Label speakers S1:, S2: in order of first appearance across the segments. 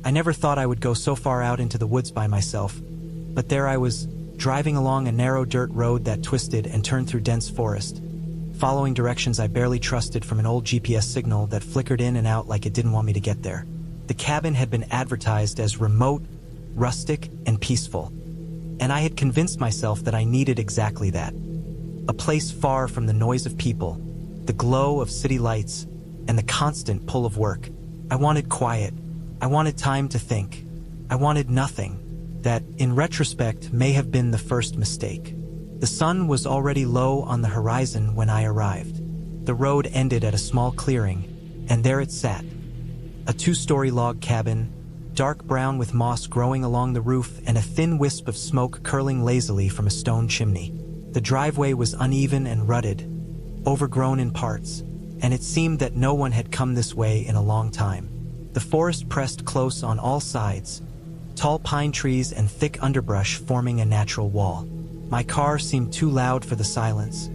S1: I never thought I would go so far out into the woods by myself, but there I was, driving along a narrow dirt road that twisted and turned through dense forest, following directions I barely trusted from an old GPS signal that flickered in and out like it didn't want me to get there. The cabin had been advertised as remote, rustic, and peaceful, and I had convinced myself that I needed exactly that. A place far from the noise of people, the glow of city lights, and the constant pull of work. I wanted quiet. I wanted time to think. I wanted nothing. That, in retrospect, may have been the first mistake. The sun was already low on the horizon when I arrived. The road ended at a small clearing, and there it sat. A 2-story log cabin, dark brown with moss growing along the roof and a thin wisp of smoke curling lazily from a stone chimney. The driveway was uneven and rutted, overgrown in parts, and it seemed that no one had come this way in a long time. The forest pressed close on all sides, tall pine trees and thick underbrush forming a natural wall. My car seemed too loud for the silence,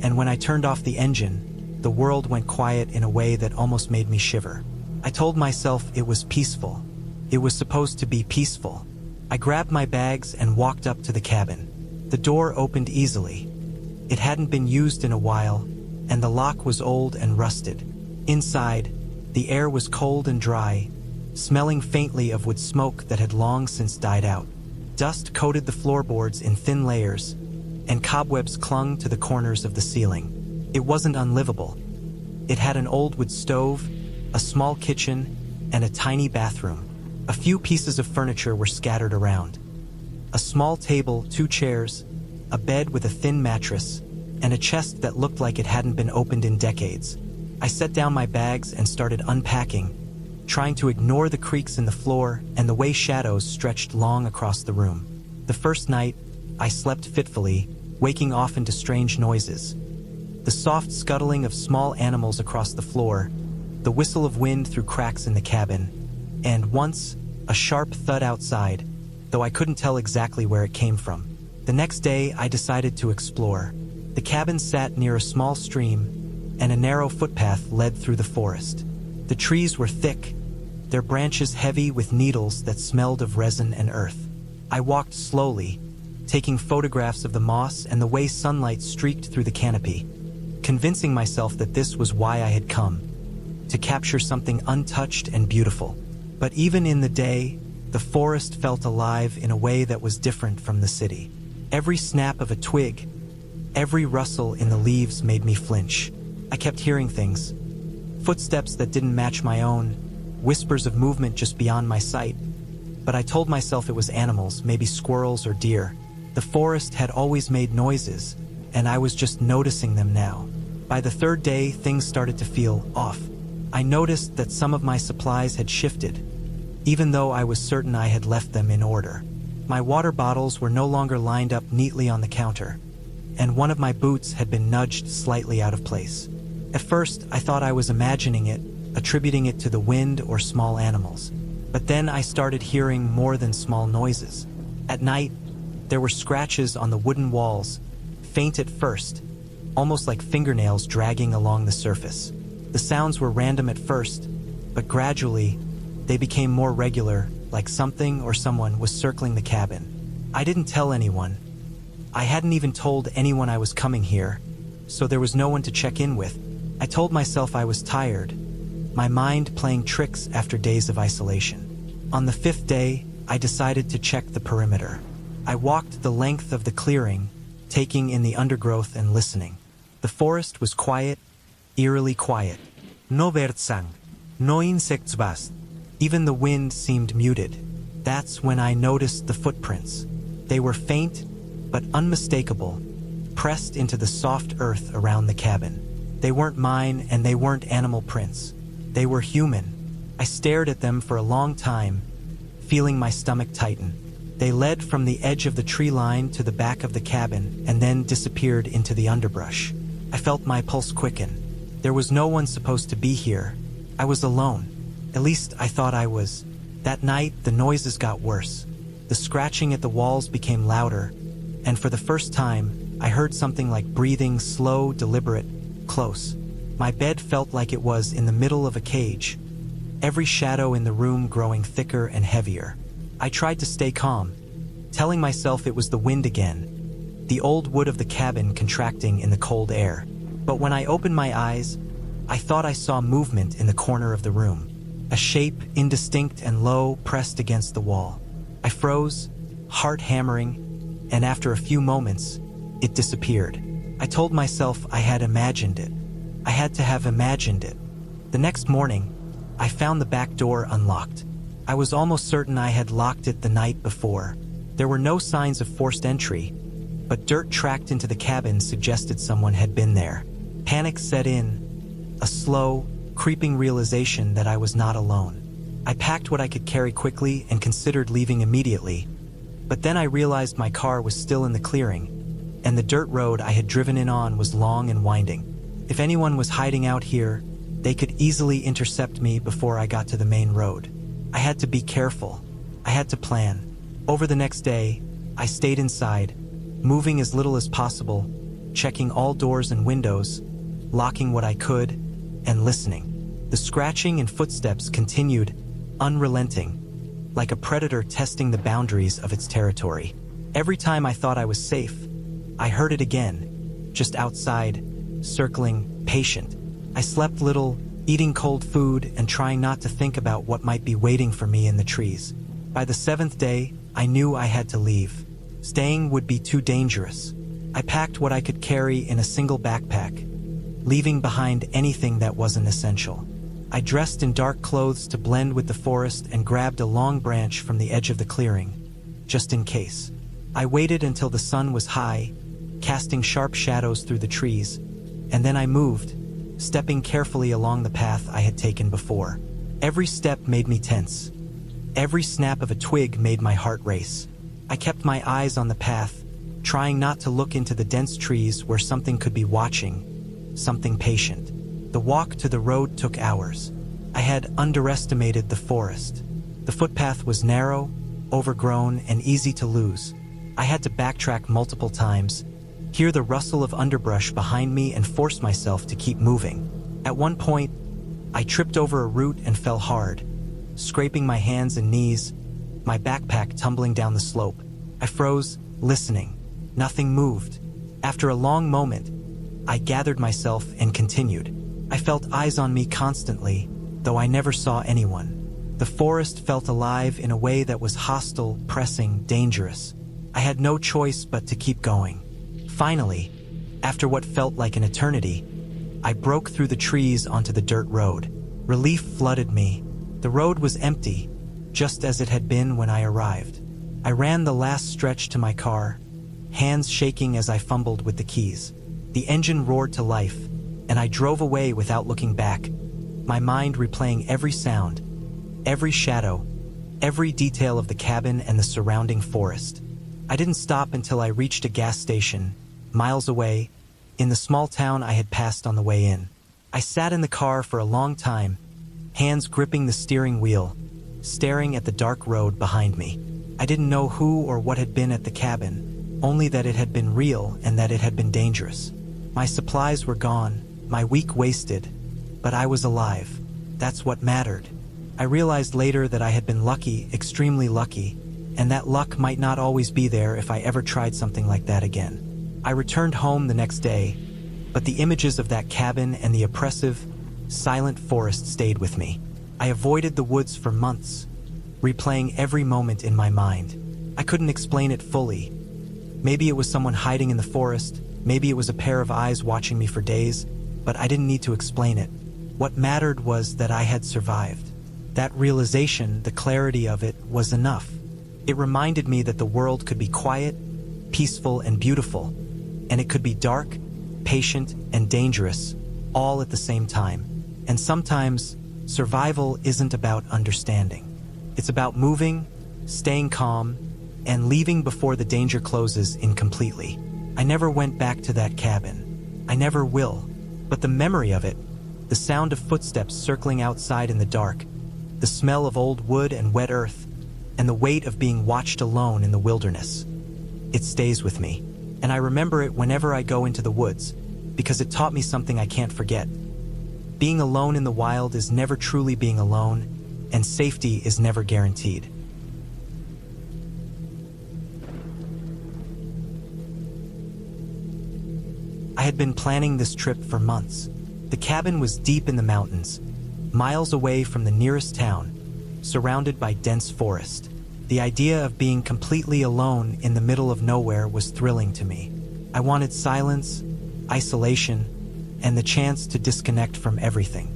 S1: and when I turned off the engine, the world went quiet in a way that almost made me shiver. I told myself it was peaceful. It was supposed to be peaceful. I grabbed my bags and walked up to the cabin. The door opened easily. It hadn't been used in a while, and the lock was old and rusted. Inside, the air was cold and dry, smelling faintly of wood smoke that had long since died out. Dust coated the floorboards in thin layers, and cobwebs clung to the corners of the ceiling. It wasn't unlivable. It had an old wood stove, a small kitchen, and a tiny bathroom. A few pieces of furniture were scattered around. A small table, 2 chairs, a bed with a thin mattress, and a chest that looked like it hadn't been opened in decades. I set down my bags and started unpacking, trying to ignore the creaks in the floor and the way shadows stretched long across the room. The first night, I slept fitfully, waking often to strange noises. The soft scuttling of small animals across the floor, the whistle of wind through cracks in the cabin, and once, a sharp thud outside, though I couldn't tell exactly where it came from. The next day, I decided to explore. The cabin sat near a small stream, and a narrow footpath led through the forest. The trees were thick, their branches heavy with needles that smelled of resin and earth. I walked slowly, taking photographs of the moss and the way sunlight streaked through the canopy, convincing myself that this was why I had come, to capture something untouched and beautiful. But even in the day, the forest felt alive in a way that was different from the city. Every snap of a twig, every rustle in the leaves made me flinch. I kept hearing things, footsteps that didn't match my own, whispers of movement just beyond my sight. But I told myself it was animals, maybe squirrels or deer. The forest had always made noises, and I was just noticing them now. By the 3rd day, things started to feel off. I noticed that some of my supplies had shifted, even though I was certain I had left them in order. My water bottles were no longer lined up neatly on the counter, and one of my boots had been nudged slightly out of place. At first, I thought I was imagining it, attributing it to the wind or small animals. But then I started hearing more than small noises. At night, there were scratches on the wooden walls, faint at first, almost like fingernails dragging along the surface. The sounds were random at first, but gradually, they became more regular, like something or someone was circling the cabin. I didn't tell anyone. I hadn't even told anyone I was coming here, so there was no one to check in with. I told myself I was tired, my mind playing tricks after days of isolation. On the 5th day, I decided to check the perimeter. I walked the length of the clearing, taking in the undergrowth and listening. The forest was quiet, eerily quiet. No birdsang, no insects bast. Even the wind seemed muted. That's when I noticed the footprints. They were faint, but unmistakable, pressed into the soft earth around the cabin. They weren't mine, and they weren't animal prints. They were human. I stared at them for a long time, feeling my stomach tighten. They led from the edge of the tree line to the back of the cabin and then disappeared into the underbrush. I felt my pulse quicken. There was no one supposed to be here. I was alone. At least I thought I was. That night, the noises got worse. The scratching at the walls became louder, and for the first time, I heard something like breathing, slow, deliberate, close. My bed felt like it was in the middle of a cage, every shadow in the room growing thicker and heavier. I tried to stay calm, telling myself it was the wind again, the old wood of the cabin contracting in the cold air. But when I opened my eyes, I thought I saw movement in the corner of the room, a shape indistinct and low pressed against the wall. I froze, heart hammering, and after a few moments, it disappeared. I told myself I had imagined it. I had to have imagined it. The next morning, I found the back door unlocked. I was almost certain I had locked it the night before. There were no signs of forced entry, but dirt tracked into the cabin suggested someone had been there. Panic set in, a slow, creeping realization that I was not alone. I packed what I could carry quickly and considered leaving immediately, but then I realized my car was still in the clearing, and the dirt road I had driven in on was long and winding. If anyone was hiding out here, they could easily intercept me before I got to the main road. I had to be careful. I had to plan. Over the next day, I stayed inside, moving as little as possible, checking all doors and windows, locking what I could, and listening. The scratching and footsteps continued, unrelenting, like a predator testing the boundaries of its territory. Every time I thought I was safe, I heard it again, just outside, circling, patient. I slept little, eating cold food and trying not to think about what might be waiting for me in the trees. By the 7th day, I knew I had to leave. Staying would be too dangerous. I packed what I could carry in a single backpack, leaving behind anything that wasn't essential. I dressed in dark clothes to blend with the forest and grabbed a long branch from the edge of the clearing, just in case. I waited until the sun was high, casting sharp shadows through the trees, and then I moved, stepping carefully along the path I had taken before. Every step made me tense. Every snap of a twig made my heart race. I kept my eyes on the path, trying not to look into the dense trees where something could be watching, something patient. The walk to the road took hours. I had underestimated the forest. The footpath was narrow, overgrown, and easy to lose. I had to backtrack multiple times, hear the rustle of underbrush behind me, and force myself to keep moving. At one point, I tripped over a root and fell hard, scraping my hands and knees, my backpack tumbling down the slope. I froze, listening. Nothing moved. After a long moment, I gathered myself and continued. I felt eyes on me constantly, though I never saw anyone. The forest felt alive in a way that was hostile, pressing, dangerous. I had no choice but to keep going. Finally, after what felt like an eternity, I broke through the trees onto the dirt road. Relief flooded me. The road was empty, just as it had been when I arrived. I ran the last stretch to my car, hands shaking as I fumbled with the keys. The engine roared to life, and I drove away without looking back, my mind replaying every sound, every shadow, every detail of the cabin and the surrounding forest. I didn't stop until I reached a gas station, miles away, in the small town I had passed on the way in. I sat in the car for a long time, hands gripping the steering wheel, staring at the dark road behind me. I didn't know who or what had been at the cabin, only that it had been real and that it had been dangerous. My supplies were gone, my week wasted, but I was alive. That's what mattered. I realized later that I had been lucky, extremely lucky, and that luck might not always be there if I ever tried something like that again. I returned home the next day, but the images of that cabin and the oppressive, silent forest stayed with me. I avoided the woods for months, replaying every moment in my mind. I couldn't explain it fully. Maybe it was someone hiding in the forest, maybe it was a pair of eyes watching me for days, but I didn't need to explain it. What mattered was that I had survived. That realization, the clarity of it, was enough. It reminded me that the world could be quiet, peaceful, and beautiful, and it could be dark, patient, and dangerous, all at the same time. And sometimes, survival isn't about understanding. It's about moving, staying calm, and leaving before the danger closes in completely. I never went back to that cabin. I never will. But the memory of it, the sound of footsteps circling outside in the dark, the smell of old wood and wet earth, and the weight of being watched alone in the wilderness, it stays with me. And I remember it whenever I go into the woods, because it taught me something I can't forget. Being alone in the wild is never truly being alone, and safety is never guaranteed. I had been planning this trip for months. The cabin was deep in the mountains, miles away from the nearest town, surrounded by dense forest. The idea of being completely alone in the middle of nowhere was thrilling to me. I wanted silence, isolation, and the chance to disconnect from everything.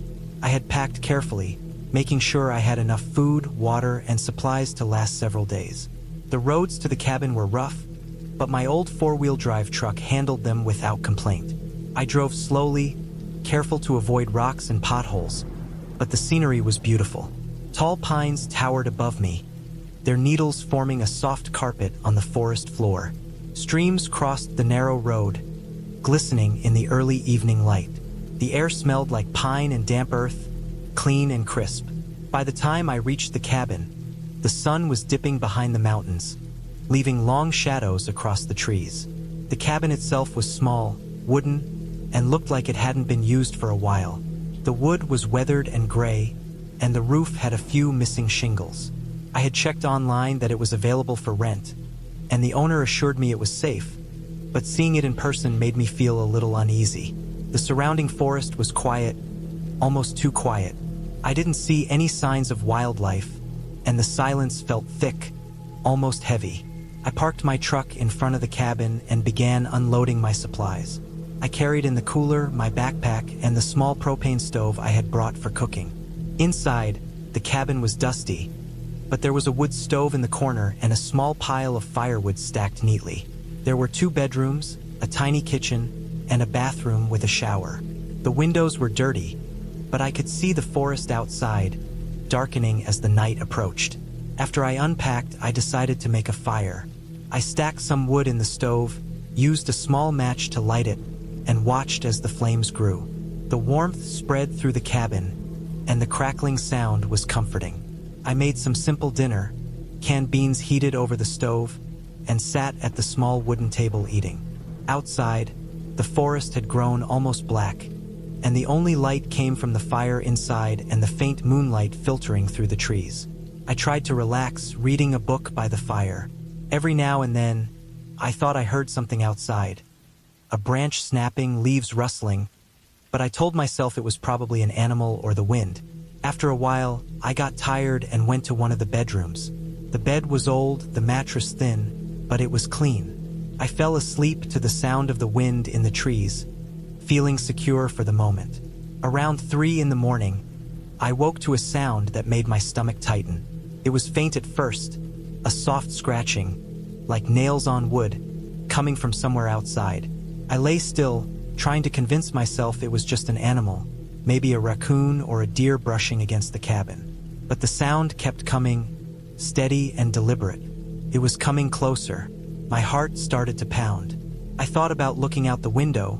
S1: I had packed carefully, making sure I had enough food, water, and supplies to last several days. The roads to the cabin were rough, but my old four-wheel drive truck handled them without complaint. I drove slowly, careful to avoid rocks and potholes, but the scenery was beautiful. Tall pines towered above me, their needles forming a soft carpet on the forest floor. Streams crossed the narrow road, glistening in the early evening light. The air smelled like pine and damp earth, clean and crisp. By the time I reached the cabin, the sun was dipping behind the mountains, leaving long shadows across the trees. The cabin itself was small, wooden, and looked like it hadn't been used for a while. The wood was weathered and gray, and the roof had a few missing shingles. I had checked online that it was available for rent, and the owner assured me it was safe, but seeing it in person made me feel a little uneasy. The surrounding forest was quiet, almost too quiet. I didn't see any signs of wildlife, and the silence felt thick, almost heavy. I parked my truck in front of the cabin and began unloading my supplies. I carried in the cooler, my backpack, and the small propane stove I had brought for cooking. Inside, the cabin was dusty, but there was a wood stove in the corner and a small pile of firewood stacked neatly. There were 2 bedrooms, a tiny kitchen, and a bathroom with a shower. The windows were dirty, but I could see the forest outside, darkening as the night approached. After I unpacked, I decided to make a fire. I stacked some wood in the stove, used a small match to light it, and watched as the flames grew. The warmth spread through the cabin, and the crackling sound was comforting. I made some simple dinner, canned beans heated over the stove, and sat at the small wooden table eating. Outside, the forest had grown almost black, and the only light came from the fire inside and the faint moonlight filtering through the trees. I tried to relax, reading a book by the fire. Every now and then, I thought I heard something outside. A branch snapping, leaves rustling, but I told myself it was probably an animal or the wind. After a while, I got tired and went to one of the bedrooms. The bed was old, the mattress thin, but it was clean. I fell asleep to the sound of the wind in the trees, feeling secure for the moment. Around 3 in the morning, I woke to a sound that made my stomach tighten. It was faint at first, a soft scratching, like nails on wood, coming from somewhere outside. I lay still, trying to convince myself it was just an animal, maybe a raccoon or a deer brushing against the cabin. But the sound kept coming, steady and deliberate. It was coming closer. My heart started to pound. I thought about looking out the window,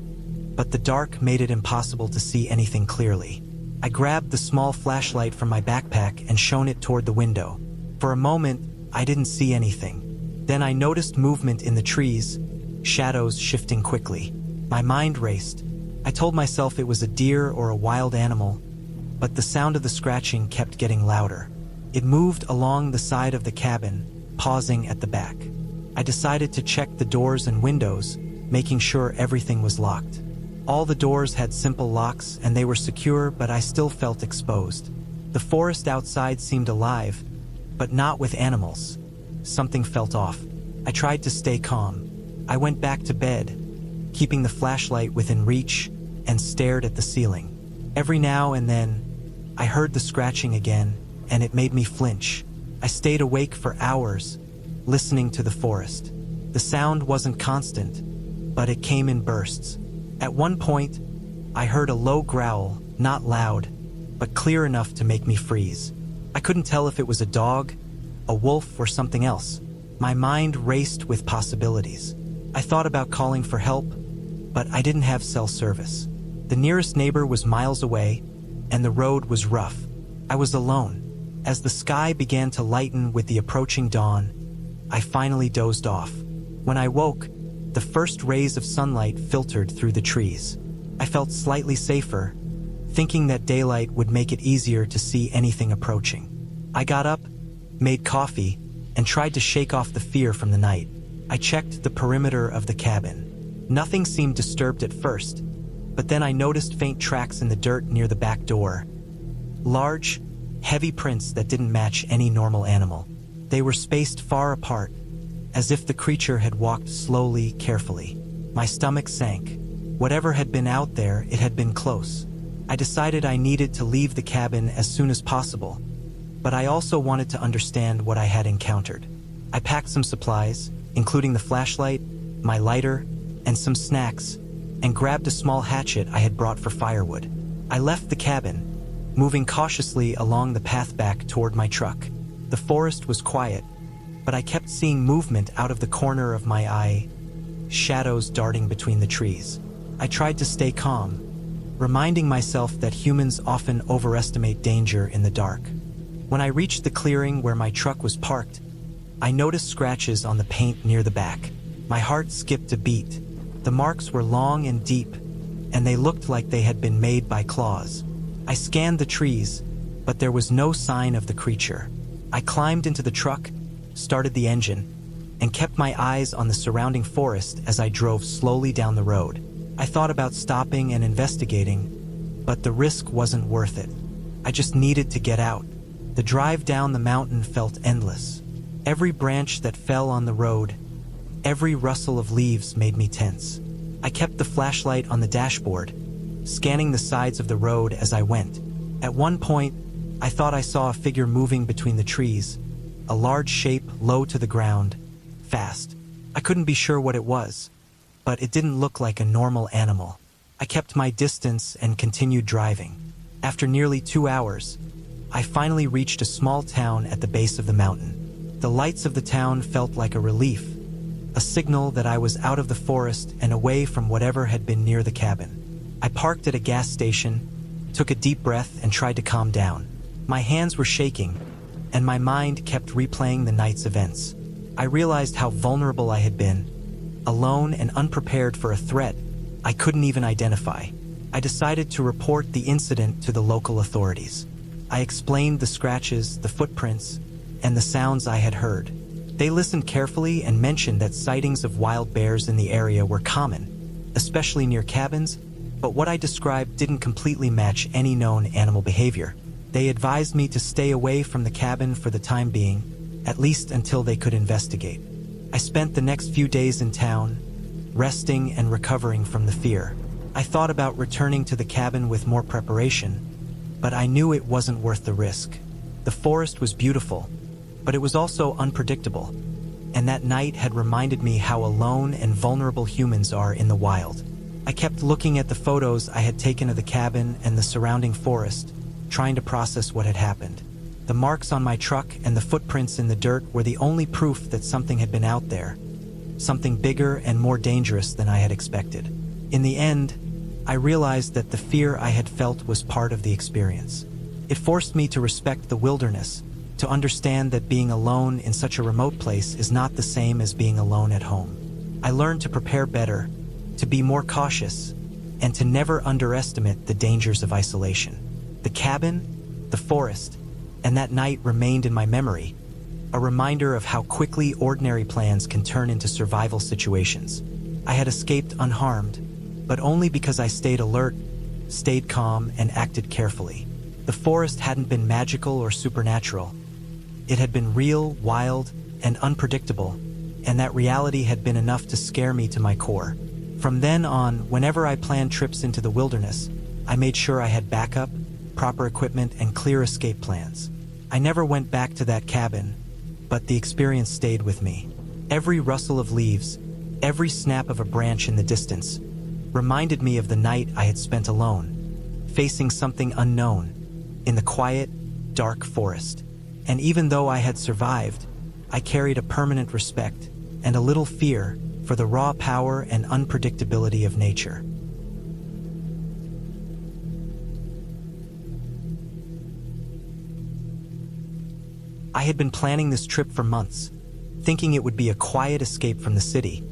S1: but the dark made it impossible to see anything clearly. I grabbed the small flashlight from my backpack and shone it toward the window. For a moment, I didn't see anything. Then I noticed movement in the trees, shadows shifting quickly. My mind raced. I told myself it was a deer or a wild animal, but the sound of the scratching kept getting louder. It moved along the side of the cabin, pausing at the back. I decided to check the doors and windows, making sure everything was locked. All the doors had simple locks and they were secure, but I still felt exposed. The forest outside seemed alive, but not with animals. Something felt off. I tried to stay calm. I went back to bed, keeping the flashlight within reach, and stared at the ceiling. Every now and then, I heard the scratching again, and it made me flinch. I stayed awake for hours, listening to the forest. The sound wasn't constant, but it came in bursts. At one point, I heard a low growl, not loud, but clear enough to make me freeze. I couldn't tell if it was a dog, a wolf, or something else. My mind raced with possibilities. I thought about calling for help, but I didn't have cell service. The nearest neighbor was miles away, and the road was rough. I was alone. As the sky began to lighten with the approaching dawn, I finally dozed off. When I woke, the first rays of sunlight filtered through the trees. I felt slightly safer, thinking that daylight would make it easier to see anything approaching. I got up, made coffee, and tried to shake off the fear from the night. I checked the perimeter of the cabin. Nothing seemed disturbed at first, but then I noticed faint tracks in the dirt near the back door. Large, heavy prints that didn't match any normal animal. They were spaced far apart, as if the creature had walked slowly, carefully. My stomach sank. Whatever had been out there, it had been close. I decided I needed to leave the cabin as soon as possible, but I also wanted to understand what I had encountered. I packed some supplies, including the flashlight, my lighter, and some snacks, and grabbed a small hatchet I had brought for firewood. I left the cabin, moving cautiously along the path back toward my truck. The forest was quiet, but I kept seeing movement out of the corner of my eye, shadows darting between the trees. I tried to stay calm, reminding myself that humans often overestimate danger in the dark. When I reached the clearing where my truck was parked, I noticed scratches on the paint near the back. My heart skipped a beat. The marks were long and deep, and they looked like they had been made by claws. I scanned the trees, but there was no sign of the creature. I climbed into the truck, started the engine, and kept my eyes on the surrounding forest as I drove slowly down the road. I thought about stopping and investigating, but the risk wasn't worth it. I just needed to get out. The drive down the mountain felt endless. Every branch that fell on the road, every rustle of leaves made me tense. I kept the flashlight on the dashboard, scanning the sides of the road as I went. At one point, I thought I saw a figure moving between the trees, a large shape low to the ground, fast. I couldn't be sure what it was, but it didn't look like a normal animal. I kept my distance and continued driving. After nearly 2 hours, I finally reached a small town at the base of the mountain. The lights of the town felt like a relief, a signal that I was out of the forest and away from whatever had been near the cabin. I parked at a gas station, took a deep breath, and tried to calm down. My hands were shaking, and my mind kept replaying the night's events. I realized how vulnerable I had been, alone and unprepared for a threat I couldn't even identify. I decided to report the incident to the local authorities. I explained the scratches, the footprints, and the sounds I had heard. They listened carefully and mentioned that sightings of wild bears in the area were common, especially near cabins, but what I described didn't completely match any known animal behavior. They advised me to stay away from the cabin for the time being, at least until they could investigate. I spent the next few days in town, resting and recovering from the fear. I thought about returning to the cabin with more preparation, but I knew it wasn't worth the risk. The forest was beautiful, but it was also unpredictable, and that night had reminded me how alone and vulnerable humans are in the wild. I kept looking at the photos I had taken of the cabin and the surrounding forest, trying to process what had happened. The marks on my truck and the footprints in the dirt were the only proof that something had been out there, something bigger and more dangerous than I had expected. In the end, I realized that the fear I had felt was part of the experience. It forced me to respect the wilderness, to understand that being alone in such a remote place is not the same as being alone at home. I learned to prepare better, to be more cautious, and to never underestimate the dangers of isolation. The cabin, the forest, and that night remained in my memory, a reminder of how quickly ordinary plans can turn into survival situations. I had escaped unharmed, but only because I stayed alert, stayed calm, and acted carefully. The forest hadn't been magical or supernatural. It had been real, wild, and unpredictable, and that reality had been enough to scare me to my core. From then on, whenever I planned trips into the wilderness, I made sure I had backup, proper equipment, and clear escape plans. I never went back to that cabin, but the experience stayed with me. Every rustle of leaves, every snap of a branch in the distance, reminded me of the night I had spent alone, facing something unknown, in the quiet, dark forest. And even though I had survived, I carried a permanent respect and a little fear for the raw power and unpredictability of nature. I had been planning this trip for months, thinking it would be a quiet escape from the city,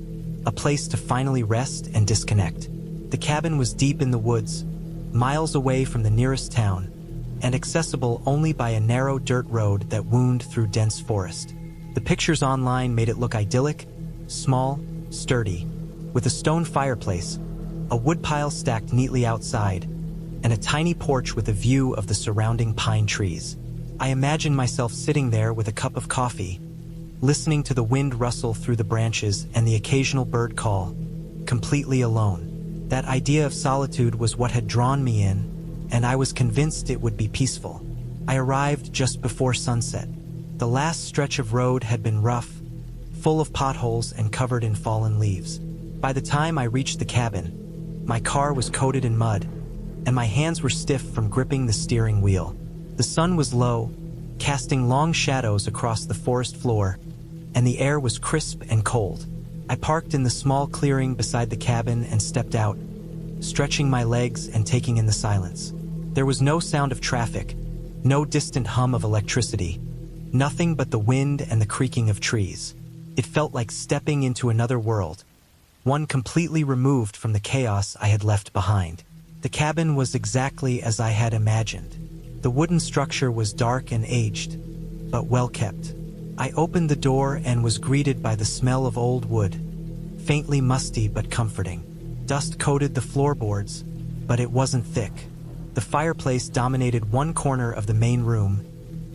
S1: a place to finally rest and disconnect. The cabin was deep in the woods, miles away from the nearest town, and accessible only by a narrow dirt road that wound through dense forest. The pictures online made it look idyllic, small, sturdy, with a stone fireplace, a woodpile stacked neatly outside, and a tiny porch with a view of the surrounding pine trees. I imagined myself sitting there with a cup of coffee, listening to the wind rustle through the branches and the occasional bird call, completely alone. That idea of solitude was what had drawn me in, and I was convinced it would be peaceful. I arrived just before sunset. The last stretch of road had been rough, full of potholes and covered in fallen leaves. By the time I reached the cabin, my car was coated in mud, and my hands were stiff from gripping the steering wheel. The sun was low, casting long shadows across the forest floor, and the air was crisp and cold. I parked in the small clearing beside the cabin and stepped out, stretching my legs and taking in the silence. There was no sound of traffic, no distant hum of electricity, nothing but the wind and the creaking of trees. It felt like stepping into another world, one completely removed from the chaos I had left behind. The cabin was exactly as I had imagined. The wooden structure was dark and aged, but well kept. I opened the door and was greeted by the smell of old wood, faintly musty but comforting. Dust coated the floorboards, but it wasn't thick. The fireplace dominated one corner of the main room,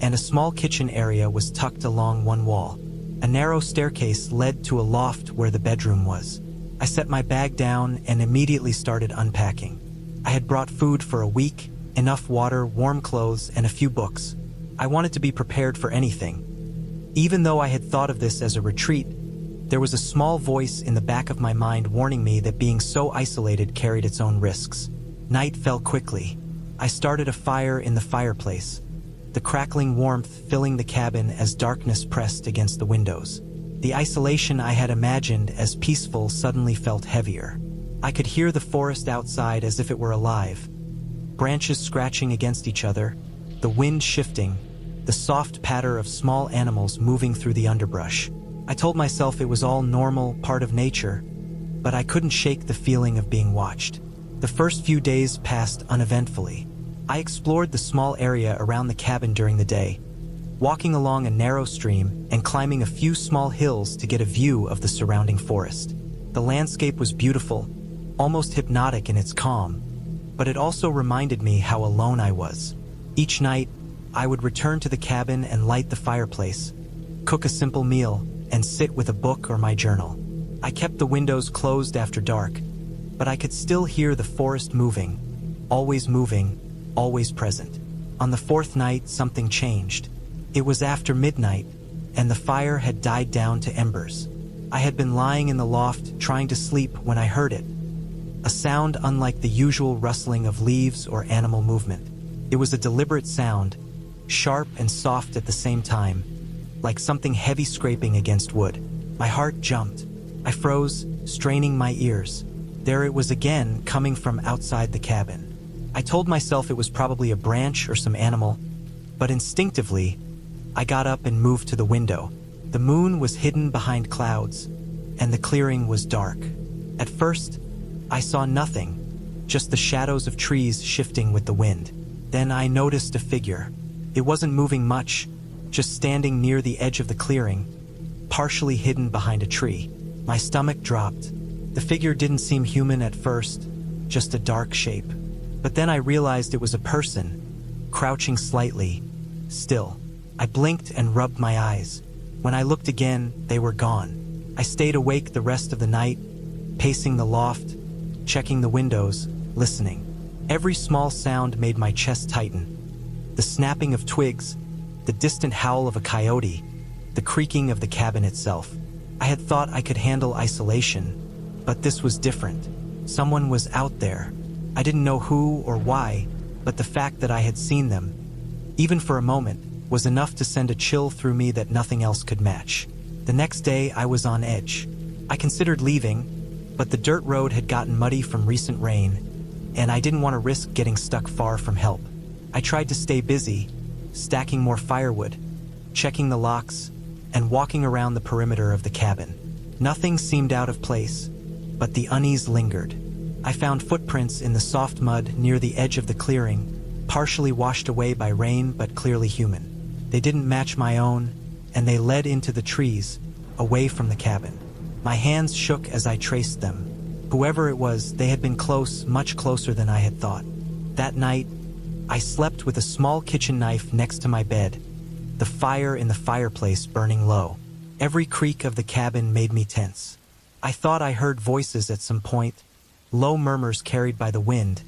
S1: and a small kitchen area was tucked along one wall. A narrow staircase led to a loft where the bedroom was. I set my bag down and immediately started unpacking. I had brought food for a week, enough water, warm clothes, and a few books. I wanted to be prepared for anything. Even though I had thought of this as a retreat, there was a small voice in the back of my mind warning me that being so isolated carried its own risks. Night fell quickly. I started a fire in the fireplace, the crackling warmth filling the cabin as darkness pressed against the windows. The isolation I had imagined as peaceful suddenly felt heavier. I could hear the forest outside as if it were alive, branches scratching against each other, the wind shifting, the soft patter of small animals moving through the underbrush. I told myself it was all normal, part of nature, but I couldn't shake the feeling of being watched. The first few days passed uneventfully. I explored the small area around the cabin during the day, walking along a narrow stream and climbing a few small hills to get a view of the surrounding forest. The landscape was beautiful, almost hypnotic in its calm, but it also reminded me how alone I was. Each night, I would return to the cabin and light the fireplace, cook a simple meal, and sit with a book or my journal. I kept the windows closed after dark, but I could still hear the forest moving, always present. On the fourth night, something changed. It was after midnight, and the fire had died down to embers. I had been lying in the loft trying to sleep when I heard it, a sound unlike the usual rustling of leaves or animal movement. It was a deliberate sound, sharp and soft at the same time, like something heavy scraping against wood. My heart jumped. I froze, straining my ears. There it was again, coming from outside the cabin. I told myself it was probably a branch or some animal, but instinctively, I got up and moved to the window. The moon was hidden behind clouds, and the clearing was dark. At first, I saw nothing, just the shadows of trees shifting with the wind. Then I noticed a figure. It wasn't moving much, just standing near the edge of the clearing, partially hidden behind a tree. My stomach dropped. The figure didn't seem human at first, just a dark shape. But then I realized it was a person, crouching slightly, still. I blinked and rubbed my eyes. When I looked again, they were gone. I stayed awake the rest of the night, pacing the loft, checking the windows, listening. Every small sound made my chest tighten. The snapping of twigs, the distant howl of a coyote, the creaking of the cabin itself. I had thought I could handle isolation, but this was different. Someone was out there. I didn't know who or why, but the fact that I had seen them, even for a moment, was enough to send a chill through me that nothing else could match. The next day, I was on edge. I considered leaving, but the dirt road had gotten muddy from recent rain, and I didn't want to risk getting stuck far from help. I tried to stay busy, stacking more firewood, checking the locks, and walking around the perimeter of the cabin. Nothing seemed out of place, but the unease lingered. I found footprints in the soft mud near the edge of the clearing, partially washed away by rain but clearly human. They didn't match my own, and they led into the trees, away from the cabin. My hands shook as I traced them. Whoever it was, they had been close, much closer than I had thought. That night, I slept with a small kitchen knife next to my bed, the fire in the fireplace burning low. Every creak of the cabin made me tense. I thought I heard voices at some point, low murmurs carried by the wind,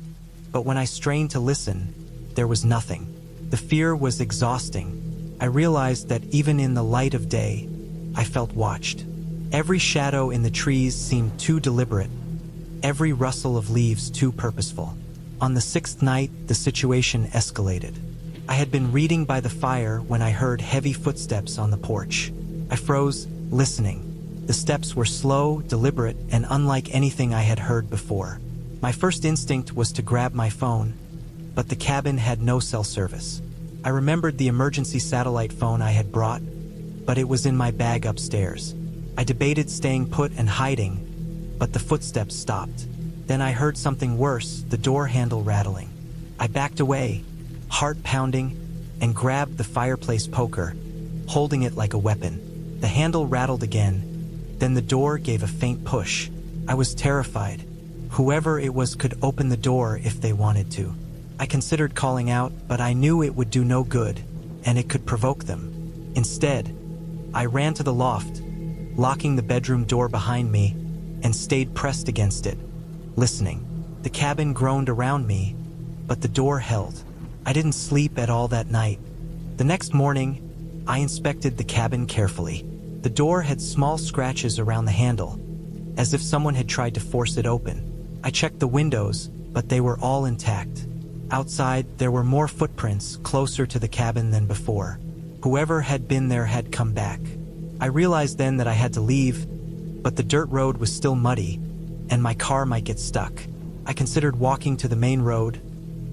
S1: but when I strained to listen, there was nothing. The fear was exhausting. I realized that even in the light of day, I felt watched. Every shadow in the trees seemed too deliberate, every rustle of leaves too purposeful. On the sixth night, the situation escalated. I had been reading by the fire when I heard heavy footsteps on the porch. I froze, listening. The steps were slow, deliberate, and unlike anything I had heard before. My first instinct was to grab my phone, but the cabin had no cell service. I remembered the emergency satellite phone I had brought, but it was in my bag upstairs. I debated staying put and hiding, but the footsteps stopped. Then I heard something worse, the door handle rattling. I backed away, heart pounding, and grabbed the fireplace poker, holding it like a weapon. The handle rattled again, then the door gave a faint push. I was terrified. Whoever it was could open the door if they wanted to. I considered calling out, but I knew it would do no good, and it could provoke them. Instead, I ran to the loft, locking the bedroom door behind me, and stayed pressed against it, listening. The cabin groaned around me, but the door held. I didn't sleep at all that night. The next morning, I inspected the cabin carefully. The door had small scratches around the handle, as if someone had tried to force it open. I checked the windows, but they were all intact. Outside, there were more footprints closer to the cabin than before. Whoever had been there had come back. I realized then that I had to leave, but the dirt road was still muddy, and my car might get stuck. I considered walking to the main road,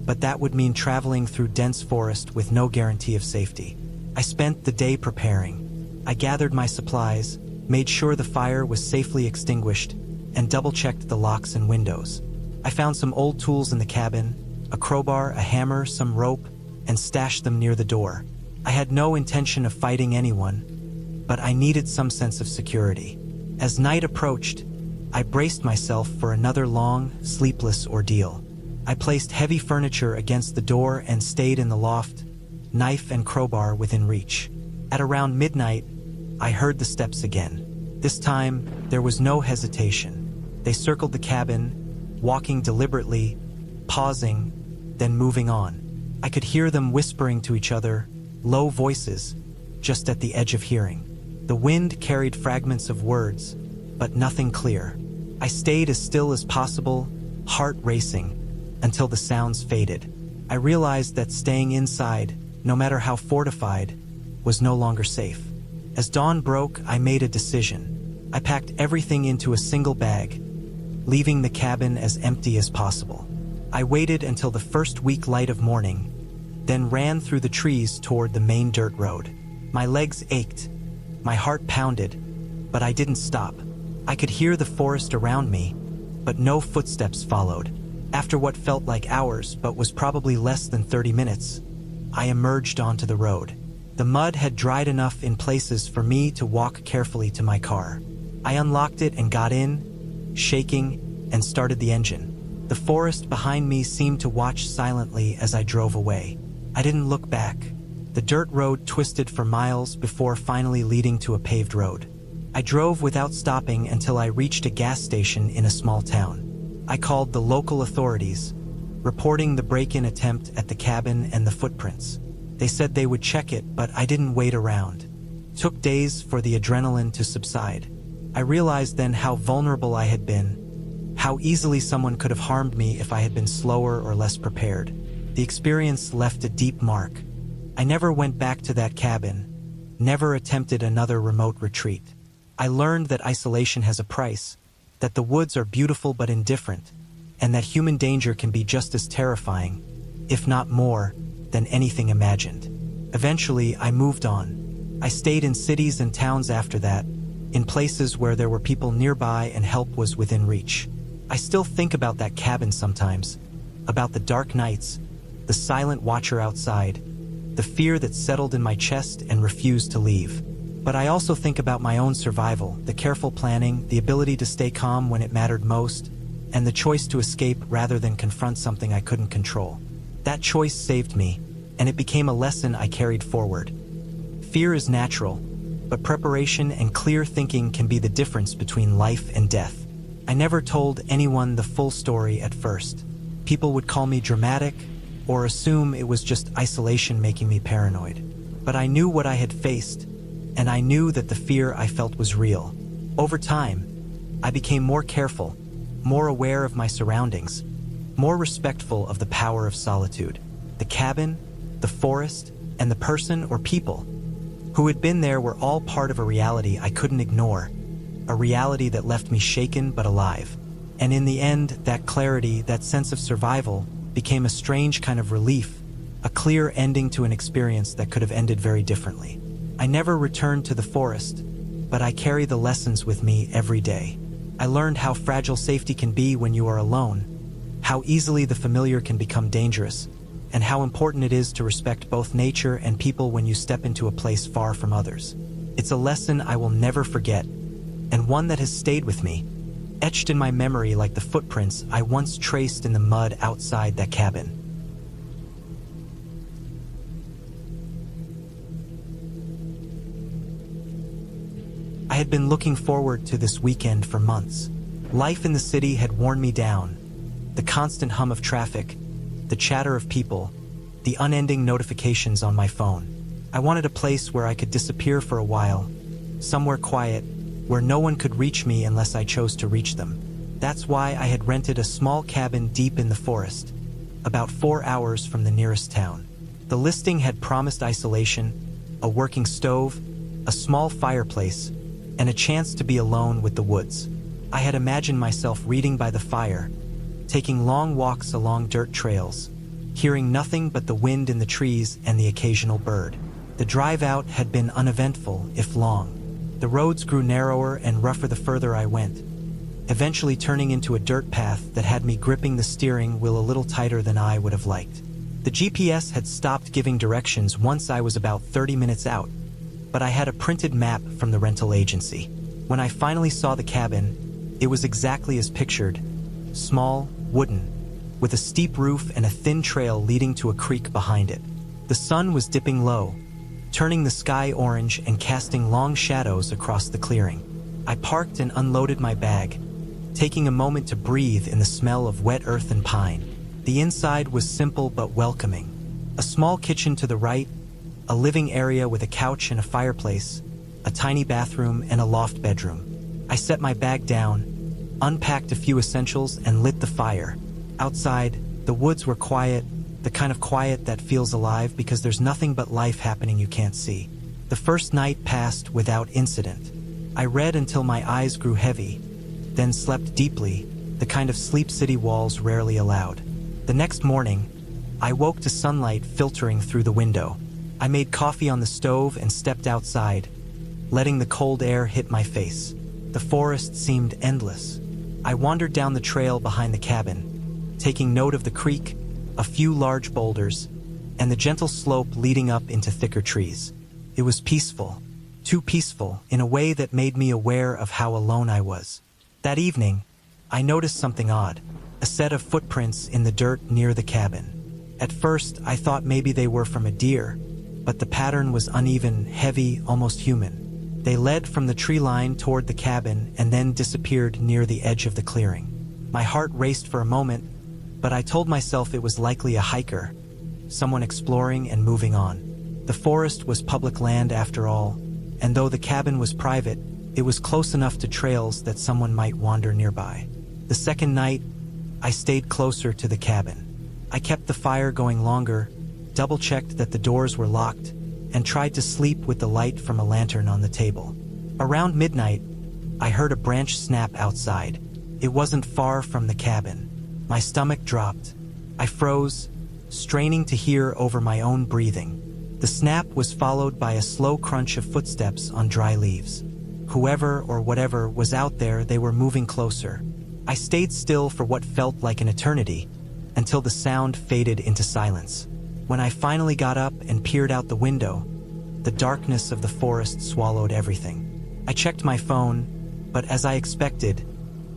S1: but that would mean traveling through dense forest with no guarantee of safety. I spent the day preparing. I gathered my supplies, made sure the fire was safely extinguished, and double-checked the locks and windows. I found some old tools in the cabin, a crowbar, a hammer, some rope, and stashed them near the door. I had no intention of fighting anyone, but I needed some sense of security. As night approached, I braced myself for another long, sleepless ordeal. I placed heavy furniture against the door and stayed in the loft, knife and crowbar within reach. At around midnight, I heard the steps again. This time, there was no hesitation. They circled the cabin, walking deliberately, pausing, then moving on. I could hear them whispering to each other, low voices, just at the edge of hearing. The wind carried fragments of words, but nothing clear. I stayed as still as possible, heart racing, until the sounds faded. I realized that staying inside, no matter how fortified, was no longer safe. As dawn broke, I made a decision. I packed everything into a single bag, leaving the cabin as empty as possible. I waited until the first weak light of morning, then ran through the trees toward the main dirt road. My legs ached, my heart pounded, but I didn't stop. I could hear the forest around me, but no footsteps followed. After what felt like hours, but was probably less than 30 minutes, I emerged onto the road. The mud had dried enough in places for me to walk carefully to my car. I unlocked it and got in, shaking, and started the engine. The forest behind me seemed to watch silently as I drove away. I didn't look back. The dirt road twisted for miles before finally leading to a paved road. I drove without stopping until I reached a gas station in a small town. I called the local authorities, reporting the break-in attempt at the cabin and the footprints. They said they would check it, but I didn't wait around. It took days for the adrenaline to subside. I realized then how vulnerable I had been, how easily someone could have harmed me if I had been slower or less prepared. The experience left a deep mark. I never went back to that cabin, never attempted another remote retreat. I learned that isolation has a price, that the woods are beautiful but indifferent, and that human danger can be just as terrifying, if not more, than anything imagined. Eventually, I moved on. I stayed in cities and towns after that, in places where there were people nearby and help was within reach. I still think about that cabin sometimes, about the dark nights, the silent watcher outside, the fear that settled in my chest and refused to leave. But I also think about my own survival, the careful planning, the ability to stay calm when it mattered most, and the choice to escape rather than confront something I couldn't control. That choice saved me, and it became a lesson I carried forward. Fear is natural, but preparation and clear thinking can be the difference between life and death. I never told anyone the full story at first. People would call me dramatic, or assume it was just isolation making me paranoid. But I knew what I had faced, and I knew that the fear I felt was real. Over time, I became more careful, more aware of my surroundings, more respectful of the power of solitude. The cabin, the forest, and the person or people who had been there were all part of a reality I couldn't ignore, a reality that left me shaken but alive. And in the end, that clarity, that sense of survival, became a strange kind of relief, a clear ending to an experience that could have ended very differently. I never returned to the forest, but I carry the lessons with me every day. I learned how fragile safety can be when you are alone, how easily the familiar can become dangerous, and how important it is to respect both nature and people when you step into a place far from others. It's a lesson I will never forget, and one that has stayed with me, etched in my memory like the footprints I once traced in the mud outside that cabin. I had been looking forward to this weekend for months. Life in the city had worn me down. The constant hum of traffic, the chatter of people, the unending notifications on my phone. I wanted a place where I could disappear for a while, somewhere quiet, where no one could reach me unless I chose to reach them. That's why I had rented a small cabin deep in the forest, about 4 hours from the nearest town. The listing had promised isolation, a working stove, a small fireplace, and a chance to be alone with the woods. I had imagined myself reading by the fire, taking long walks along dirt trails, hearing nothing but the wind in the trees and the occasional bird. The drive out had been uneventful, if long. The roads grew narrower and rougher the further I went, eventually turning into a dirt path that had me gripping the steering wheel a little tighter than I would have liked. The GPS had stopped giving directions once I was about 30 minutes out, but I had a printed map from the rental agency. When I finally saw the cabin, it was exactly as pictured, small, wooden, with a steep roof and a thin trail leading to a creek behind it. The sun was dipping low, turning the sky orange and casting long shadows across the clearing. I parked and unloaded my bag, taking a moment to breathe in the smell of wet earth and pine. The inside was simple but welcoming. A small kitchen to the right, a living area with a couch and a fireplace, a tiny bathroom and a loft bedroom. I set my bag down, unpacked a few essentials and lit the fire. Outside, the woods were quiet, the kind of quiet that feels alive because there's nothing but life happening you can't see. The first night passed without incident. I read until my eyes grew heavy, then slept deeply, the kind of sleep city walls rarely allowed. The next morning, I woke to sunlight filtering through the window. I made coffee on the stove and stepped outside, letting the cold air hit my face. The forest seemed endless. I wandered down the trail behind the cabin, taking note of the creek, a few large boulders, and the gentle slope leading up into thicker trees. It was peaceful, too peaceful in a way that made me aware of how alone I was. That evening, I noticed something odd, a set of footprints in the dirt near the cabin. At first, I thought maybe they were from a deer, but the pattern was uneven, heavy, almost human. They led from the tree line toward the cabin and then disappeared near the edge of the clearing. My heart raced for a moment, but I told myself it was likely a hiker, someone exploring and moving on. The forest was public land after all, and though the cabin was private, it was close enough to trails that someone might wander nearby. The second night, I stayed closer to the cabin. I kept the fire going longer, double-checked that the doors were locked, and tried to sleep with the light from a lantern on the table. Around midnight, I heard a branch snap outside. It wasn't far from the cabin. My stomach dropped. I froze, straining to hear over my own breathing. The snap was followed by a slow crunch of footsteps on dry leaves. Whoever or whatever was out there, they were moving closer, I stayed still for what felt like an eternity, until the sound faded into silence. When I finally got up and peered out the window, the darkness of the forest swallowed everything. I checked my phone, but as I expected,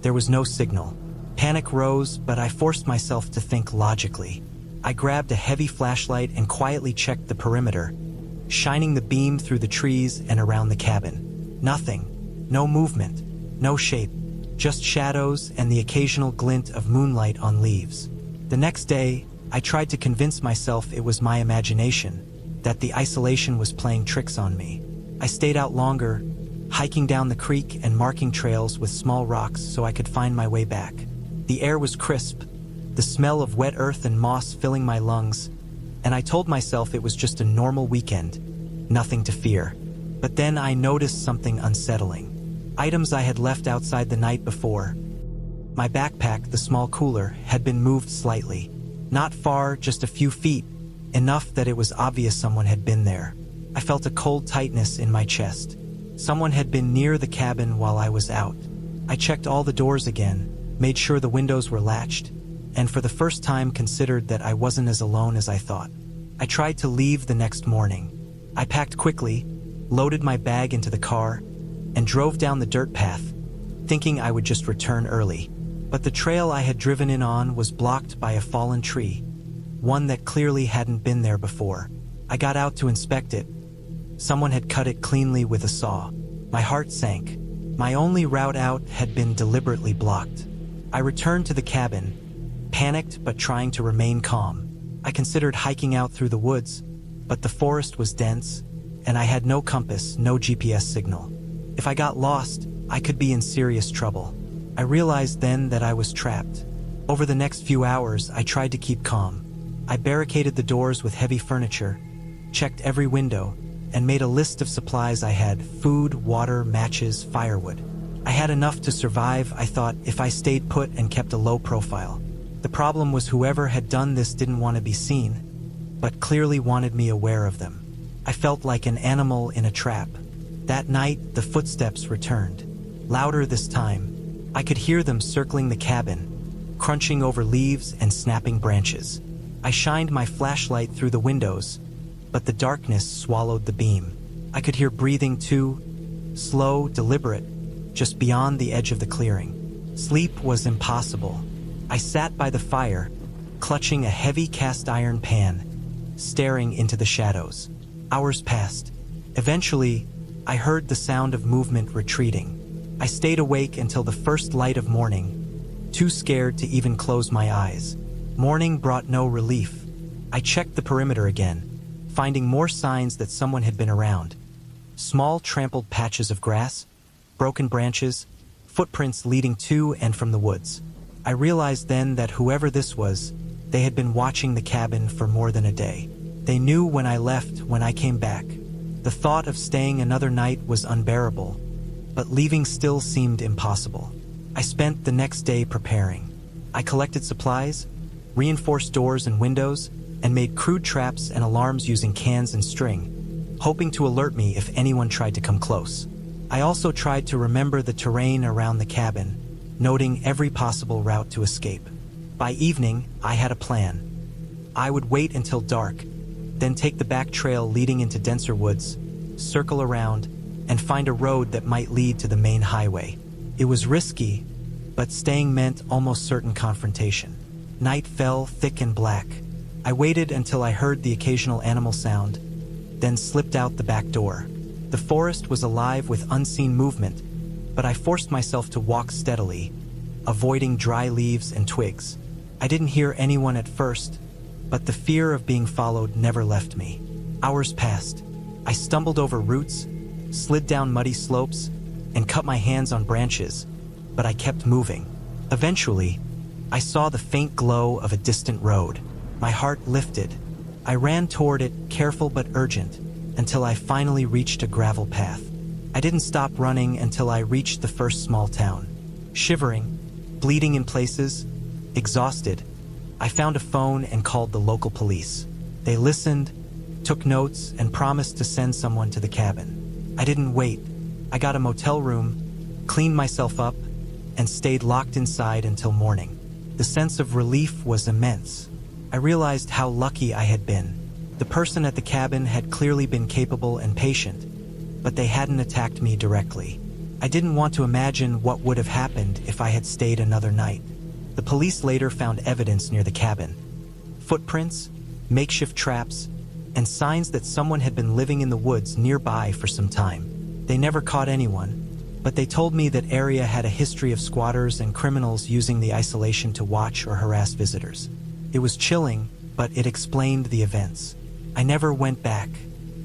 S1: there was no signal. Panic rose, but I forced myself to think logically. I grabbed a heavy flashlight and quietly checked the perimeter, shining the beam through the trees and around the cabin. Nothing. No movement. No shape. Just shadows and the occasional glint of moonlight on leaves. The next day, I tried to convince myself it was my imagination, that the isolation was playing tricks on me. I stayed out longer, hiking down the creek and marking trails with small rocks so I could find my way back. The air was crisp, the smell of wet earth and moss filling my lungs, and I told myself it was just a normal weekend, nothing to fear. But then I noticed something unsettling. Items I had left outside the night before. My backpack, the small cooler, had been moved slightly. Not far, just a few feet, enough that it was obvious someone had been there. I felt a cold tightness in my chest. Someone had been near the cabin while I was out. I checked all the doors again, made sure the windows were latched, and for the first time considered that I wasn't as alone as I thought. I tried to leave the next morning. I packed quickly, loaded my bag into the car, and drove down the dirt path, thinking I would just return early. But the trail I had driven in on was blocked by a fallen tree, one that clearly hadn't been there before. I got out to inspect it. Someone had cut it cleanly with a saw. My heart sank. My only route out had been deliberately blocked. I returned to the cabin, panicked but trying to remain calm. I considered hiking out through the woods, but the forest was dense, and I had no compass, no GPS signal. If I got lost, I could be in serious trouble. I realized then that I was trapped. Over the next few hours, I tried to keep calm. I barricaded the doors with heavy furniture, checked every window, and made a list of supplies I had: food, water, matches, firewood. I had enough to survive, I thought, if I stayed put and kept a low profile. The problem was whoever had done this didn't want to be seen, but clearly wanted me aware of them. I felt like an animal in a trap. That night, the footsteps returned. Louder this time. I could hear them circling the cabin, crunching over leaves and snapping branches. I shined my flashlight through the windows, but the darkness swallowed the beam. I could hear breathing too, slow, deliberate, just beyond the edge of the clearing. Sleep was impossible. I sat by the fire, clutching a heavy cast iron pan, staring into the shadows. Hours passed. Eventually, I heard the sound of movement retreating. I stayed awake until the first light of morning, too scared to even close my eyes. Morning brought no relief. I checked the perimeter again, finding more signs that someone had been around. Small trampled patches of grass, broken branches, footprints leading to and from the woods. I realized then that whoever this was, they had been watching the cabin for more than a day. They knew when I left, when I came back. The thought of staying another night was unbearable, but leaving still seemed impossible. I spent the next day preparing. I collected supplies, reinforced doors and windows, and made crude traps and alarms using cans and string, hoping to alert me if anyone tried to come close. I also tried to remember the terrain around the cabin, noting every possible route to escape. By evening, I had a plan. I would wait until dark, then take the back trail leading into denser woods, circle around, and find a road that might lead to the main highway. It was risky, but staying meant almost certain confrontation. Night fell thick and black. I waited until I heard the occasional animal sound, then slipped out the back door. The forest was alive with unseen movement, but I forced myself to walk steadily, avoiding dry leaves and twigs. I didn't hear anyone at first, but the fear of being followed never left me. Hours passed. I stumbled over roots, slid down muddy slopes, and cut my hands on branches, but I kept moving. Eventually, I saw the faint glow of a distant road. My heart lifted. I ran toward it, careful but urgent, until I finally reached a gravel path. I didn't stop running until I reached the first small town. Shivering, bleeding in places, exhausted, I found a phone and called the local police. They listened, took notes, and promised to send someone to the cabin. I didn't wait. I got a motel room, cleaned myself up, and stayed locked inside until morning. The sense of relief was immense. I realized how lucky I had been. The person at the cabin had clearly been capable and patient, but they hadn't attacked me directly. I didn't want to imagine what would have happened if I had stayed another night. The police later found evidence near the cabin. Footprints, makeshift traps, and signs that someone had been living in the woods nearby for some time. They never caught anyone, but they told me that area had a history of squatters and criminals using the isolation to watch or harass visitors. It was chilling, but it explained the events. I never went back.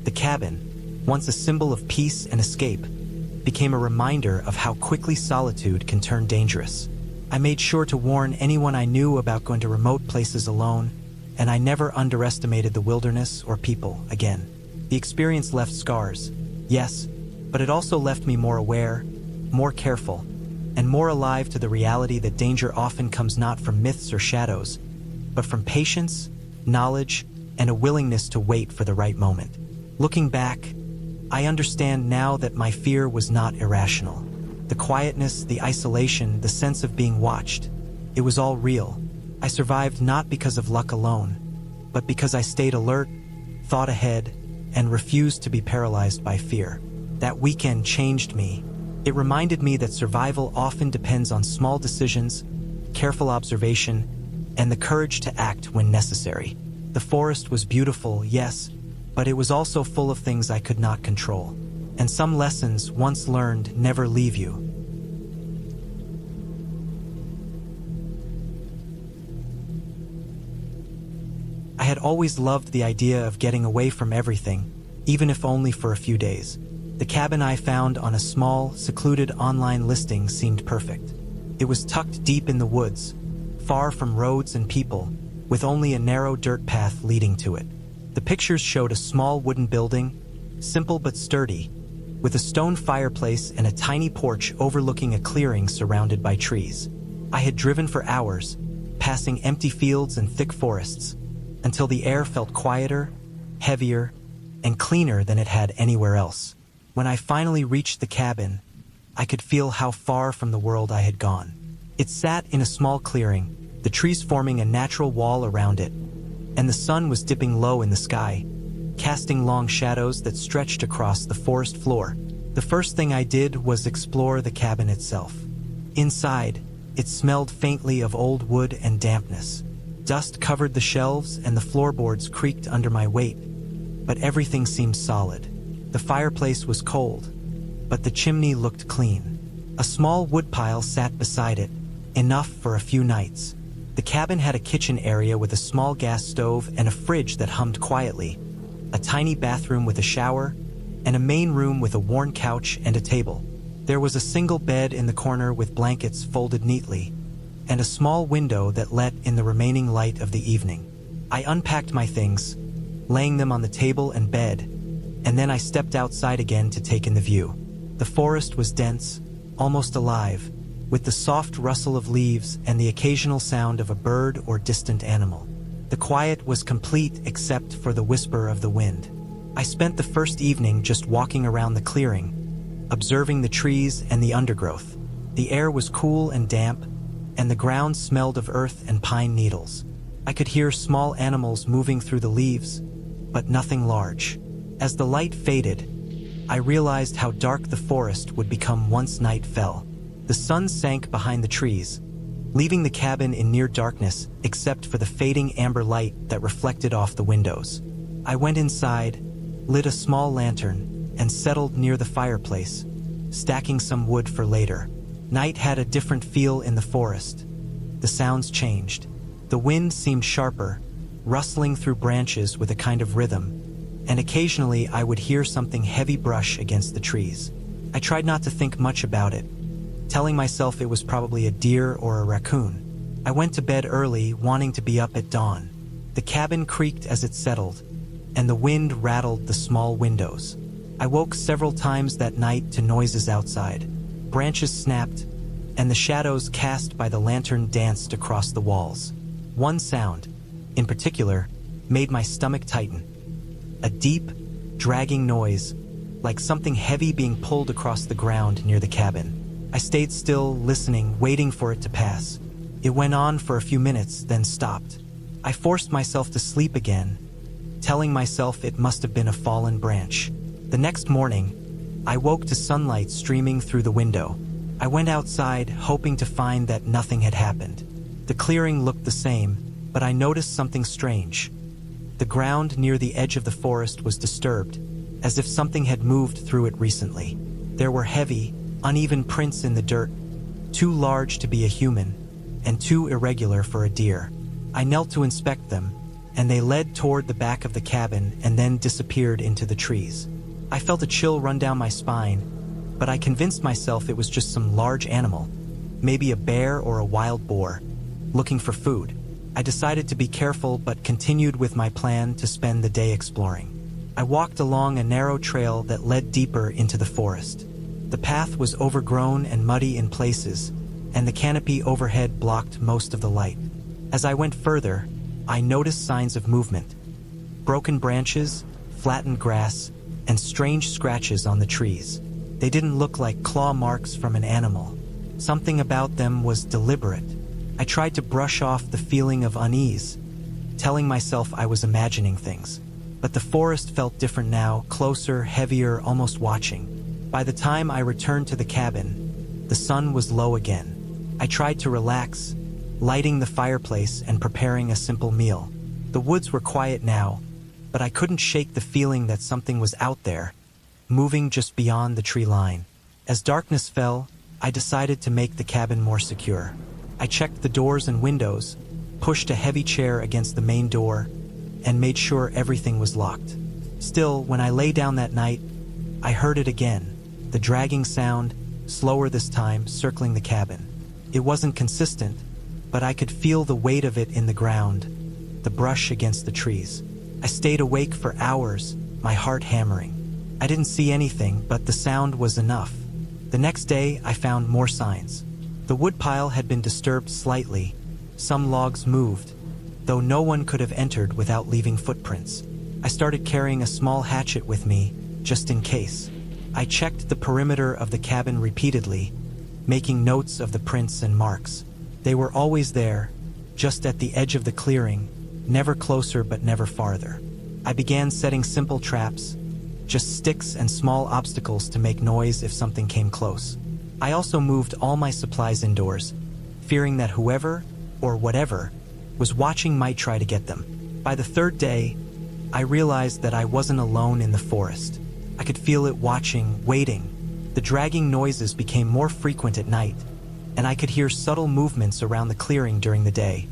S1: The cabin, once a symbol of peace and escape, became a reminder of how quickly solitude can turn dangerous. I made sure to warn anyone I knew about going to remote places alone, and I never underestimated the wilderness or people again. The experience left scars, yes, but it also left me more aware, more careful, and more alive to the reality that danger often comes not from myths or shadows, but from patience, knowledge, and a willingness to wait for the right moment. Looking back, I understand now that my fear was not irrational. The quietness, the isolation, the sense of being watched, it was all real. I survived not because of luck alone, but because I stayed alert, thought ahead, and refused to be paralyzed by fear. That weekend changed me. It reminded me that survival often depends on small decisions, careful observation, and the courage to act when necessary. The forest was beautiful, yes, but it was also full of things I could not control. And some lessons, once learned, never leave you. I had always loved the idea of getting away from everything, even if only for a few days. The cabin I found on a small, secluded online listing seemed perfect. It was tucked deep in the woods, far from roads and people, with only a narrow dirt path leading to it. The pictures showed a small wooden building, simple but sturdy, with a stone fireplace and a tiny porch overlooking a clearing surrounded by trees. I had driven for hours, passing empty fields and thick forests, until the air felt quieter, heavier, and cleaner than it had anywhere else. When I finally reached the cabin, I could feel how far from the world I had gone. It sat in a small clearing, the trees forming a natural wall around it, and the sun was dipping low in the sky, casting long shadows that stretched across the forest floor. The first thing I did was explore the cabin itself. Inside, it smelled faintly of old wood and dampness. Dust covered the shelves and the floorboards creaked under my weight, but everything seemed solid. The fireplace was cold, but the chimney looked clean. A small woodpile sat beside it, enough for a few nights. The cabin had a kitchen area with a small gas stove and a fridge that hummed quietly, a tiny bathroom with a shower, and a main room with a worn couch and a table. There was a single bed in the corner with blankets folded neatly, and a small window that let in the remaining light of the evening. I unpacked my things, laying them on the table and bed, and then I stepped outside again to take in the view. The forest was dense, almost alive, with the soft rustle of leaves and the occasional sound of a bird or distant animal. The quiet was complete except for the whisper of the wind. I spent the first evening just walking around the clearing, observing the trees and the undergrowth. The air was cool and damp, and the ground smelled of earth and pine needles. I could hear small animals moving through the leaves, but nothing large. As the light faded, I realized how dark the forest would become once night fell. The sun sank behind the trees, leaving the cabin in near darkness except for the fading amber light that reflected off the windows. I went inside, lit a small lantern, and settled near the fireplace, stacking some wood for later. Night had a different feel in the forest. The sounds changed. The wind seemed sharper, rustling through branches with a kind of rhythm, and occasionally I would hear something heavy brush against the trees. I tried not to think much about it, telling myself it was probably a deer or a raccoon. I went to bed early, wanting to be up at dawn. The cabin creaked as it settled, and the wind rattled the small windows. I woke several times that night to noises outside. Branches snapped, and the shadows cast by the lantern danced across the walls. One sound, in particular, made my stomach tighten. A deep, dragging noise, like something heavy being pulled across the ground near the cabin. I stayed still, listening, waiting for it to pass. It went on for a few minutes, then stopped. I forced myself to sleep again, telling myself it must have been a fallen branch. The next morning, I woke to sunlight streaming through the window. I went outside, hoping to find that nothing had happened. The clearing looked the same, but I noticed something strange. The ground near the edge of the forest was disturbed, as if something had moved through it recently. There were heavy, uneven prints in the dirt, too large to be a human, and too irregular for a deer. I knelt to inspect them, and they led toward the back of the cabin and then disappeared into the trees. I felt a chill run down my spine, but I convinced myself it was just some large animal, maybe a bear or a wild boar, looking for food. I decided to be careful but continued with my plan to spend the day exploring. I walked along a narrow trail that led deeper into the forest. The path was overgrown and muddy in places, and the canopy overhead blocked most of the light. As I went further, I noticed signs of movement. Broken branches, flattened grass, and strange scratches on the trees. They didn't look like claw marks from an animal. Something about them was deliberate. I tried to brush off the feeling of unease, telling myself I was imagining things. But the forest felt different now, closer, heavier, almost watching. By the time I returned to the cabin, the sun was low again. I tried to relax, lighting the fireplace and preparing a simple meal. The woods were quiet now, but I couldn't shake the feeling that something was out there, moving just beyond the tree line. As darkness fell, I decided to make the cabin more secure. I checked the doors and windows, pushed a heavy chair against the main door, and made sure everything was locked. Still, when I lay down that night, I heard it again, the dragging sound, slower this time, circling the cabin. It wasn't consistent, but I could feel the weight of it in the ground, the brush against the trees. I stayed awake for hours, my heart hammering. I didn't see anything, but the sound was enough. The next day, I found more signs. The woodpile had been disturbed slightly. Some logs moved, though no one could have entered without leaving footprints. I started carrying a small hatchet with me, just in case. I checked the perimeter of the cabin repeatedly, making notes of the prints and marks. They were always there, just at the edge of the clearing, never closer but never farther. I began setting simple traps, just sticks and small obstacles to make noise if something came close. I also moved all my supplies indoors, fearing that whoever, or whatever, was watching might try to get them. By the third day, I realized that I wasn't alone in the forest. I could feel it watching, waiting. The dragging noises became more frequent at night, and I could hear subtle movements around the clearing during the day.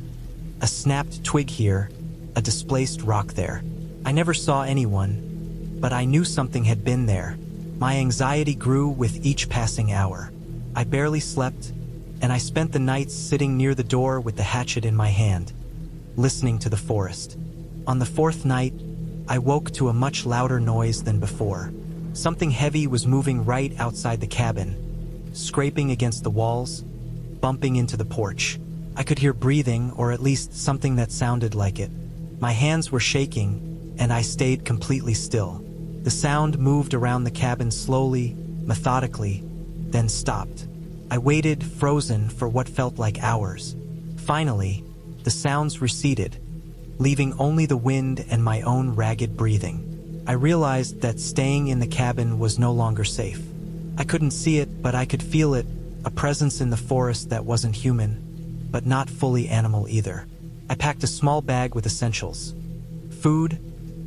S1: A snapped twig here, a displaced rock there. I never saw anyone, but I knew something had been there. My anxiety grew with each passing hour. I barely slept, and I spent the nights sitting near the door with the hatchet in my hand, listening to the forest. On the fourth night, I woke to a much louder noise than before. Something heavy was moving right outside the cabin, scraping against the walls, bumping into the porch. I could hear breathing, or at least something that sounded like it. My hands were shaking, and I stayed completely still. The sound moved around the cabin slowly, methodically, then stopped. I waited, frozen, for what felt like hours. Finally, the sounds receded, leaving only the wind and my own ragged breathing. I realized that staying in the cabin was no longer safe. I couldn't see it, but I could feel it, a presence in the forest that wasn't human, but not fully animal either. I packed a small bag with essentials: food,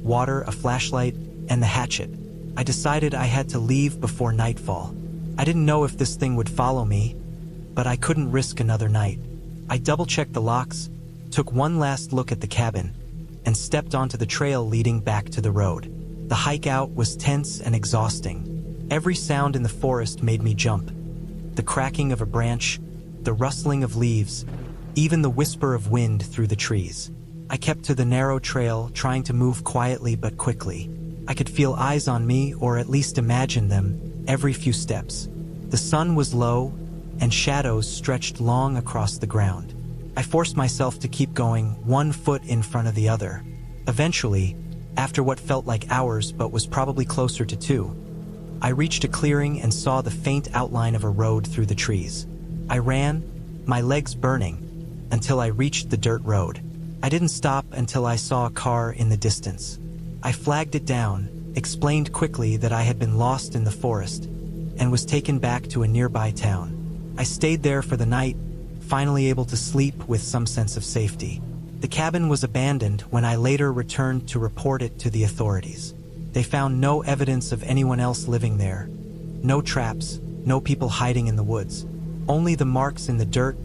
S1: water, a flashlight, and the hatchet. I decided I had to leave before nightfall. I didn't know if this thing would follow me, but I couldn't risk another night. I double-checked the locks, took one last look at the cabin, and stepped onto the trail leading back to the road. The hike out was tense and exhausting. Every sound in the forest made me jump. The cracking of a branch, the rustling of leaves, even the whisper of wind through the trees. I kept to the narrow trail, trying to move quietly but quickly. I could feel eyes on me, or at least imagine them, every few steps. The sun was low, and shadows stretched long across the ground. I forced myself to keep going, one foot in front of the other. Eventually, after what felt like hours but was probably closer to 2, I reached a clearing and saw the faint outline of a road through the trees. I ran, my legs burning, until I reached the dirt road. I didn't stop until I saw a car in the distance. I flagged it down, explained quickly that I had been lost in the forest, and was taken back to a nearby town. I stayed there for the night, finally able to sleep with some sense of safety. The cabin was abandoned when I later returned to report it to the authorities. They found no evidence of anyone else living there. No traps, no people hiding in the woods. Only the marks in the dirt,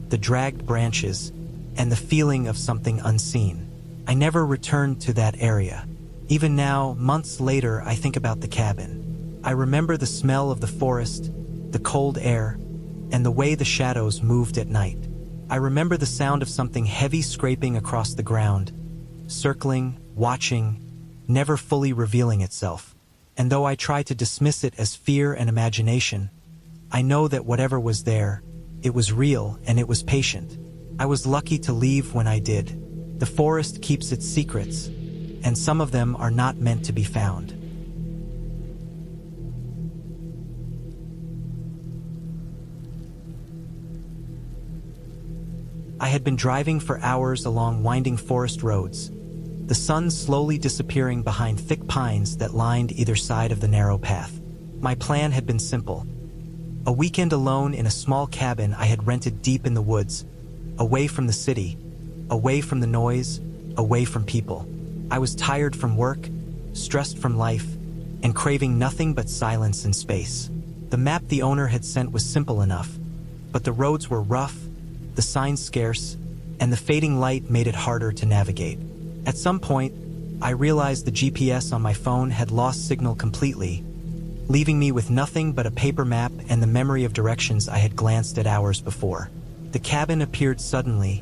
S1: the dragged branches, and the feeling of something unseen. I never returned to that area. Even now, months later, I think about the cabin. I remember the smell of the forest, the cold air, and the way the shadows moved at night. I remember the sound of something heavy scraping across the ground, circling, watching, never fully revealing itself. And though I try to dismiss it as fear and imagination, I know that whatever was there, it was real and it was patient. I was lucky to leave when I did. The forest keeps its secrets, and some of them are not meant to be found. I had been driving for hours along winding forest roads, the sun slowly disappearing behind thick pines that lined either side of the narrow path. My plan had been simple. A weekend alone in a small cabin I had rented deep in the woods, away from the city, away from the noise, away from people. I was tired from work, stressed from life, and craving nothing but silence and space. The map the owner had sent was simple enough, but the roads were rough, the signs scarce, and the fading light made it harder to navigate. At some point, I realized the GPS on my phone had lost signal completely, leaving me with nothing but a paper map and the memory of directions I had glanced at hours before. The cabin appeared suddenly,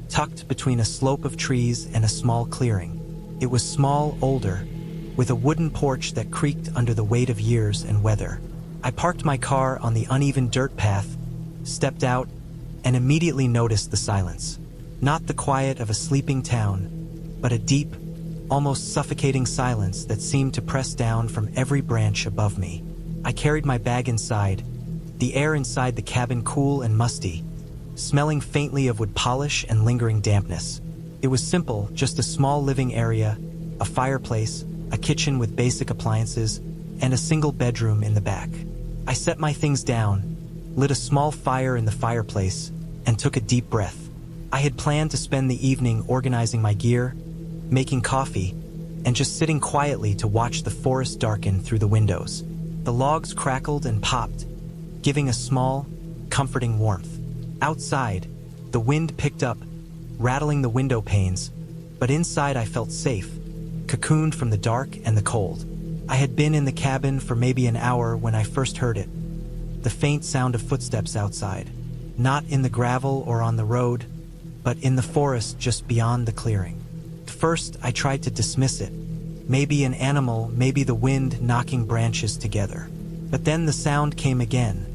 S1: tucked between a slope of trees and a small clearing. It was small, older, with a wooden porch that creaked under the weight of years and weather. I parked my car on the uneven dirt path, stepped out, and immediately noticed the silence. Not the quiet of a sleeping town, but a deep, almost suffocating silence that seemed to press down from every branch above me. I carried my bag inside, the air inside the cabin cool and musty, smelling faintly of wood polish and lingering dampness. It was simple, just a small living area, a fireplace, a kitchen with basic appliances, and a single bedroom in the back. I set my things down, lit a small fire in the fireplace, and took a deep breath. I had planned to spend the evening organizing my gear, making coffee, and just sitting quietly to watch the forest darken through the windows. The logs crackled and popped, giving a small, comforting warmth. Outside, the wind picked up, rattling the window panes, but inside I felt safe, cocooned from the dark and the cold. I had been in the cabin for maybe an hour when I first heard it. The faint sound of footsteps outside, not in the gravel or on the road, but in the forest just beyond the clearing. At first, I tried to dismiss it. Maybe an animal, maybe the wind knocking branches together. But then the sound came again,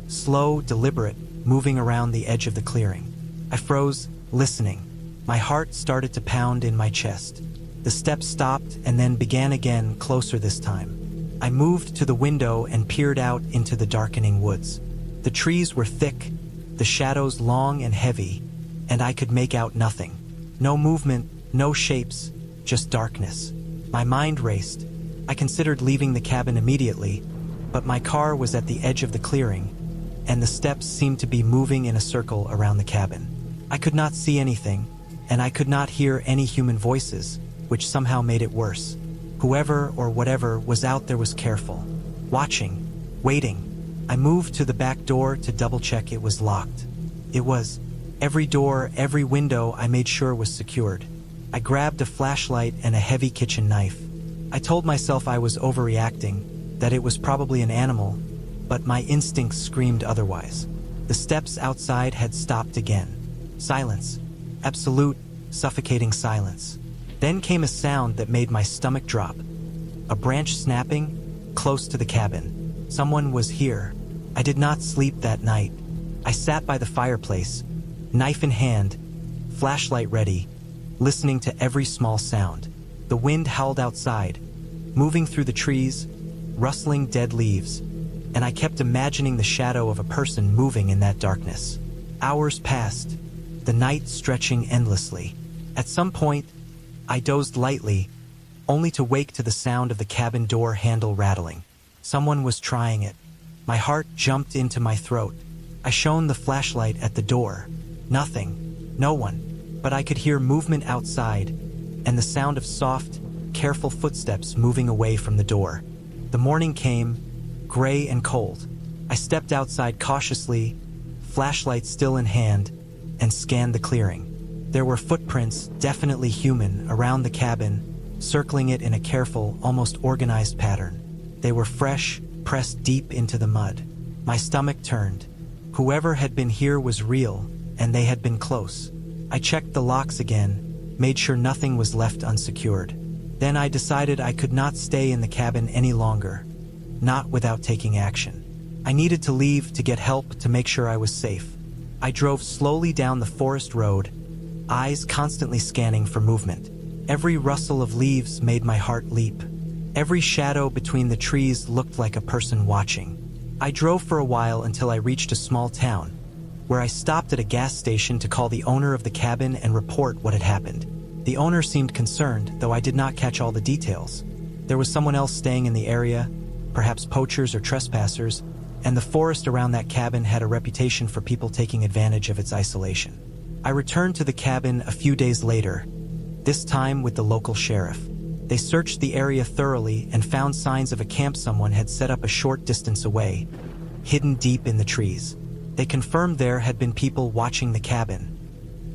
S1: slow, deliberate, moving around the edge of the clearing. I froze, listening. My heart started to pound in my chest. The steps stopped and then began again, closer this time. I moved to the window and peered out into the darkening woods. The trees were thick, the shadows long and heavy, and I could make out nothing. No movement, no shapes, just darkness. My mind raced. I considered leaving the cabin immediately, but my car was at the edge of the clearing, and the steps seemed to be moving in a circle around the cabin. I could not see anything, and I could not hear any human voices, which somehow made it worse. Whoever or whatever was out there was careful, watching, waiting. I moved to the back door to double-check it was locked. It was. Every door, every window I made sure was secured. I grabbed a flashlight and a heavy kitchen knife. I told myself I was overreacting, that it was probably an animal, but my instincts screamed otherwise. The steps outside had stopped again. Silence. Absolute, suffocating silence. Then came a sound that made my stomach drop. A branch snapping, close to the cabin. Someone was here. I did not sleep that night. I sat by the fireplace, knife in hand, flashlight ready, listening to every small sound. The wind howled outside, moving through the trees, rustling dead leaves, and I kept imagining the shadow of a person moving in that darkness. Hours passed, the night stretching endlessly. At some point, I dozed lightly, only to wake to the sound of the cabin door handle rattling. Someone was trying it. My heart jumped into my throat. I shone the flashlight at the door. Nothing. No one. But I could hear movement outside, and the sound of soft, careful footsteps moving away from the door. The morning came, gray and cold. I stepped outside cautiously, flashlight still in hand, and scanned the clearing. There were footprints, definitely human, around the cabin, circling it in a careful, almost organized pattern. They were fresh, pressed deep into the mud. My stomach turned. Whoever had been here was real, and they had been close. I checked the locks again, made sure nothing was left unsecured. Then I decided I could not stay in the cabin any longer, not without taking action. I needed to leave to get help to make sure I was safe. I drove slowly down the forest road, eyes constantly scanning for movement. Every rustle of leaves made my heart leap. Every shadow between the trees looked like a person watching. I drove for a while until I reached a small town, where I stopped at a gas station to call the owner of the cabin and report what had happened. The owner seemed concerned, though I did not catch all the details. There was someone else staying in the area, perhaps poachers or trespassers, and the forest around that cabin had a reputation for people taking advantage of its isolation. I returned to the cabin a few days later, this time with the local sheriff. They searched the area thoroughly and found signs of a camp someone had set up a short distance away, hidden deep in the trees. They confirmed there had been people watching the cabin,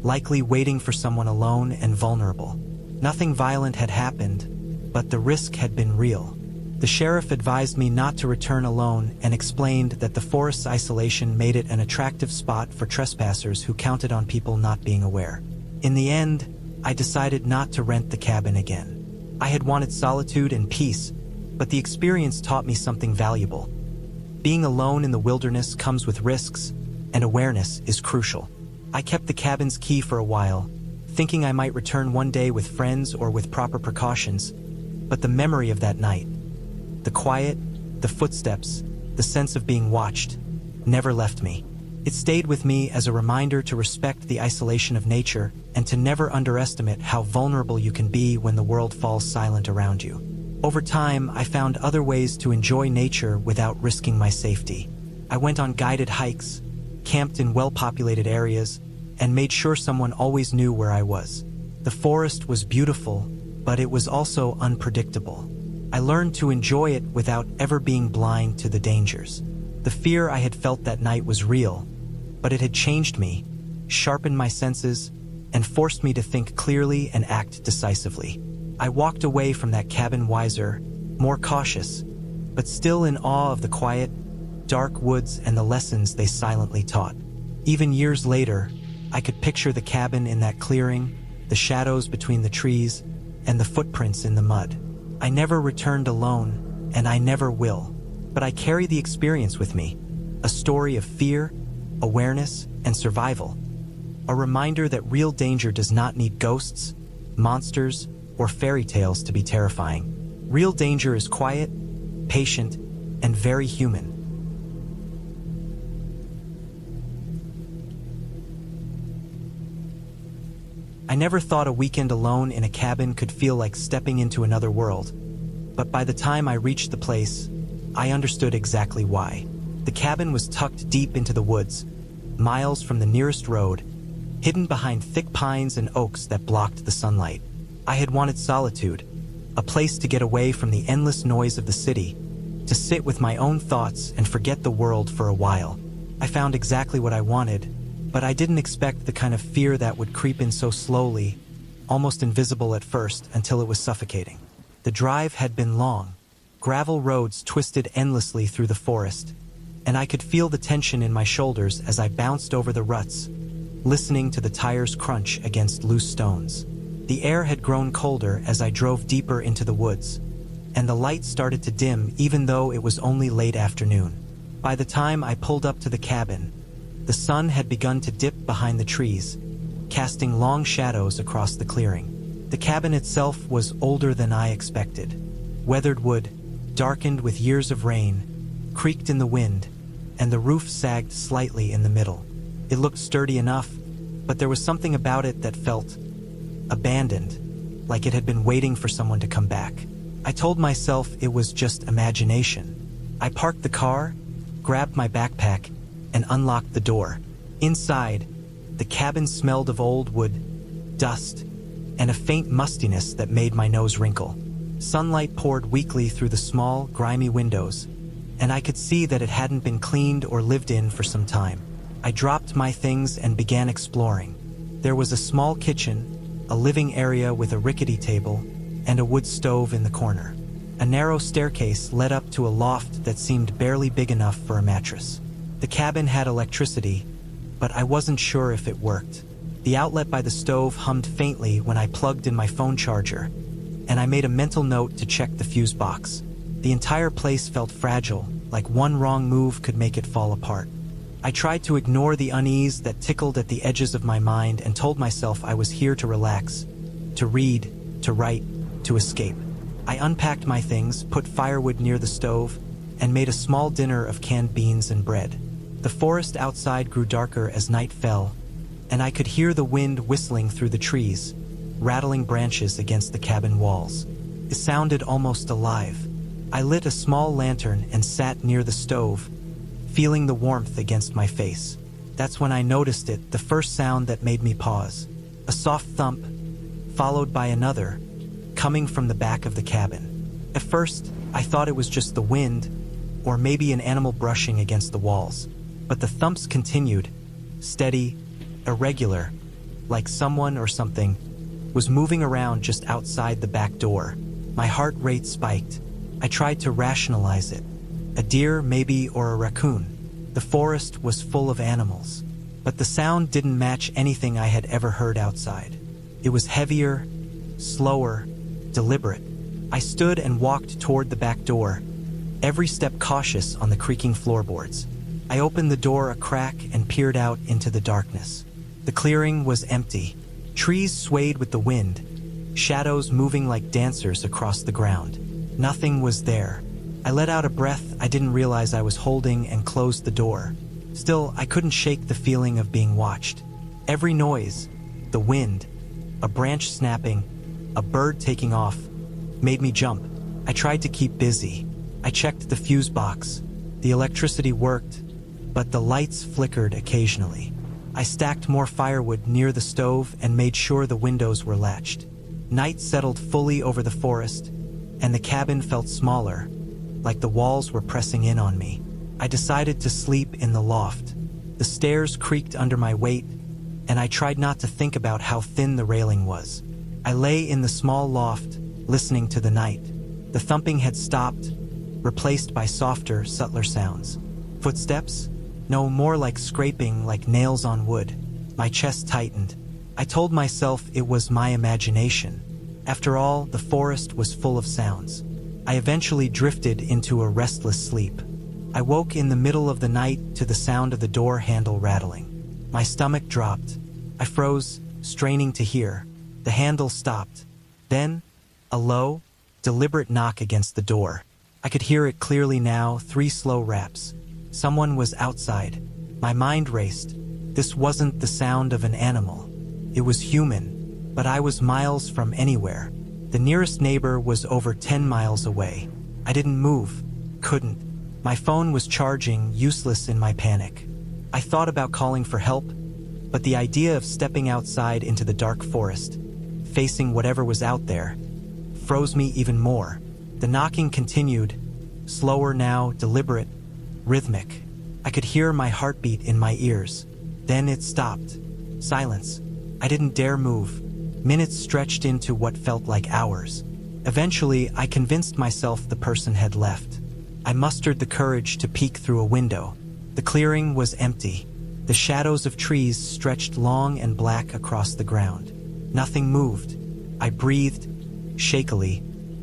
S1: likely waiting for someone alone and vulnerable. Nothing violent had happened, but the risk had been real. The sheriff advised me not to return alone and explained that the forest's isolation made it an attractive spot for trespassers who counted on people not being aware. In the end, I decided not to rent the cabin again. I had wanted solitude and peace, but the experience taught me something valuable. Being alone in the wilderness comes with risks, and awareness is crucial. I kept the cabin's key for a while, thinking I might return one day with friends or with proper precautions, but the memory of that night, the quiet, the footsteps, the sense of being watched, never left me. It stayed with me as a reminder to respect the isolation of nature and to never underestimate how vulnerable you can be when the world falls silent around you. Over time, I found other ways to enjoy nature without risking my safety. I went on guided hikes, camped in well-populated areas, and made sure someone always knew where I was. The forest was beautiful, but it was also unpredictable. I learned to enjoy it without ever being blind to the dangers. The fear I had felt that night was real, but it had changed me, sharpened my senses, and forced me to think clearly and act decisively. I walked away from that cabin wiser, more cautious, but still in awe of the quiet, dark woods and the lessons they silently taught. Even years later, I could picture the cabin in that clearing, the shadows between the trees, and the footprints in the mud. I never returned alone, and I never will, but I carry the experience with me, a story of fear, awareness, and survival. A reminder that real danger does not need ghosts, monsters, or fairy tales to be terrifying. Real danger is quiet, patient, and very human. I never thought a weekend alone in a cabin could feel like stepping into another world, but by the time I reached the place, I understood exactly why. The cabin was tucked deep into the woods, miles from the nearest road, hidden behind thick pines and oaks that blocked the sunlight. I had wanted solitude, a place to get away from the endless noise of the city, to sit with my own thoughts and forget the world for a while. I found exactly what I wanted, but I didn't expect the kind of fear that would creep in so slowly, almost invisible at first, until it was suffocating. The drive had been long. Gravel roads twisted endlessly through the forest, and I could feel the tension in my shoulders as I bounced over the ruts, listening to the tires crunch against loose stones. The air had grown colder as I drove deeper into the woods, and the light started to dim even though it was only late afternoon. By the time I pulled up to the cabin, the sun had begun to dip behind the trees, casting long shadows across the clearing. The cabin itself was older than I expected. Weathered wood, darkened with years of rain, creaked in the wind, and the roof sagged slightly in the middle. It looked sturdy enough, but there was something about it that felt abandoned, like it had been waiting for someone to come back. I told myself it was just imagination. I parked the car, grabbed my backpack, and unlocked the door. Inside, the cabin smelled of old wood, dust, and a faint mustiness that made my nose wrinkle. Sunlight poured weakly through the small, grimy windows, and I could see that it hadn't been cleaned or lived in for some time. I dropped my things and began exploring. There was a small kitchen, a living area with a rickety table, and a wood stove in the corner. A narrow staircase led up to a loft that seemed barely big enough for a mattress. The cabin had electricity, but I wasn't sure if it worked. The outlet by the stove hummed faintly when I plugged in my phone charger, and I made a mental note to check the fuse box. The entire place felt fragile, like one wrong move could make it fall apart. I tried to ignore the unease that tickled at the edges of my mind and told myself I was here to relax, to read, to write, to escape. I unpacked my things, put firewood near the stove, and made a small dinner of canned beans and bread. The forest outside grew darker as night fell, and I could hear the wind whistling through the trees, rattling branches against the cabin walls. It sounded almost alive. I lit a small lantern and sat near the stove, feeling the warmth against my face. That's when I noticed it, the first sound that made me pause. A soft thump, followed by another, coming from the back of the cabin. At first, I thought it was just the wind, or maybe an animal brushing against the walls. But the thumps continued, steady, irregular, like someone or something was moving around just outside the back door. My heart rate spiked. I tried to rationalize it. A deer, maybe, or a raccoon. The forest was full of animals. But the sound didn't match anything I had ever heard outside. It was heavier, slower, deliberate. I stood and walked toward the back door, every step cautious on the creaking floorboards. I opened the door a crack and peered out into the darkness. The clearing was empty. Trees swayed with the wind, shadows moving like dancers across the ground. Nothing was there. I let out a breath I didn't realize I was holding and closed the door. Still, I couldn't shake the feeling of being watched. Every noise, the wind, a branch snapping, a bird taking off, made me jump. I tried to keep busy. I checked the fuse box. The electricity worked, but the lights flickered occasionally. I stacked more firewood near the stove and made sure the windows were latched. Night settled fully over the forest, and the cabin felt smaller, like the walls were pressing in on me. I decided to sleep in the loft. The stairs creaked under my weight, and I tried not to think about how thin the railing was. I lay in the small loft, listening to the night. The thumping had stopped, replaced by softer, subtler sounds. Footsteps? No, more like scraping, like nails on wood. My chest tightened. I told myself it was my imagination. After all, the forest was full of sounds. I eventually drifted into a restless sleep. I woke in the middle of the night to the sound of the door handle rattling. My stomach dropped. I froze, straining to hear. The handle stopped. Then, a low, deliberate knock against the door. I could hear it clearly now, 3 slow raps. Someone was outside. My mind raced. This wasn't the sound of an animal. It was human, but I was miles from anywhere. The nearest neighbor was over 10 miles away. I didn't move, couldn't. My phone was charging, useless in my panic. I thought about calling for help, but the idea of stepping outside into the dark forest, facing whatever was out there, froze me even more. The knocking continued, slower now, deliberate, rhythmic. I could hear my heartbeat in my ears. Then it stopped. Silence. I didn't dare move. Minutes stretched into what felt like hours. Eventually, I convinced myself the person had left. I mustered the courage to peek through a window. The clearing was empty. The shadows of trees stretched long and black across the ground. Nothing moved. I breathed, shakily,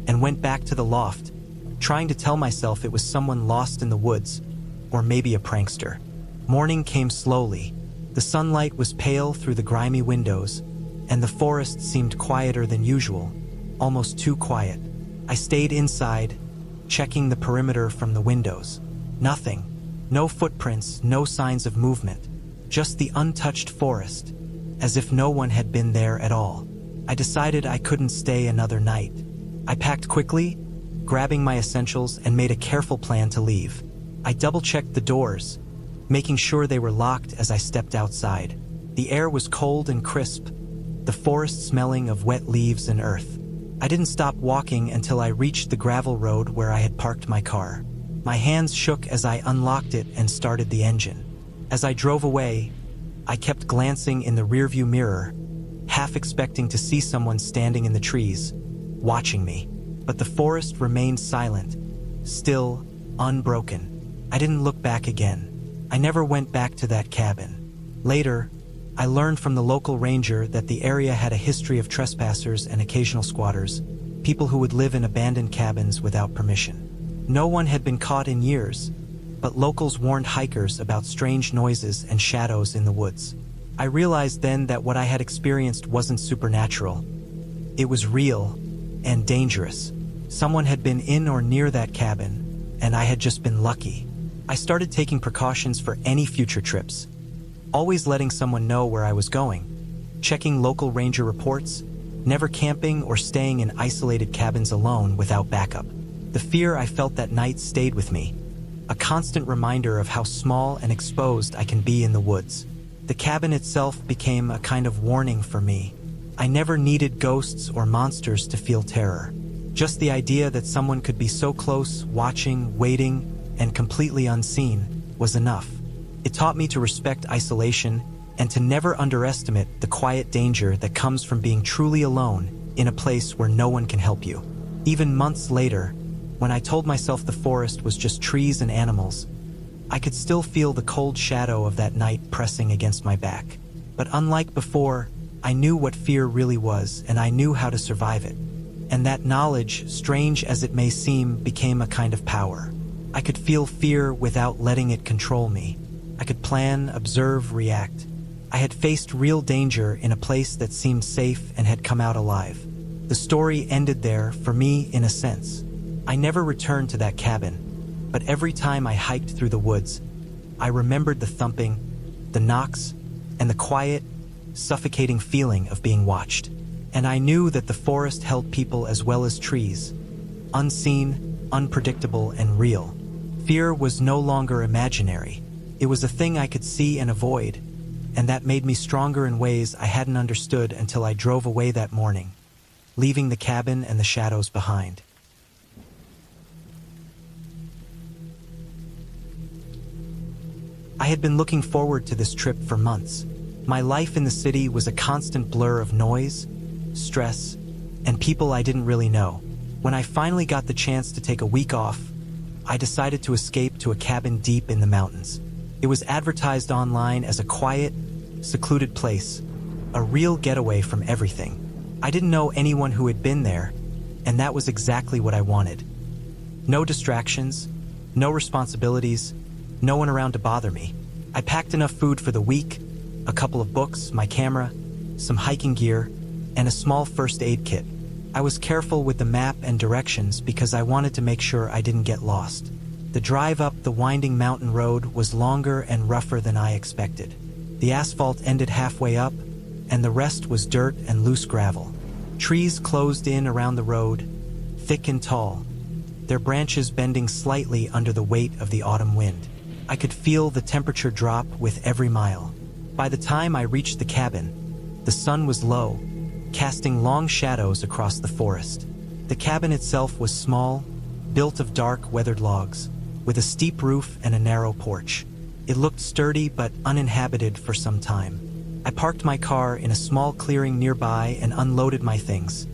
S1: and went back to the loft, trying to tell myself it was someone lost in the woods, or maybe a prankster. Morning came slowly. The sunlight was pale through the grimy windows, and the forest seemed quieter than usual, almost too quiet. I stayed inside, checking the perimeter from the windows. Nothing. No footprints, no signs of movement. Just the untouched forest, as if no one had been there at all. I decided I couldn't stay another night. I packed quickly, grabbing my essentials, and made a careful plan to leave. I double-checked the doors, making sure they were locked as I stepped outside. The air was cold and crisp, the forest smelling of wet leaves and earth. I didn't stop walking until I reached the gravel road where I had parked my car. My hands shook as I unlocked it and started the engine. As I drove away, I kept glancing in the rearview mirror, half expecting to see someone standing in the trees, watching me. But the forest remained silent, still, unbroken. I didn't look back again. I never went back to that cabin. Later, I learned from the local ranger that the area had a history of trespassers and occasional squatters, people who would live in abandoned cabins without permission. No one had been caught in years, but locals warned hikers about strange noises and shadows in the woods. I realized then that what I had experienced wasn't supernatural. It was real and dangerous. Someone had been in or near that cabin, and I had just been lucky. I started taking precautions for any future trips, always letting someone know where I was going, checking local ranger reports, never camping or staying in isolated cabins alone without backup. The fear I felt that night stayed with me, a constant reminder of how small and exposed I can be in the woods. The cabin itself became a kind of warning for me. I never needed ghosts or monsters to feel terror. Just the idea that someone could be so close, watching, waiting, and completely unseen was enough. It taught me to respect isolation and to never underestimate the quiet danger that comes from being truly alone in a place where no one can help you. Even months later, when I told myself the forest was just trees and animals, I could still feel the cold shadow of that night pressing against my back. But unlike before, I knew what fear really was, and I knew how to survive it. And that knowledge, strange as it may seem, became a kind of power. I could feel fear without letting it control me. I could plan, observe, react. I had faced real danger in a place that seemed safe and had come out alive. The story ended there, for me, in a sense. I never returned to that cabin, but every time I hiked through the woods, I remembered the thumping, the knocks, and the quiet, suffocating feeling of being watched. And I knew that the forest held people as well as trees, unseen, unpredictable, and real. Fear was no longer imaginary. It was a thing I could see and avoid, and that made me stronger in ways I hadn't understood until I drove away that morning, leaving the cabin and the shadows behind. I had been looking forward to this trip for months. My life in the city was a constant blur of noise, stress, and people I didn't really know. When I finally got the chance to take a week off, I decided to escape to a cabin deep in the mountains. It was advertised online as a quiet, secluded place, a real getaway from everything. I didn't know anyone who had been there, and that was exactly what I wanted. No distractions, no responsibilities, no one around to bother me. I packed enough food for the week, a couple of books, my camera, some hiking gear, and a small first aid kit. I was careful with the map and directions because I wanted to make sure I didn't get lost. The drive up the winding mountain road was longer and rougher than I expected. The asphalt ended halfway up, and the rest was dirt and loose gravel. Trees closed in around the road, thick and tall, their branches bending slightly under the weight of the autumn wind. I could feel the temperature drop with every mile. By the time I reached the cabin, the sun was low, casting long shadows across the forest. The cabin itself was small, built of dark, weathered logs, with a steep roof and a narrow porch. It looked sturdy but uninhabited for some time. I parked my car in a small clearing nearby and unloaded my things,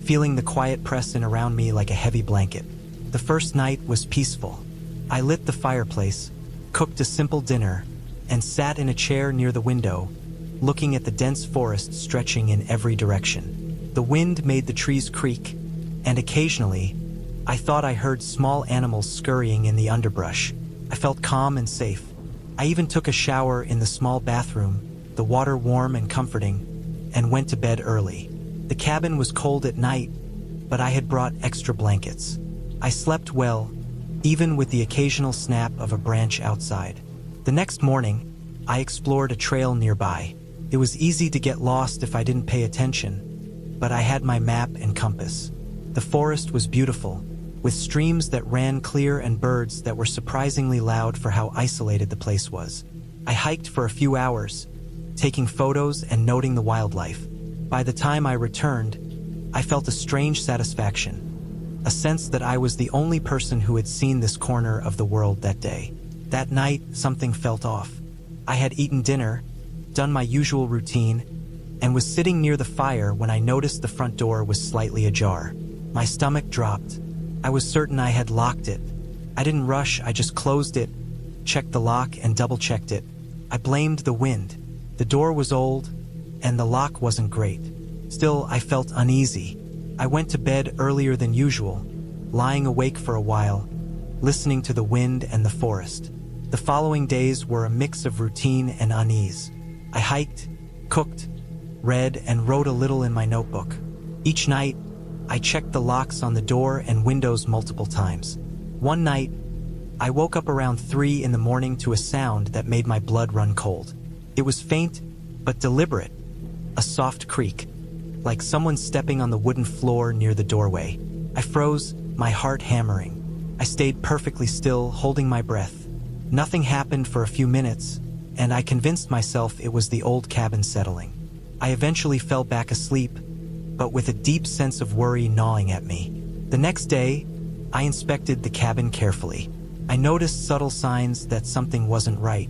S1: feeling the quiet press in around me like a heavy blanket. The first night was peaceful. I lit the fireplace, cooked a simple dinner, and sat in a chair near the window, looking at the dense forest stretching in every direction. The wind made the trees creak, and occasionally, I thought I heard small animals scurrying in the underbrush. I felt calm and safe. I even took a shower in the small bathroom, the water warm and comforting, and went to bed early. The cabin was cold at night, but I had brought extra blankets. I slept well, even with the occasional snap of a branch outside. The next morning, I explored a trail nearby. It was easy to get lost if I didn't pay attention, but I had my map and compass. The forest was beautiful, with streams that ran clear and birds that were surprisingly loud for how isolated the place was. I hiked for a few hours, taking photos and noting the wildlife. By the time I returned, I felt a strange satisfaction, a sense that I was the only person who had seen this corner of the world that day. That night, something felt off. I had eaten dinner, done my usual routine, and was sitting near the fire when I noticed the front door was slightly ajar. My stomach dropped. I was certain I had locked it. I didn't rush, I just closed it, checked the lock, and double-checked it. I blamed the wind. The door was old, and the lock wasn't great. Still, I felt uneasy. I went to bed earlier than usual, lying awake for a while, listening to the wind and the forest. The following days were a mix of routine and unease. I hiked, cooked, read, and wrote a little in my notebook. Each night, I checked the locks on the door and windows multiple times. One night, I woke up around 3 in the morning to a sound that made my blood run cold. It was faint, but deliberate, a soft creak, like someone stepping on the wooden floor near the doorway. I froze, my heart hammering. I stayed perfectly still, holding my breath. Nothing happened for a few minutes, and I convinced myself it was the old cabin settling. I eventually fell back asleep, but with a deep sense of worry gnawing at me. The next day, I inspected the cabin carefully. I noticed subtle signs that something wasn't right.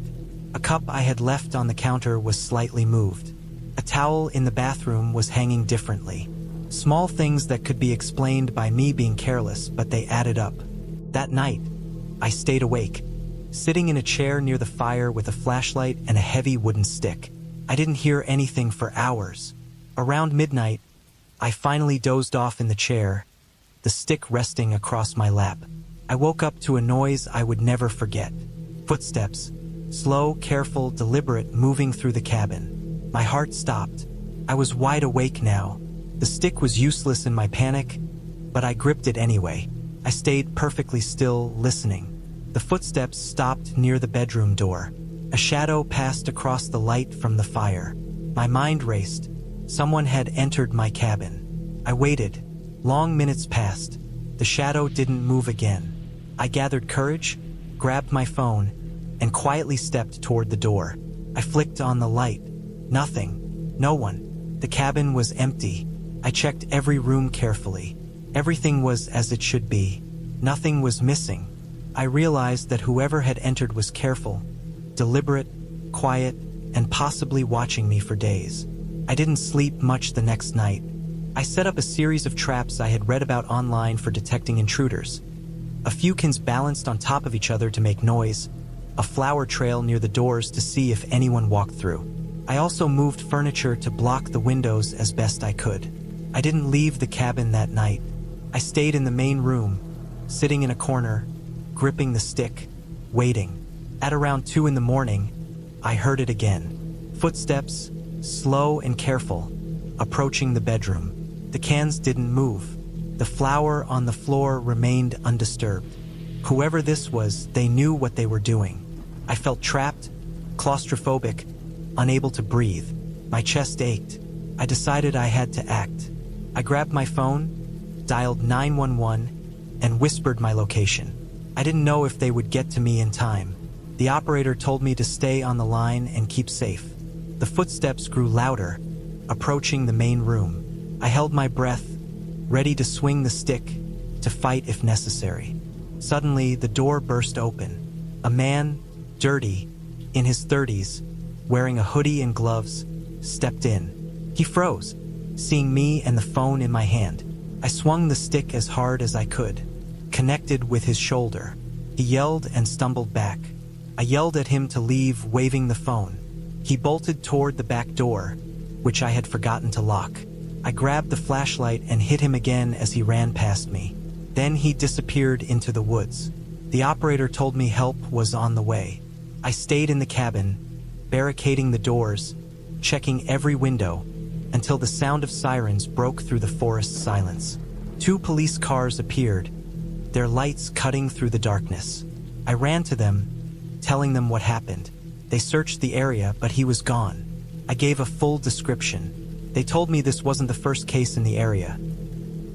S1: A cup I had left on the counter was slightly moved. A towel in the bathroom was hanging differently. Small things that could be explained by me being careless, but they added up. That night, I stayed awake, sitting in a chair near the fire with a flashlight and a heavy wooden stick. I didn't hear anything for hours. Around midnight, I finally dozed off in the chair, the stick resting across my lap. I woke up to a noise I would never forget. Footsteps, slow, careful, deliberate, moving through the cabin. My heart stopped. I was wide awake now. The stick was useless in my panic, but I gripped it anyway. I stayed perfectly still, listening. The footsteps stopped near the bedroom door. A shadow passed across the light from the fire. My mind raced. Someone had entered my cabin. I waited. Long minutes passed. The shadow didn't move again. I gathered courage, grabbed my phone, and quietly stepped toward the door. I flicked on the light. Nothing. No one. The cabin was empty. I checked every room carefully. Everything was as it should be. Nothing was missing. I realized that whoever had entered was careful, deliberate, quiet, and possibly watching me for days. I didn't sleep much the next night. I set up a series of traps I had read about online for detecting intruders. A few cans balanced on top of each other to make noise, a flower trail near the doors to see if anyone walked through. I also moved furniture to block the windows as best I could. I didn't leave the cabin that night. I stayed in the main room, sitting in a corner, gripping the stick, waiting. At around 2 in the morning, I heard it again. Footsteps, slow and careful, approaching the bedroom. The cans didn't move. The flower on the floor remained undisturbed. Whoever this was, they knew what they were doing. I felt trapped, claustrophobic, unable to breathe. My chest ached. I decided I had to act. I grabbed my phone, dialed 911, and whispered my location. I didn't know if they would get to me in time. The operator told me to stay on the line and keep safe. The footsteps grew louder, approaching the main room. I held my breath, ready to swing the stick, to fight if necessary. Suddenly, the door burst open. A man, dirty, in his 30s, wearing a hoodie and gloves, stepped in. He froze, seeing me and the phone in my hand. I swung the stick as hard as I could, connected with his shoulder. He yelled and stumbled back. I yelled at him to leave, waving the phone. He bolted toward the back door, which I had forgotten to lock. I grabbed the flashlight and hit him again as he ran past me. Then he disappeared into the woods. The operator told me help was on the way. I stayed in the cabin, barricading the doors, checking every window, until the sound of sirens broke through the forest silence. 2 police cars appeared, their lights cutting through the darkness. I ran to them, telling them what happened. They searched the area, but he was gone. I gave a full description. They told me this wasn't the first case in the area.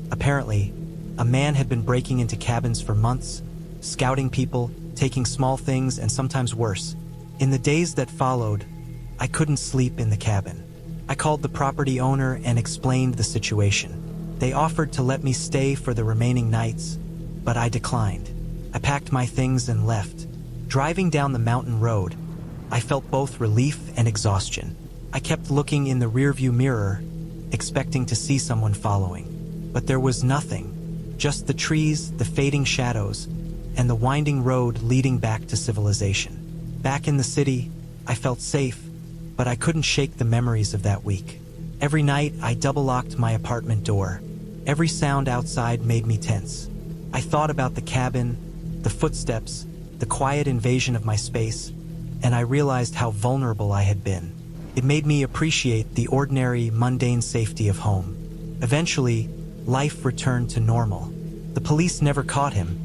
S1: Apparently, a man had been breaking into cabins for months, scouting people, taking small things, and sometimes worse. In the days that followed, I couldn't sleep in the cabin. I called the property owner and explained the situation. They offered to let me stay for the remaining nights, but I declined. I packed my things and left. Driving down the mountain road, I felt both relief and exhaustion. I kept looking in the rearview mirror, expecting to see someone following. But there was nothing, just the trees, the fading shadows, and the winding road leading back to civilization. Back in the city, I felt safe, but I couldn't shake the memories of that week. Every night, I double-locked my apartment door. Every sound outside made me tense. I thought about the cabin, the footsteps, the quiet invasion of my space, and I realized how vulnerable I had been. It made me appreciate the ordinary, mundane safety of home. Eventually, life returned to normal. The police never caught him,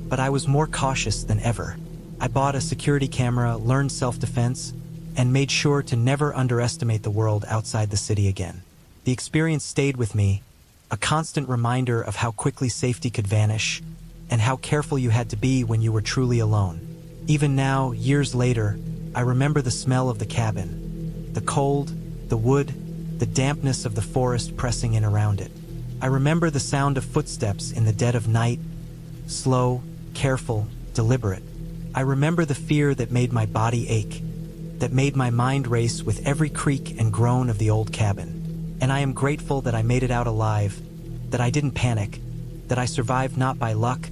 S1: but I was more cautious than ever. I bought a security camera, learned self-defense, and made sure to never underestimate the world outside the city again. The experience stayed with me, a constant reminder of how quickly safety could vanish, and how careful you had to be when you were truly alone. Even now, years later, I remember the smell of the cabin, the cold, the wood, the dampness of the forest pressing in around it. I remember the sound of footsteps in the dead of night, slow, careful, deliberate. I remember the fear that made my body ache, that made my mind race with every creak and groan of the old cabin. And I am grateful that I made it out alive, that I didn't panic, that I survived not by luck,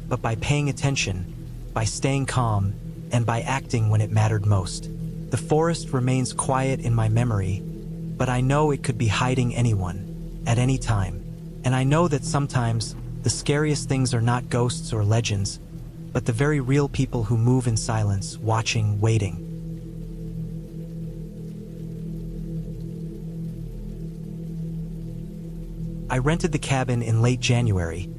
S1: but by paying attention, by staying calm, and by acting when it mattered most. The forest remains quiet in my memory, but I know it could be hiding anyone, at any time. And I know that sometimes the scariest things are not ghosts or legends, but the very real people who move in silence, watching, waiting. I rented the cabin in late January,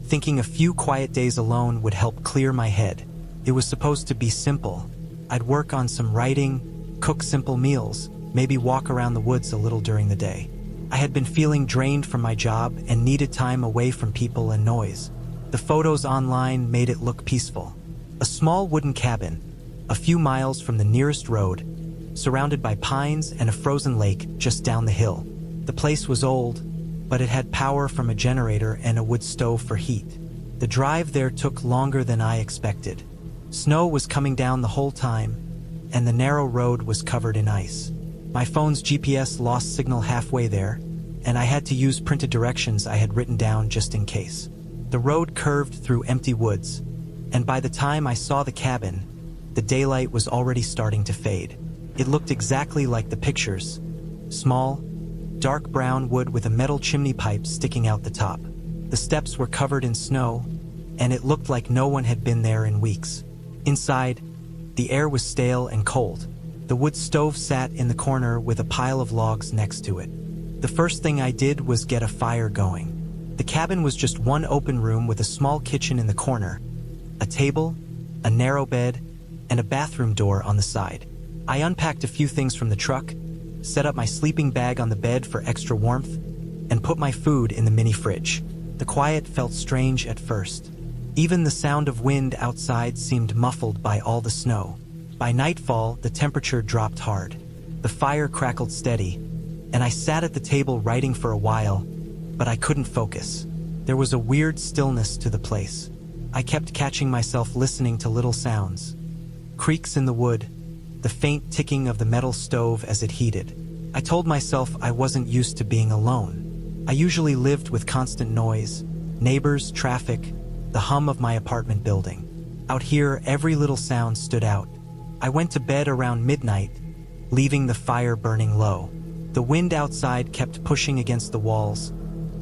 S1: thinking a few quiet days alone would help clear my head. It was supposed to be simple. I'd work on some writing, cook simple meals, maybe walk around the woods a little during the day. I had been feeling drained from my job and needed time away from people and noise. The photos online made it look peaceful. A small wooden cabin, a few miles from the nearest road, surrounded by pines and a frozen lake just down the hill. The place was old, but it had power from a generator and a wood stove for heat. The drive there took longer than I expected. Snow was coming down the whole time, and the narrow road was covered in ice. My phone's GPS lost signal halfway there, and I had to use printed directions I had written down just in case. The road curved through empty woods, and by the time I saw the cabin, the daylight was already starting to fade. It looked exactly like the pictures. Small, dark brown wood with a metal chimney pipe sticking out the top. The steps were covered in snow, and it looked like no one had been there in weeks. Inside, the air was stale and cold. The wood stove sat in the corner with a pile of logs next to it. The first thing I did was get a fire going. The cabin was just one open room with a small kitchen in the corner, a table, a narrow bed, and a bathroom door on the side. I unpacked a few things from the truck, set up my sleeping bag on the bed for extra warmth, and put my food in the mini fridge. The quiet felt strange at first. Even the sound of wind outside seemed muffled by all the snow. By nightfall, the temperature dropped hard. The fire crackled steady, and I sat at the table writing for a while, but I couldn't focus. There was a weird stillness to the place. I kept catching myself listening to little sounds. Creaks in the wood, the faint ticking of the metal stove as it heated. I told myself I wasn't used to being alone. I usually lived with constant noise, neighbors, traffic, the hum of my apartment building. Out here, every little sound stood out. I went to bed around midnight, leaving the fire burning low. The wind outside kept pushing against the walls,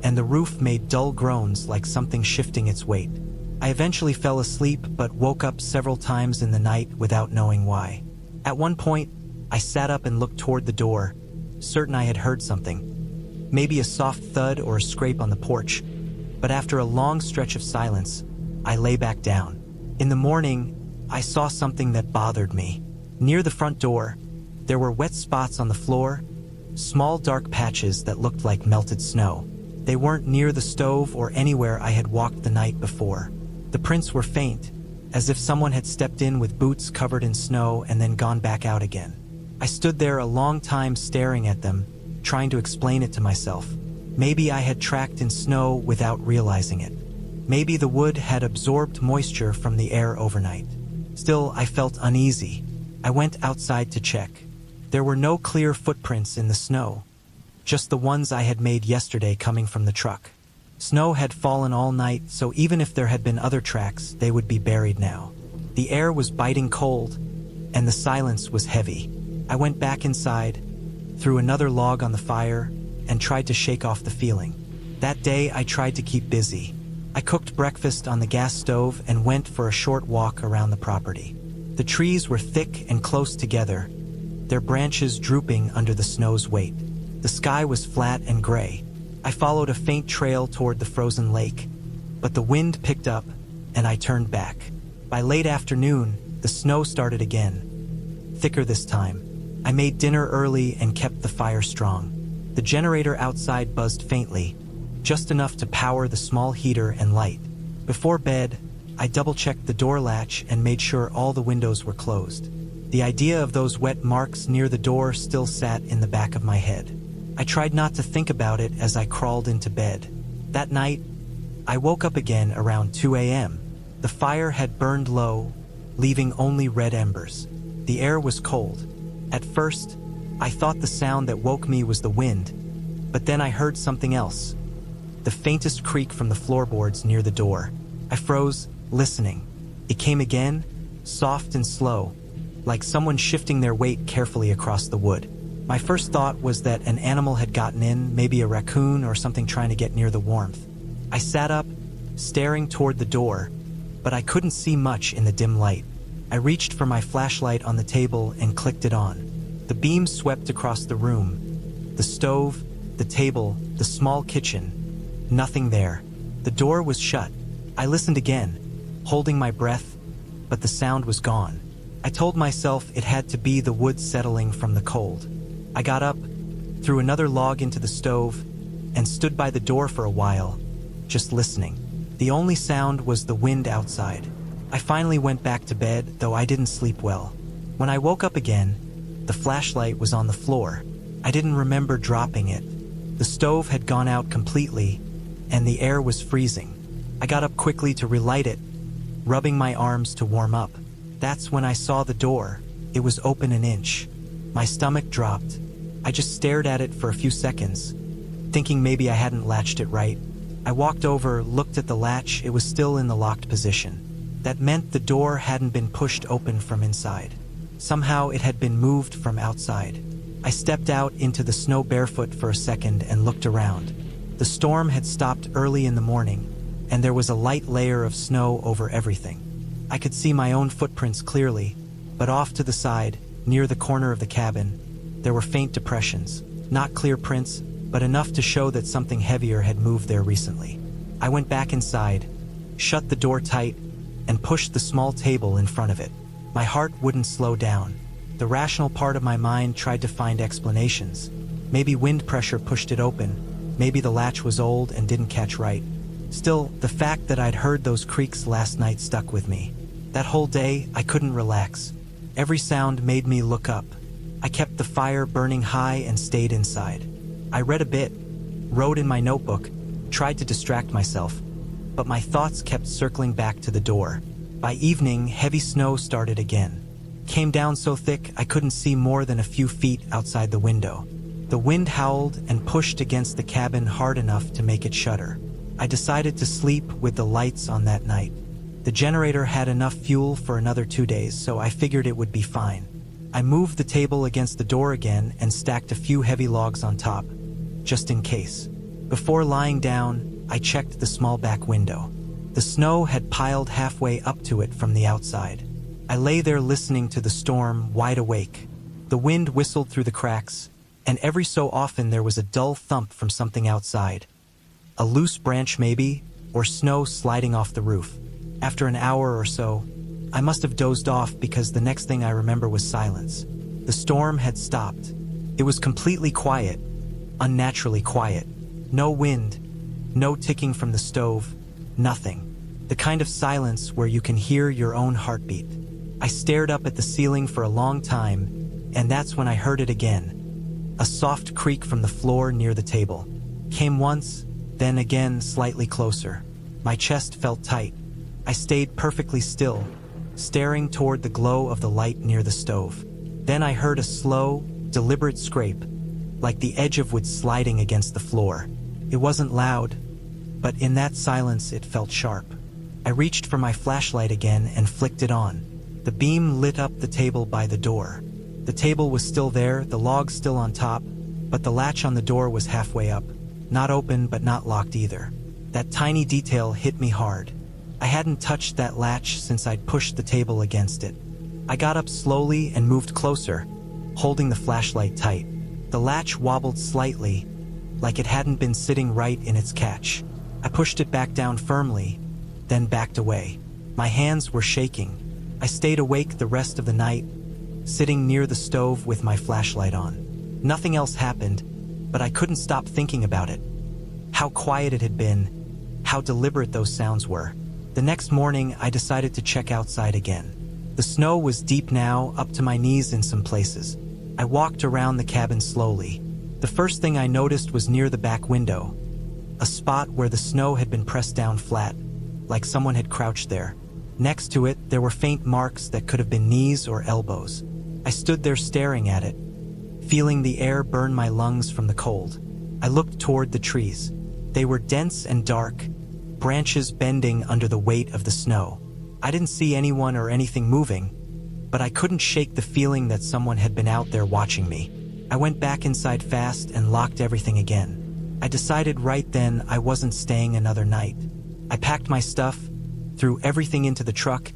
S1: and the roof made dull groans like something shifting its weight. I eventually fell asleep but woke up several times in the night without knowing why. At one point, I sat up and looked toward the door, certain I had heard something. Maybe a soft thud or a scrape on the porch, but after a long stretch of silence, I lay back down. In the morning, I saw something that bothered me. Near the front door, there were wet spots on the floor, small dark patches that looked like melted snow. They weren't near the stove or anywhere I had walked the night before. The prints were faint, as if someone had stepped in with boots covered in snow and then gone back out again. I stood there a long time staring at them, trying to explain it to myself. Maybe I had tracked in snow without realizing it. Maybe the wood had absorbed moisture from the air overnight. Still, I felt uneasy. I went outside to check. There were no clear footprints in the snow, just the ones I had made yesterday coming from the truck. Snow had fallen all night, so even if there had been other tracks, they would be buried now. The air was biting cold, and the silence was heavy. I went back inside, threw another log on the fire, and tried to shake off the feeling. That day, I tried to keep busy. I cooked breakfast on the gas stove and went for a short walk around the property. The trees were thick and close together, their branches drooping under the snow's weight. The sky was flat and gray. I followed a faint trail toward the frozen lake, but the wind picked up, and I turned back. By late afternoon, the snow started again, thicker this time. I made dinner early and kept the fire strong. The generator outside buzzed faintly, just enough to power the small heater and light. Before bed, I double-checked the door latch and made sure all the windows were closed. The idea of those wet marks near the door still sat in the back of my head. I tried not to think about it as I crawled into bed. That night, I woke up again around 2 a.m. The fire had burned low, leaving only red embers. The air was cold. At first, I thought the sound that woke me was the wind, but then I heard something else. The faintest creak from the floorboards near the door. I froze, listening. It came again, soft and slow, like someone shifting their weight carefully across the wood. My first thought was that an animal had gotten in, maybe a raccoon or something trying to get near the warmth. I sat up, staring toward the door, but I couldn't see much in the dim light. I reached for my flashlight on the table and clicked it on. The beam swept across the room. The stove, the table, the small kitchen. Nothing there. The door was shut. I listened again, holding my breath, but the sound was gone. I told myself it had to be the wood settling from the cold. I got up, threw another log into the stove, and stood by the door for a while, just listening. The only sound was the wind outside. I finally went back to bed, though I didn't sleep well. When I woke up again, the flashlight was on the floor. I didn't remember dropping it. The stove had gone out completely, and the air was freezing. I got up quickly to relight it, rubbing my arms to warm up. That's when I saw the door. It was open an inch. My stomach dropped. I just stared at it for a few seconds, thinking maybe I hadn't latched it right. I walked over, looked at the latch. It was still in the locked position. That meant the door hadn't been pushed open from inside. Somehow it had been moved from outside. I stepped out into the snow barefoot for a second and looked around. The storm had stopped early in the morning, and there was a light layer of snow over everything. I could see my own footprints clearly, but off to the side, near the corner of the cabin, there were faint depressions. Not clear prints, but enough to show that something heavier had moved there recently. I went back inside, shut the door tight, and pushed the small table in front of it. My heart wouldn't slow down. The rational part of my mind tried to find explanations. Maybe wind pressure pushed it open. Maybe the latch was old and didn't catch right. Still, the fact that I'd heard those creaks last night stuck with me. That whole day, I couldn't relax. Every sound made me look up. I kept the fire burning high and stayed inside. I read a bit, wrote in my notebook, tried to distract myself, but my thoughts kept circling back to the door. By evening, heavy snow started again. Came down so thick I couldn't see more than a few feet outside the window. The wind howled and pushed against the cabin hard enough to make it shudder. I decided to sleep with the lights on that night. The generator had enough fuel for another 2 days, so I figured it would be fine. I moved the table against the door again and stacked a few heavy logs on top, just in case. Before lying down, I checked the small back window. The snow had piled halfway up to it from the outside. I lay there listening to the storm, wide awake. The wind whistled through the cracks, and every so often there was a dull thump from something outside. A loose branch maybe, or snow sliding off the roof. After an hour or so, I must have dozed off because the next thing I remember was silence. The storm had stopped. It was completely quiet, unnaturally quiet. No wind, no ticking from the stove, nothing. The kind of silence where you can hear your own heartbeat. I stared up at the ceiling for a long time, and that's when I heard it again. A soft creak from the floor near the table. Came once, then again slightly closer. My chest felt tight. I stayed perfectly still, staring toward the glow of the light near the stove. Then I heard a slow, deliberate scrape, like the edge of wood sliding against the floor. It wasn't loud, but in that silence it felt sharp. I reached for my flashlight again and flicked it on. The beam lit up the table by the door. The table was still there, the log still on top, but the latch on the door was halfway up. Not open, but not locked either. That tiny detail hit me hard. I hadn't touched that latch since I'd pushed the table against it. I got up slowly and moved closer, holding the flashlight tight. The latch wobbled slightly, like it hadn't been sitting right in its catch. I pushed it back down firmly, then backed away. My hands were shaking. I stayed awake the rest of the night, sitting near the stove with my flashlight on. Nothing else happened, but I couldn't stop thinking about it. How quiet it had been, how deliberate those sounds were. The next morning, I decided to check outside again. The snow was deep now, up to my knees in some places. I walked around the cabin slowly. The first thing I noticed was near the back window, a spot where the snow had been pressed down flat, like someone had crouched there. Next to it, there were faint marks that could have been knees or elbows. I stood there staring at it, feeling the air burn my lungs from the cold. I looked toward the trees. They were dense and dark, branches bending under the weight of the snow. I didn't see anyone or anything moving, but I couldn't shake the feeling that someone had been out there watching me. I went back inside fast and locked everything again. I decided right then I wasn't staying another night. I packed my stuff, threw everything into the truck,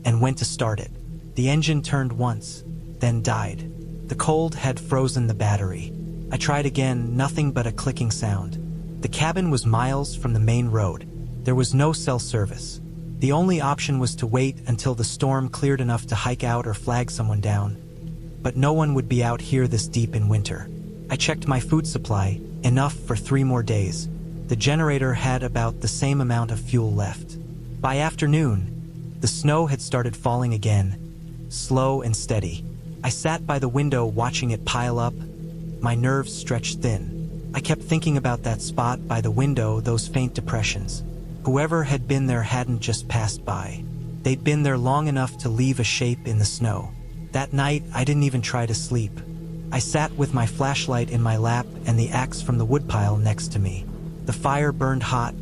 S1: and went to start it. The engine turned once, then died. The cold had frozen the battery. I tried again, nothing but a clicking sound. The cabin was miles from the main road. There was no cell service. The only option was to wait until the storm cleared enough to hike out or flag someone down. But no one would be out here this deep in winter. I checked my food supply, enough for 3 more days. The generator had about the same amount of fuel left. By afternoon, the snow had started falling again, slow and steady. I sat by the window watching it pile up, my nerves stretched thin. I kept thinking about that spot by the window, those faint depressions. Whoever had been there hadn't just passed by. They'd been there long enough to leave a shape in the snow. That night, I didn't even try to sleep. I sat with my flashlight in my lap and the axe from the woodpile next to me. The fire burned hot,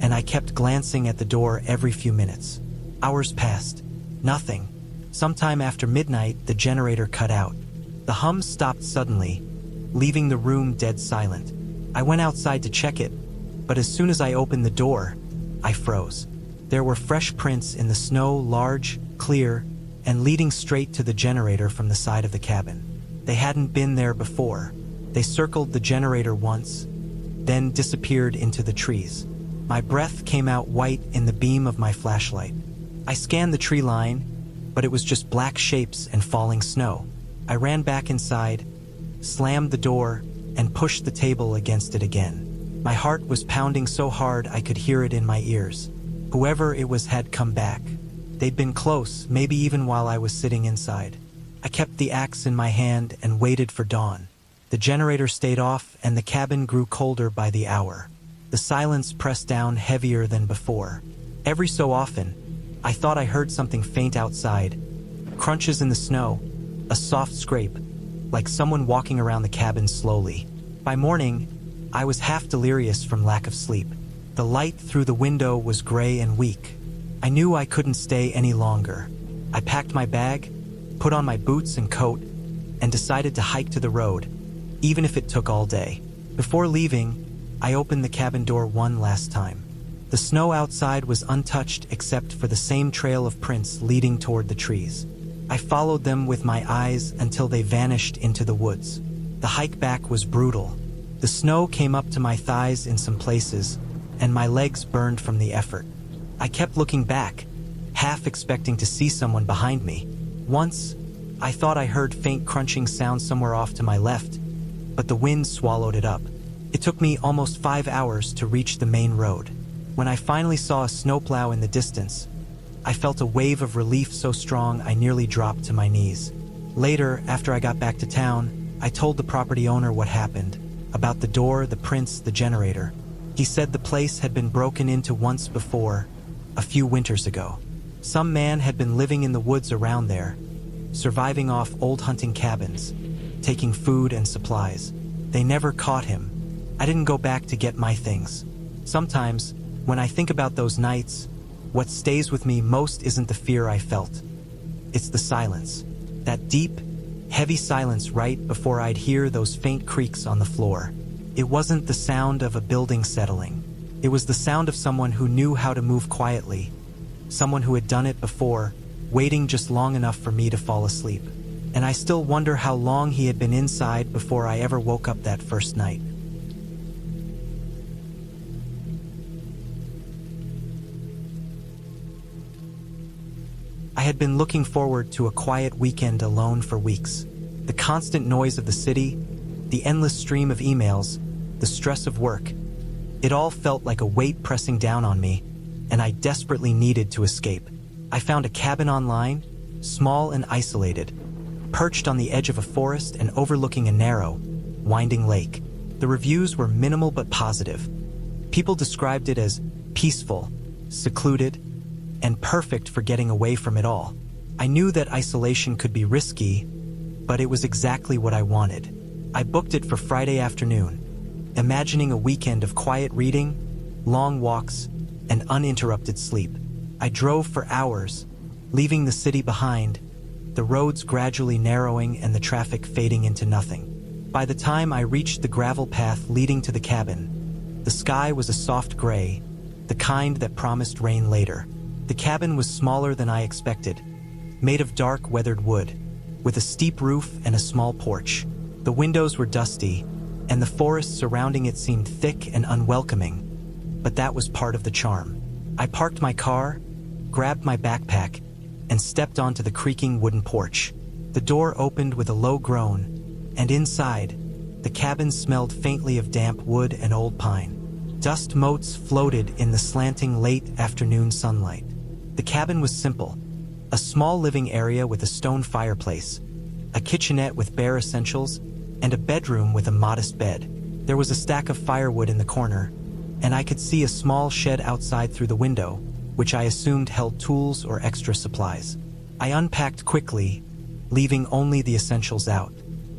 S1: and I kept glancing at the door every few minutes. Hours passed. Nothing. Sometime after midnight, the generator cut out. The hum stopped suddenly, leaving the room dead silent. I went outside to check it, but as soon as I opened the door, I froze. There were fresh prints in the snow, large, clear, and leading straight to the generator from the side of the cabin. They hadn't been there before. They circled the generator once, then disappeared into the trees. My breath came out white in the beam of my flashlight. I scanned the tree line, but it was just black shapes and falling snow. I ran back inside, slammed the door, and pushed the table against it again. My heart was pounding so hard I could hear it in my ears. Whoever it was had come back. They'd been close, maybe even while I was sitting inside. I kept the axe in my hand and waited for dawn. The generator stayed off and the cabin grew colder by the hour. The silence pressed down heavier than before. Every so often, I thought I heard something faint outside. Crunches in the snow, a soft scrape, like someone walking around the cabin slowly. By morning, I was half delirious from lack of sleep. The light through the window was gray and weak. I knew I couldn't stay any longer. I packed my bag, put on my boots and coat, and decided to hike to the road, even if it took all day. Before leaving, I opened the cabin door one last time. The snow outside was untouched except for the same trail of prints leading toward the trees. I followed them with my eyes until they vanished into the woods. The hike back was brutal. The snow came up to my thighs in some places, and my legs burned from the effort. I kept looking back, half expecting to see someone behind me. Once, I thought I heard faint crunching sounds somewhere off to my left, but the wind swallowed it up. It took me almost 5 hours to reach the main road. When I finally saw a snowplow in the distance, I felt a wave of relief so strong I nearly dropped to my knees. Later, after I got back to town, I told the property owner what happened, about the door, the prints, the generator. He said the place had been broken into once before, a few winters ago. Some man had been living in the woods around there, surviving off old hunting cabins, taking food and supplies. They never caught him. I didn't go back to get my things. Sometimes, when I think about those nights, what stays with me most isn't the fear I felt. It's the silence. That deep, heavy silence right before I'd hear those faint creaks on the floor. It wasn't the sound of a building settling. It was the sound of someone who knew how to move quietly, someone who had done it before, waiting just long enough for me to fall asleep. And I still wonder how long he had been inside before I ever woke up that first night. I had been looking forward to a quiet weekend alone for weeks. The constant noise of the city, the endless stream of emails, the stress of work, it all felt like a weight pressing down on me, and I desperately needed to escape. I found a cabin online, small and isolated, perched on the edge of a forest and overlooking a narrow, winding lake. The reviews were minimal but positive. People described it as peaceful, secluded, and perfect for getting away from it all. I knew that isolation could be risky, but it was exactly what I wanted. I booked it for Friday afternoon, imagining a weekend of quiet reading, long walks, and uninterrupted sleep. I drove for hours, leaving the city behind, the roads gradually narrowing and the traffic fading into nothing. By the time I reached the gravel path leading to the cabin, the sky was a soft gray, the kind that promised rain later. The cabin was smaller than I expected, made of dark, weathered wood, with a steep roof and a small porch. The windows were dusty, and the forest surrounding it seemed thick and unwelcoming, but that was part of the charm. I parked my car, grabbed my backpack, and stepped onto the creaking wooden porch. The door opened with a low groan, and inside, the cabin smelled faintly of damp wood and old pine. Dust motes floated in the slanting late afternoon sunlight. The cabin was simple, a small living area with a stone fireplace, a kitchenette with bare essentials, and a bedroom with a modest bed. There was a stack of firewood in the corner, and I could see a small shed outside through the window, which I assumed held tools or extra supplies. I unpacked quickly, leaving only the essentials out.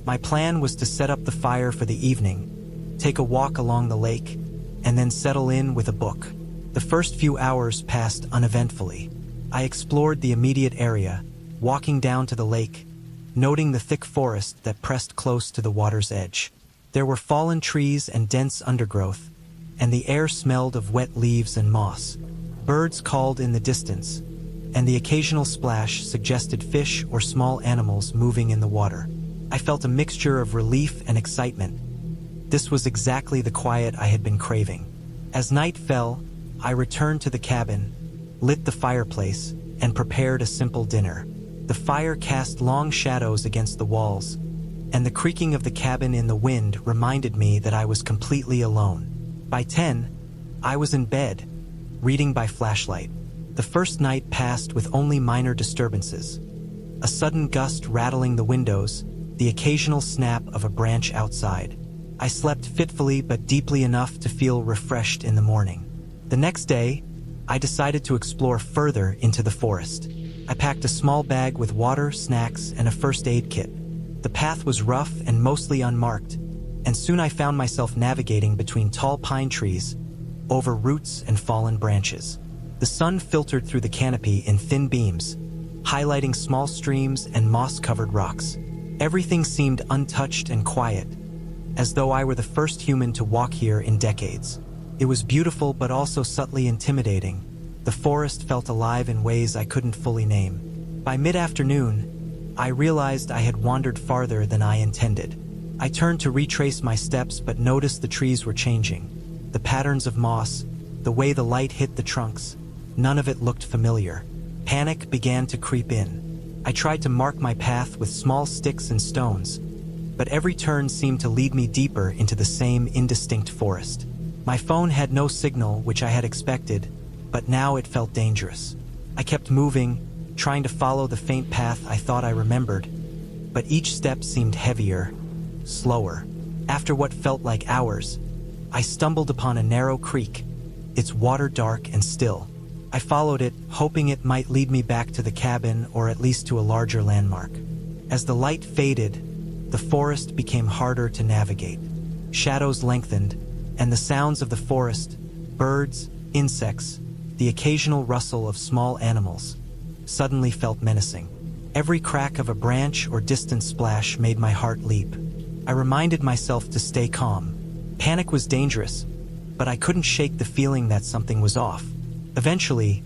S1: My plan was to set up the fire for the evening, take a walk along the lake, and then settle in with a book. The first few hours passed uneventfully. I explored the immediate area, walking down to the lake, noting the thick forest that pressed close to the water's edge. There were fallen trees and dense undergrowth, and the air smelled of wet leaves and moss. Birds called in the distance, and the occasional splash suggested fish or small animals moving in the water. I felt a mixture of relief and excitement. This was exactly the quiet I had been craving. As night fell, I returned to the cabin, lit the fireplace, and prepared a simple dinner. The fire cast long shadows against the walls, and the creaking of the cabin in the wind reminded me that I was completely alone. By 10, I was in bed, reading by flashlight. The first night passed with only minor disturbances. A sudden gust rattling the windows, the occasional snap of a branch outside. I slept fitfully but deeply enough to feel refreshed in the morning. The next day, I decided to explore further into the forest. I packed a small bag with water, snacks, and a first aid kit. The path was rough and mostly unmarked, and soon I found myself navigating between tall pine trees, over roots and fallen branches. The sun filtered through the canopy in thin beams, highlighting small streams and moss-covered rocks. Everything seemed untouched and quiet, as though I were the first human to walk here in decades. It was beautiful but also subtly intimidating. The forest felt alive in ways I couldn't fully name. By mid-afternoon, I realized I had wandered farther than I intended. I turned to retrace my steps but noticed the trees were changing. The patterns of moss, the way the light hit the trunks, none of it looked familiar. Panic began to creep in. I tried to mark my path with small sticks and stones, but every turn seemed to lead me deeper into the same indistinct forest. My phone had no signal, which I had expected, but now it felt dangerous. I kept moving, trying to follow the faint path I thought I remembered, but each step seemed heavier, slower. After what felt like hours, I stumbled upon a narrow creek, its water dark and still. I followed it, hoping it might lead me back to the cabin or at least to a larger landmark. As the light faded, the forest became harder to navigate. Shadows lengthened, and the sounds of the forest, birds, insects, the occasional rustle of small animals, suddenly felt menacing. Every crack of a branch or distant splash made my heart leap. I reminded myself to stay calm. Panic was dangerous, but I couldn't shake the feeling that something was off. Eventually,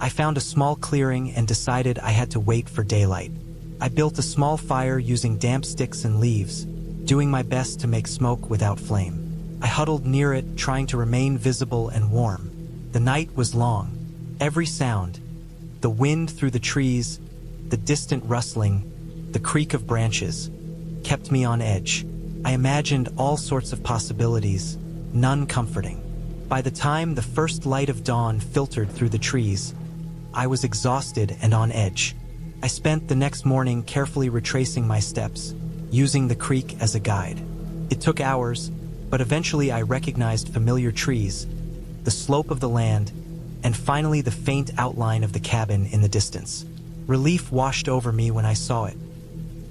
S1: I found a small clearing and decided I had to wait for daylight. I built a small fire using damp sticks and leaves, doing my best to make smoke without flame. I huddled near it, trying to remain visible and warm. The night was long. Every sound, the wind through the trees, the distant rustling, the creak of branches, kept me on edge. I imagined all sorts of possibilities, none comforting. By the time the first light of dawn filtered through the trees, I was exhausted and on edge. I spent the next morning carefully retracing my steps, using the creek as a guide. It took hours, but eventually I recognized familiar trees, the slope of the land, and finally the faint outline of the cabin in the distance. Relief washed over me when I saw it.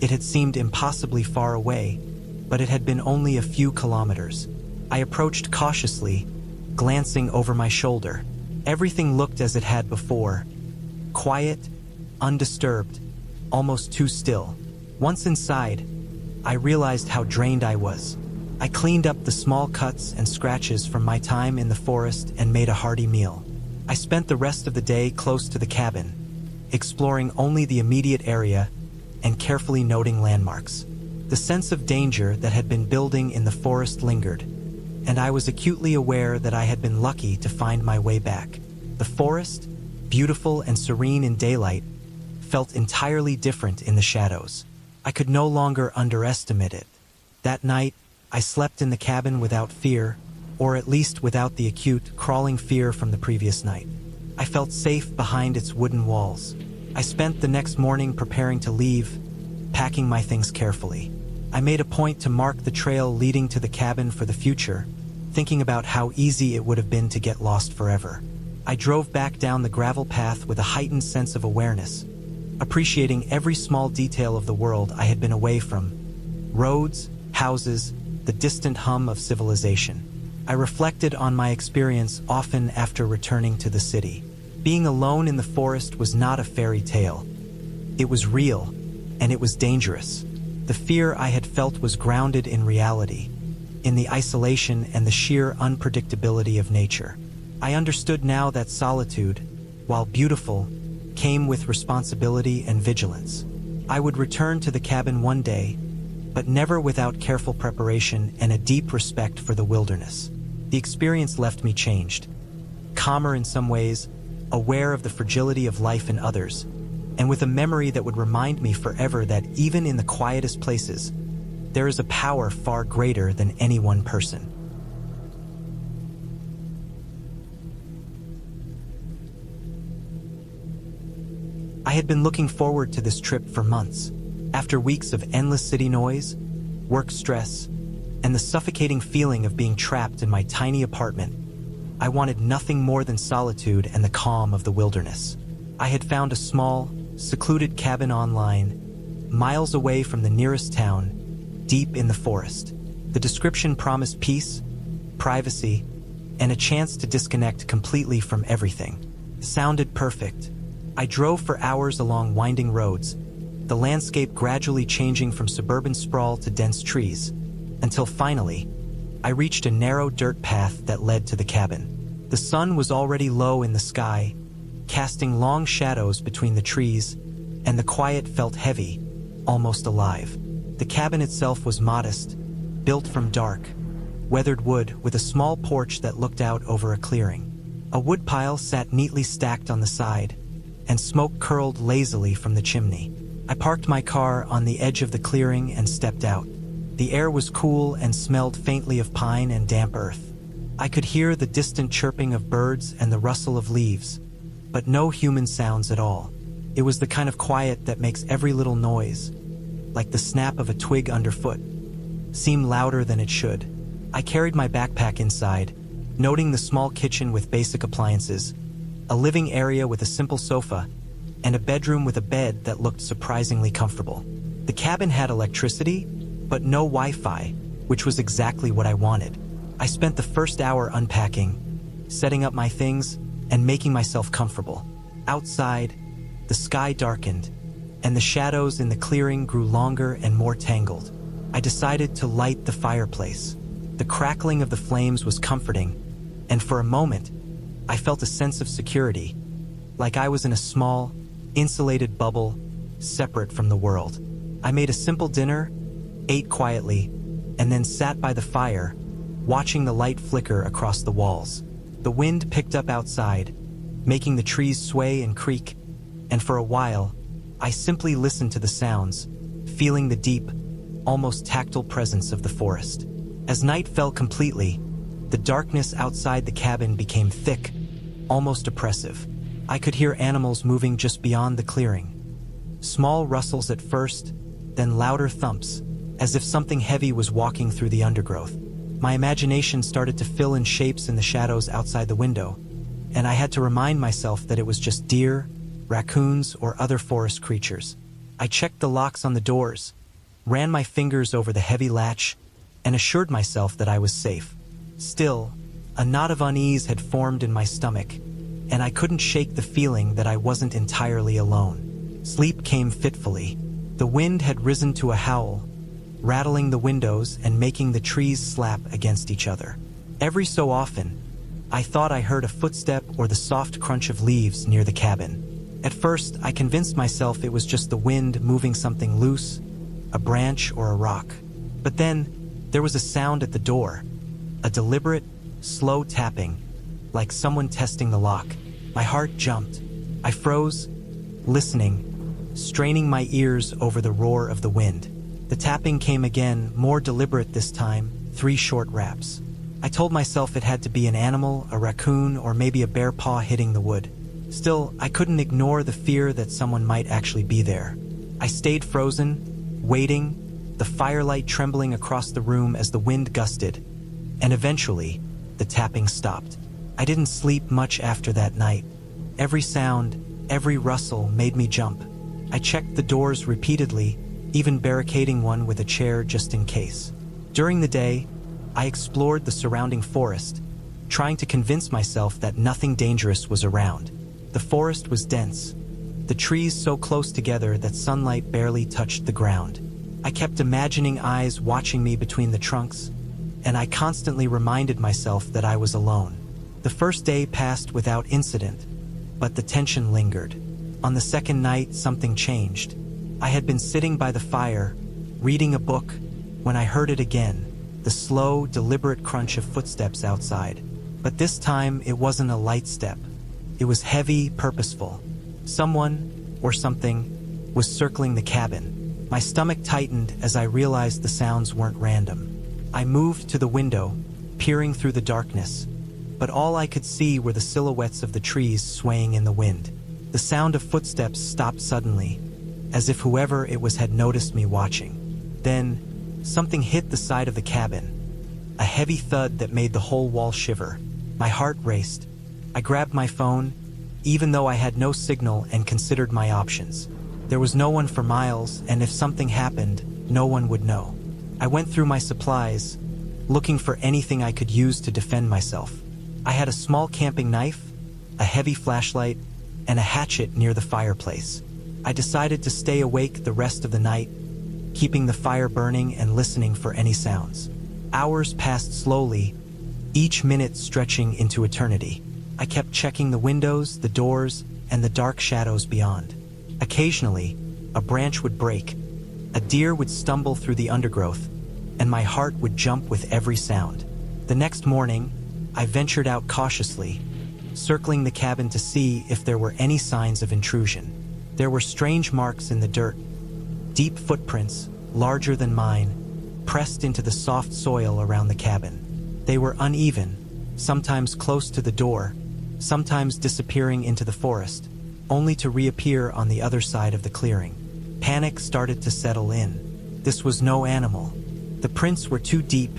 S1: It had seemed impossibly far away, but it had been only a few kilometers. I approached cautiously, glancing over my shoulder. Everything looked as it had before. Quiet, undisturbed, almost too still. Once inside, I realized how drained I was. I cleaned up the small cuts and scratches from my time in the forest and made a hearty meal. I spent the rest of the day close to the cabin, exploring only the immediate area and carefully noting landmarks. The sense of danger that had been building in the forest lingered, and I was acutely aware that I had been lucky to find my way back. The forest, beautiful and serene in daylight, felt entirely different in the shadows. I could no longer underestimate it. That night, I slept in the cabin without fear, or at least without the acute, crawling fear from the previous night. I felt safe behind its wooden walls. I spent the next morning preparing to leave, packing my things carefully. I made a point to mark the trail leading to the cabin for the future, thinking about how easy it would have been to get lost forever. I drove back down the gravel path with a heightened sense of awareness, appreciating every small detail of the world I had been away from. Roads, houses, the distant hum of civilization. I reflected on my experience often after returning to the city. Being alone in the forest was not a fairy tale. It was real, and it was dangerous. The fear I had felt was grounded in reality, in the isolation and the sheer unpredictability of nature. I understood now that solitude, while beautiful, came with responsibility and vigilance. I would return to the cabin one day, but never without careful preparation and a deep respect for the wilderness. The experience left me changed, calmer in some ways, aware of the fragility of life in others, and with a memory that would remind me forever that even in the quietest places, there is a power far greater than any one person. I had been looking forward to this trip for months. After weeks of endless city noise, work stress, and the suffocating feeling of being trapped in my tiny apartment, I wanted nothing more than solitude and the calm of the wilderness. I had found a small, secluded cabin online, miles away from the nearest town, deep in the forest. The description promised peace, privacy, and a chance to disconnect completely from everything. It sounded perfect. I drove for hours along winding roads, the landscape gradually changing from suburban sprawl to dense trees, until finally, I reached a narrow dirt path that led to the cabin. The sun was already low in the sky, casting long shadows between the trees, and the quiet felt heavy, almost alive. The cabin itself was modest, built from dark, weathered wood with a small porch that looked out over a clearing. A woodpile sat neatly stacked on the side, and smoke curled lazily from the chimney. I parked my car on the edge of the clearing and stepped out. The air was cool and smelled faintly of pine and damp earth. I could hear the distant chirping of birds and the rustle of leaves, but no human sounds at all. It was the kind of quiet that makes every little noise, like the snap of a twig underfoot, seem louder than it should. I carried my backpack inside, noting the small kitchen with basic appliances, a living area with a simple sofa, and a bedroom with a bed that looked surprisingly comfortable. The cabin had electricity, but no Wi-Fi, which was exactly what I wanted. I spent the first hour unpacking, setting up my things, and making myself comfortable. Outside, the sky darkened, and the shadows in the clearing grew longer and more tangled. I decided to light the fireplace. The crackling of the flames was comforting, and for a moment, I felt a sense of security, like I was in a small, insulated bubble, separate from the world. I made a simple dinner, ate quietly, and then sat by the fire, watching the light flicker across the walls. The wind picked up outside, making the trees sway and creak, and for a while, I simply listened to the sounds, feeling the deep, almost tactile presence of the forest. As night fell completely, the darkness outside the cabin became thick, almost oppressive. I could hear animals moving just beyond the clearing. Small rustles at first, then louder thumps, as if something heavy was walking through the undergrowth. My imagination started to fill in shapes in the shadows outside the window, and I had to remind myself that it was just deer, raccoons, or other forest creatures. I checked the locks on the doors, ran my fingers over the heavy latch, and assured myself that I was safe. Still, a knot of unease had formed in my stomach, and I couldn't shake the feeling that I wasn't entirely alone. Sleep came fitfully. The wind had risen to a howl, rattling the windows and making the trees slap against each other. Every so often, I thought I heard a footstep or the soft crunch of leaves near the cabin. At first, I convinced myself it was just the wind moving something loose, a branch or a rock. But then, there was a sound at the door, a deliberate, slow tapping, like someone testing the lock. My heart jumped. I froze, listening, straining my ears over the roar of the wind. The tapping came again, more deliberate this time, 3 short raps. I told myself it had to be an animal, a raccoon, or maybe a bare paw hitting the wood. Still, I couldn't ignore the fear that someone might actually be there. I stayed frozen, waiting, the firelight trembling across the room as the wind gusted, and eventually, the tapping stopped. I didn't sleep much after that night. Every sound, every rustle made me jump. I checked the doors repeatedly, even barricading one with a chair just in case. During the day, I explored the surrounding forest, trying to convince myself that nothing dangerous was around. The forest was dense, the trees so close together that sunlight barely touched the ground. I kept imagining eyes watching me between the trunks, and I constantly reminded myself that I was alone. The first day passed without incident, but the tension lingered. On the second night, something changed. I had been sitting by the fire, reading a book, when I heard it again, the slow, deliberate crunch of footsteps outside. But this time, it wasn't a light step. It was heavy, purposeful. Someone, or something, was circling the cabin. My stomach tightened as I realized the sounds weren't random. I moved to the window, peering through the darkness, but all I could see were the silhouettes of the trees swaying in the wind. The sound of footsteps stopped suddenly, as if whoever it was had noticed me watching. Then, something hit the side of the cabin, a heavy thud that made the whole wall shiver. My heart raced. I grabbed my phone, even though I had no signal, and considered my options. There was no one for miles, and if something happened, no one would know. I went through my supplies, looking for anything I could use to defend myself. I had a small camping knife, a heavy flashlight, and a hatchet near the fireplace. I decided to stay awake the rest of the night, keeping the fire burning and listening for any sounds. Hours passed slowly, each minute stretching into eternity. I kept checking the windows, the doors, and the dark shadows beyond. Occasionally, a branch would break, a deer would stumble through the undergrowth, and my heart would jump with every sound. The next morning, I ventured out cautiously, circling the cabin to see if there were any signs of intrusion. There were strange marks in the dirt, deep footprints, larger than mine, pressed into the soft soil around the cabin. They were uneven, sometimes close to the door, sometimes disappearing into the forest, only to reappear on the other side of the clearing. Panic started to settle in. This was no animal. The prints were too deep,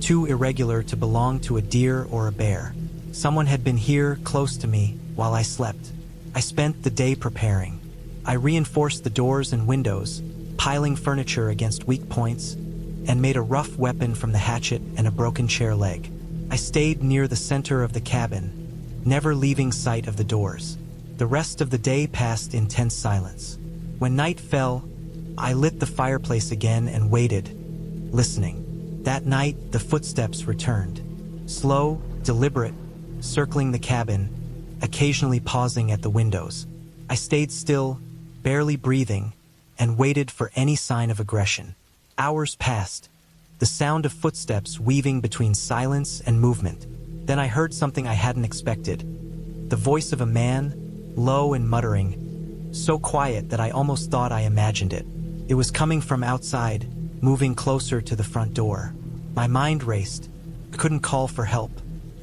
S1: too irregular to belong to a deer or a bear. Someone had been here, close to me, while I slept. I spent the day preparing. I reinforced the doors and windows, piling furniture against weak points, and made a rough weapon from the hatchet and a broken chair leg. I stayed near the center of the cabin, never leaving sight of the doors. The rest of the day passed in tense silence. When night fell, I lit the fireplace again and waited, listening. That night, the footsteps returned. Slow, deliberate, circling the cabin, occasionally pausing at the windows. I stayed still, barely breathing, and waited for any sign of aggression. Hours passed, the sound of footsteps weaving between silence and movement. Then I heard something I hadn't expected. The voice of a man, low and muttering, so quiet that I almost thought I imagined it. It was coming from outside, moving closer to the front door. My mind raced. I couldn't call for help.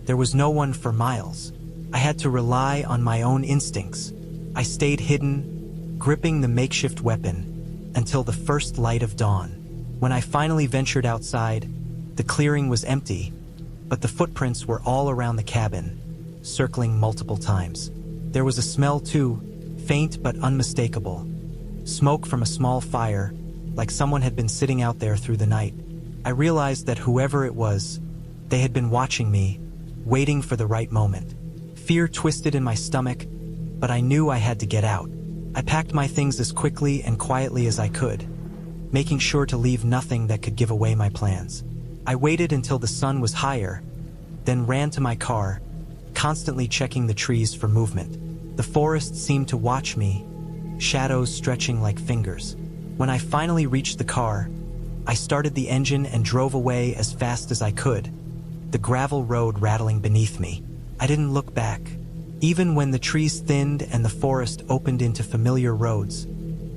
S1: There was no one for miles. I had to rely on my own instincts. I stayed hidden, gripping the makeshift weapon, until the first light of dawn. When I finally ventured outside, the clearing was empty, but the footprints were all around the cabin, circling multiple times. There was a smell too, faint but unmistakable. Smoke from a small fire, like someone had been sitting out there through the night. I realized that whoever it was, they had been watching me, waiting for the right moment. Fear twisted in my stomach, but I knew I had to get out. I packed my things as quickly and quietly as I could, making sure to leave nothing that could give away my plans. I waited until the sun was higher, then ran to my car, constantly checking the trees for movement. The forest seemed to watch me, shadows stretching like fingers. When I finally reached the car, I started the engine and drove away as fast as I could, the gravel road rattling beneath me. I didn't look back. Even when the trees thinned and the forest opened into familiar roads,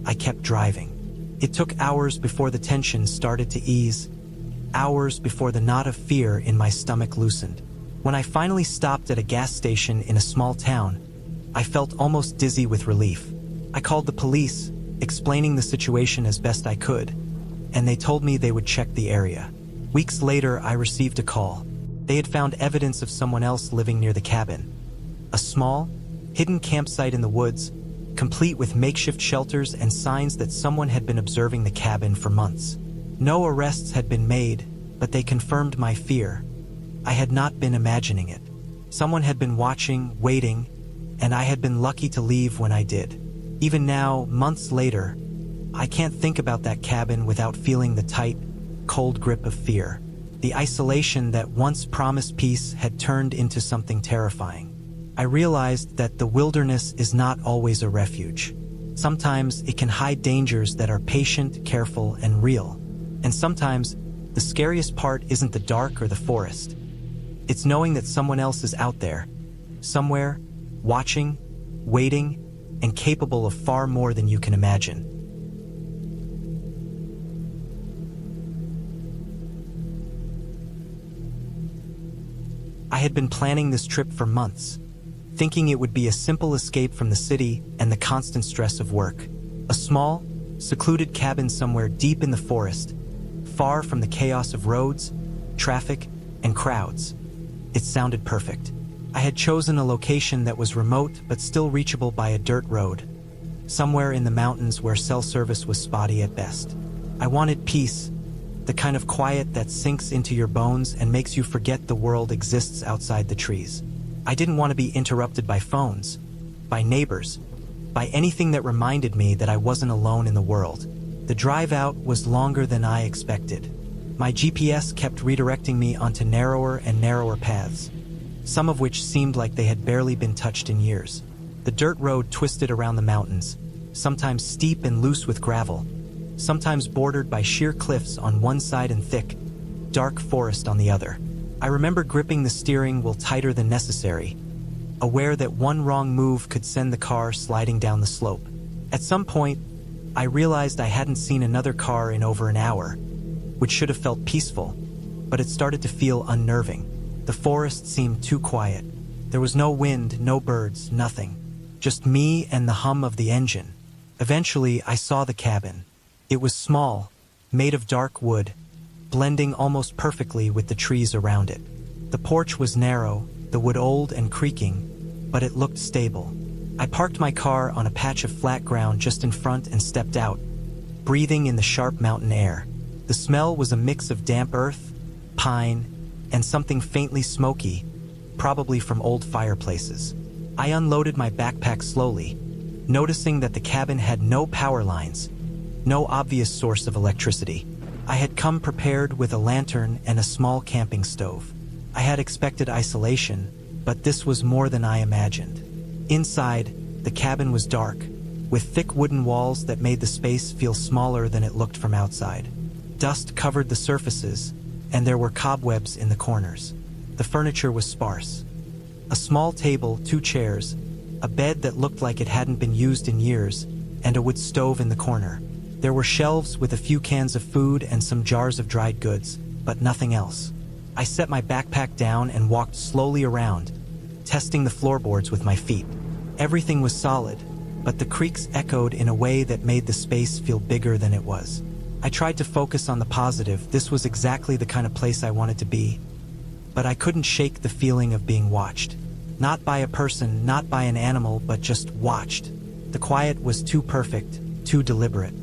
S1: I kept driving. It took hours before the tension started to ease, hours before the knot of fear in my stomach loosened. When I finally stopped at a gas station in a small town, I felt almost dizzy with relief. I called the police, explaining the situation as best I could, and they told me they would check the area. Weeks later, I received a call. They had found evidence of someone else living near the cabin. A small, hidden campsite in the woods, complete with makeshift shelters and signs that someone had been observing the cabin for months. No arrests had been made, but they confirmed my fear. I had not been imagining it. Someone had been watching, waiting, and I had been lucky to leave when I did. Even now, months later, I can't think about that cabin without feeling the tight, cold grip of fear. The isolation that once promised peace had turned into something terrifying. I realized that the wilderness is not always a refuge. Sometimes it can hide dangers that are patient, careful, and real. And sometimes, the scariest part isn't the dark or the forest. It's knowing that someone else is out there, somewhere, watching, waiting, and capable of far more than you can imagine. I had been planning this trip for months, thinking it would be a simple escape from the city and the constant stress of work. A small, secluded cabin somewhere deep in the forest, far from the chaos of roads, traffic, and crowds. It sounded perfect. I had chosen a location that was remote but still reachable by a dirt road, somewhere in the mountains where cell service was spotty at best. I wanted peace, the kind of quiet that sinks into your bones and makes you forget the world exists outside the trees. I didn't want to be interrupted by phones, by neighbors, by anything that reminded me that I wasn't alone in the world. The drive out was longer than I expected. My GPS kept redirecting me onto narrower and narrower paths, some of which seemed like they had barely been touched in years. The dirt road twisted around the mountains, sometimes steep and loose with gravel, sometimes bordered by sheer cliffs on one side and thick, dark forest on the other. I remember gripping the steering wheel tighter than necessary, aware that one wrong move could send the car sliding down the slope. At some point, I realized I hadn't seen another car in over an hour, which should have felt peaceful, but it started to feel unnerving. The forest seemed too quiet. There was no wind, no birds, nothing. Just me and the hum of the engine. Eventually, I saw the cabin. It was small, made of dark wood, blending almost perfectly with the trees around it. The porch was narrow, the wood old and creaking, but it looked stable. I parked my car on a patch of flat ground just in front and stepped out, breathing in the sharp mountain air. The smell was a mix of damp earth, pine, and something faintly smoky, probably from old fireplaces. I unloaded my backpack slowly, noticing that the cabin had no power lines, no obvious source of electricity. I had come prepared with a lantern and a small camping stove. I had expected isolation, but this was more than I imagined. Inside, the cabin was dark, with thick wooden walls that made the space feel smaller than it looked from outside. Dust covered the surfaces, and there were cobwebs in the corners. The furniture was sparse. A small table, 2 chairs, a bed that looked like it hadn't been used in years, and a wood stove in the corner. There were shelves with a few cans of food and some jars of dried goods, but nothing else. I set my backpack down and walked slowly around, testing the floorboards with my feet. Everything was solid, but the creaks echoed in a way that made the space feel bigger than it was. I tried to focus on the positive. This was exactly the kind of place I wanted to be, but I couldn't shake the feeling of being watched. Not by a person, not by an animal, but just watched. The quiet was too perfect, too deliberate.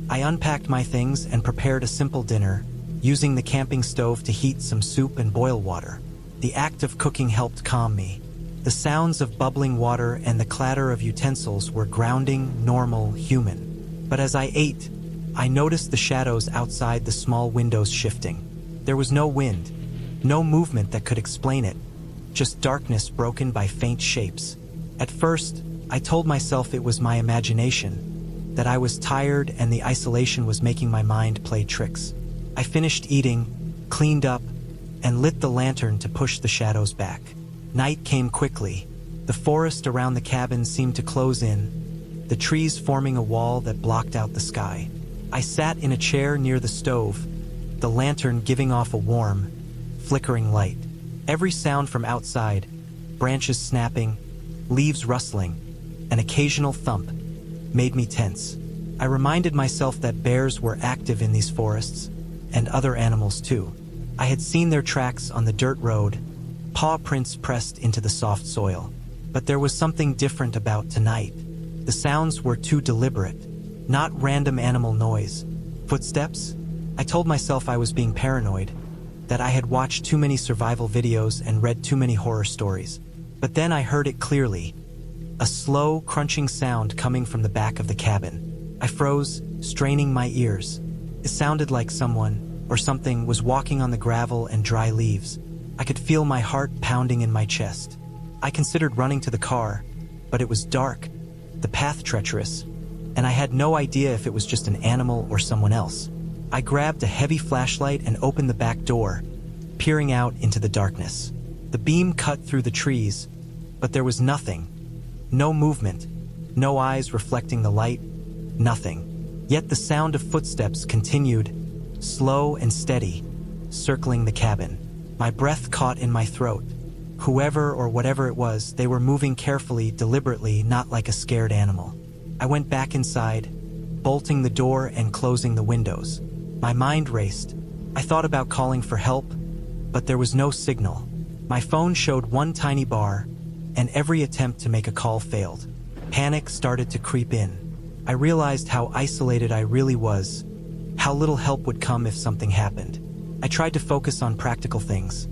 S1: I unpacked my things and prepared a simple dinner, using the camping stove to heat some soup and boil water. The act of cooking helped calm me. The sounds of bubbling water and the clatter of utensils were grounding, normal, human. But as I ate, I noticed the shadows outside the small windows shifting. There was no wind, no movement that could explain it, just darkness broken by faint shapes. At first, I told myself it was my imagination, that I was tired and the isolation was making my mind play tricks. I finished eating, cleaned up, and lit the lantern to push the shadows back. Night came quickly. The forest around the cabin seemed to close in, the trees forming a wall that blocked out the sky. I sat in a chair near the stove, the lantern giving off a warm, flickering light. Every sound from outside, branches snapping, leaves rustling, an occasional thump, made me tense. I reminded myself that bears were active in these forests, and other animals too. I had seen their tracks on the dirt road, paw prints pressed into the soft soil. But there was something different about tonight. The sounds were too deliberate, not random animal noise. Footsteps? I told myself I was being paranoid, that I had watched too many survival videos and read too many horror stories. But then I heard it clearly, a slow, crunching sound coming from the back of the cabin. I froze, straining my ears. It sounded like someone, or something, was walking on the gravel and dry leaves. I could feel my heart pounding in my chest. I considered running to the car, but it was dark, the path treacherous, and I had no idea if it was just an animal or someone else. I grabbed a heavy flashlight and opened the back door, peering out into the darkness. The beam cut through the trees, but there was nothing. No movement, no eyes reflecting the light, nothing. Yet the sound of footsteps continued, slow and steady, circling the cabin. My breath caught in my throat. Whoever or whatever it was, they were moving carefully, deliberately, not like a scared animal. I went back inside, bolting the door and closing the windows. My mind raced. I thought about calling for help, but there was no signal. My phone showed one tiny bar, and every attempt to make a call failed. Panic started to creep in. I realized how isolated I really was, how little help would come if something happened. I tried to focus on practical things.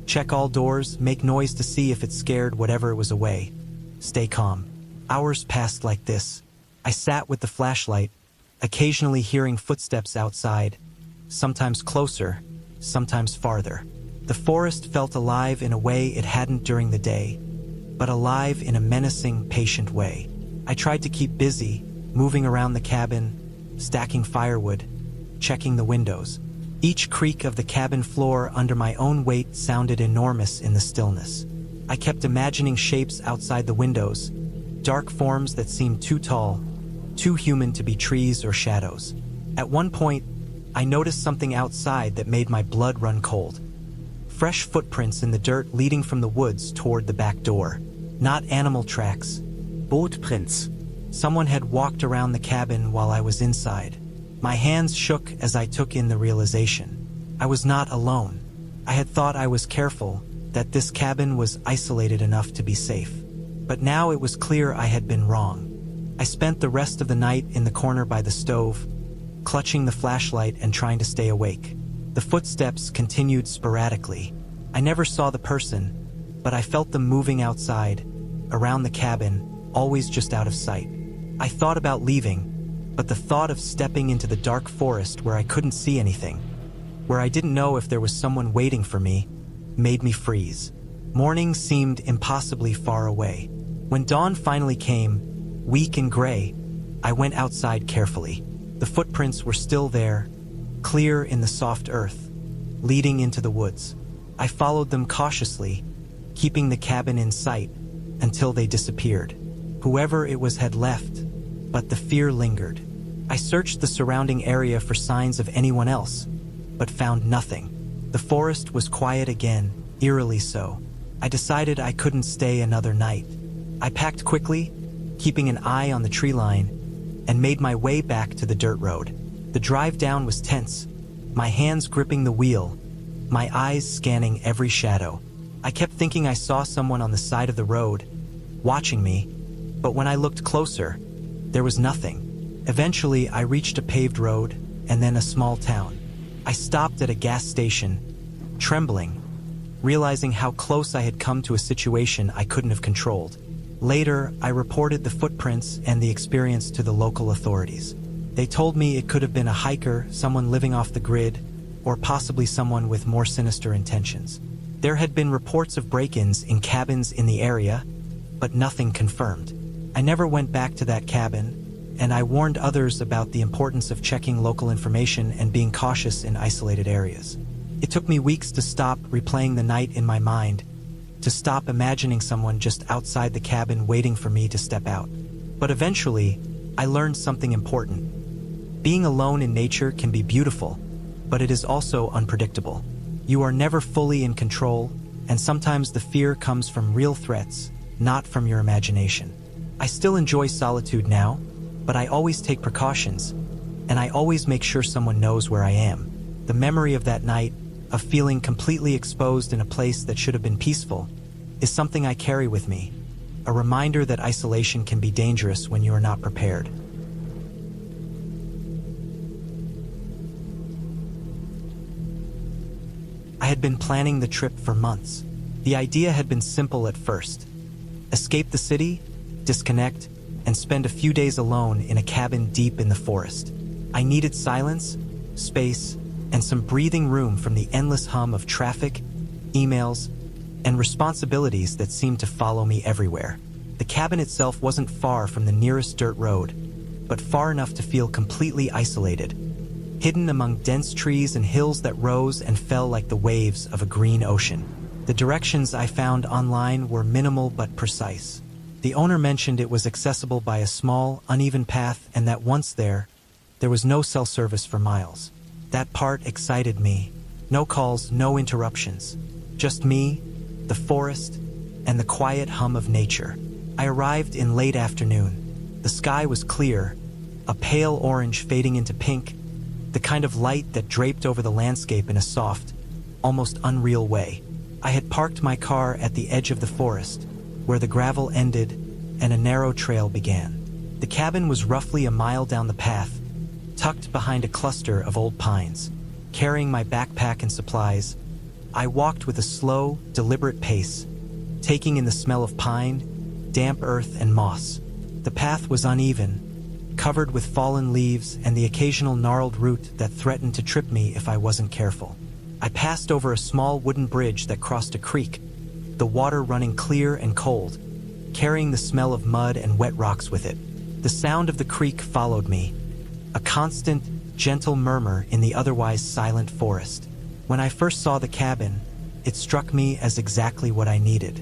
S1: Check all doors, make noise to see if it scared whatever was away. Stay calm. Hours passed like this. I sat with the flashlight, occasionally hearing footsteps outside, sometimes closer, sometimes farther. The forest felt alive in a way it hadn't during the day, but alive in a menacing, patient way. I tried to keep busy, moving around the cabin, stacking firewood, checking the windows. Each creak of the cabin floor under my own weight sounded enormous in the stillness. I kept imagining shapes outside the windows, dark forms that seemed too tall, too human to be trees or shadows. At one point, I noticed something outside that made my blood run cold. Fresh footprints in the dirt leading from the woods toward the back door. Not animal tracks.
S2: Bootprints.
S1: Someone had walked around the cabin while I was inside. My hands shook as I took in the realization. I was not alone. I had thought I was careful, that this cabin was isolated enough to be safe. But now it was clear I had been wrong. I spent the rest of the night in the corner by the stove, clutching the flashlight and trying to stay awake. The footsteps continued sporadically. I never saw the person, but I felt them moving outside, around the cabin, always just out of sight. I thought about leaving, but the thought of stepping into the dark forest where I couldn't see anything, where I didn't know if there was someone waiting for me, made me freeze. Morning seemed impossibly far away. When dawn finally came, weak and gray, I went outside carefully. The footprints were still there, clear in the soft earth, leading into the woods. I followed them cautiously, keeping the cabin in sight until they disappeared. Whoever it was had left, but the fear lingered. I searched the surrounding area for signs of anyone else, but found nothing. The forest was quiet again, eerily so. I decided I couldn't stay another night. I packed quickly, keeping an eye on the tree line, and made my way back to the dirt road. The drive down was tense, my hands gripping the wheel, my eyes scanning every shadow. I kept thinking I saw someone on the side of the road, watching me, but when I looked closer, there was nothing. Eventually, I reached a paved road, and then a small town. I stopped at a gas station, trembling, realizing how close I had come to a situation I couldn't have controlled. Later, I reported the footprints and the experience to the local authorities. They told me it could have been a hiker, someone living off the grid, or possibly someone with more sinister intentions. There had been reports of break-ins in cabins in the area, but nothing confirmed. I never went back to that cabin, and I warned others about the importance of checking local information and being cautious in isolated areas. It took me weeks to stop replaying the night in my mind, to stop imagining someone just outside the cabin waiting for me to step out. But eventually, I learned something important. Being alone in nature can be beautiful, but it is also unpredictable. You are never fully in control, and sometimes the fear comes from real threats, not from your imagination. I still enjoy solitude now, but I always take precautions, and I always make sure someone knows where I am. The memory of that night, of feeling completely exposed in a place that should have been peaceful, is something I carry with me, a reminder that isolation can be dangerous when you are not prepared. I had been planning the trip for months. The idea had been simple at first. Escape the city, disconnect, and spend a few days alone in a cabin deep in the forest. I needed silence, space, and some breathing room from the endless hum of traffic, emails, and responsibilities that seemed to follow me everywhere. The cabin itself wasn't far from the nearest dirt road, but far enough to feel completely isolated, hidden among dense trees and hills that rose and fell like the waves of a green ocean. The directions I found online were minimal but precise. The owner mentioned it was accessible by a small, uneven path and that once there was no cell service for miles. That part excited me. No calls, no interruptions. Just me, the forest, and the quiet hum of nature. I arrived in late afternoon. The sky was clear, a pale orange fading into pink, the kind of light that draped over the landscape in a soft, almost unreal way. I had parked my car at the edge of the forest, where the gravel ended and a narrow trail began. The cabin was roughly a mile down the path, tucked behind a cluster of old pines. Carrying my backpack and supplies, I walked with a slow, deliberate pace, taking in the smell of pine, damp earth, and moss. The path was uneven, covered with fallen leaves and the occasional gnarled root that threatened to trip me if I wasn't careful. I passed over a small wooden bridge that crossed a creek, the water running clear and cold, carrying the smell of mud and wet rocks with it. The sound of the creek followed me, a constant, gentle murmur in the otherwise silent forest. When I first saw the cabin, it struck me as exactly what I needed.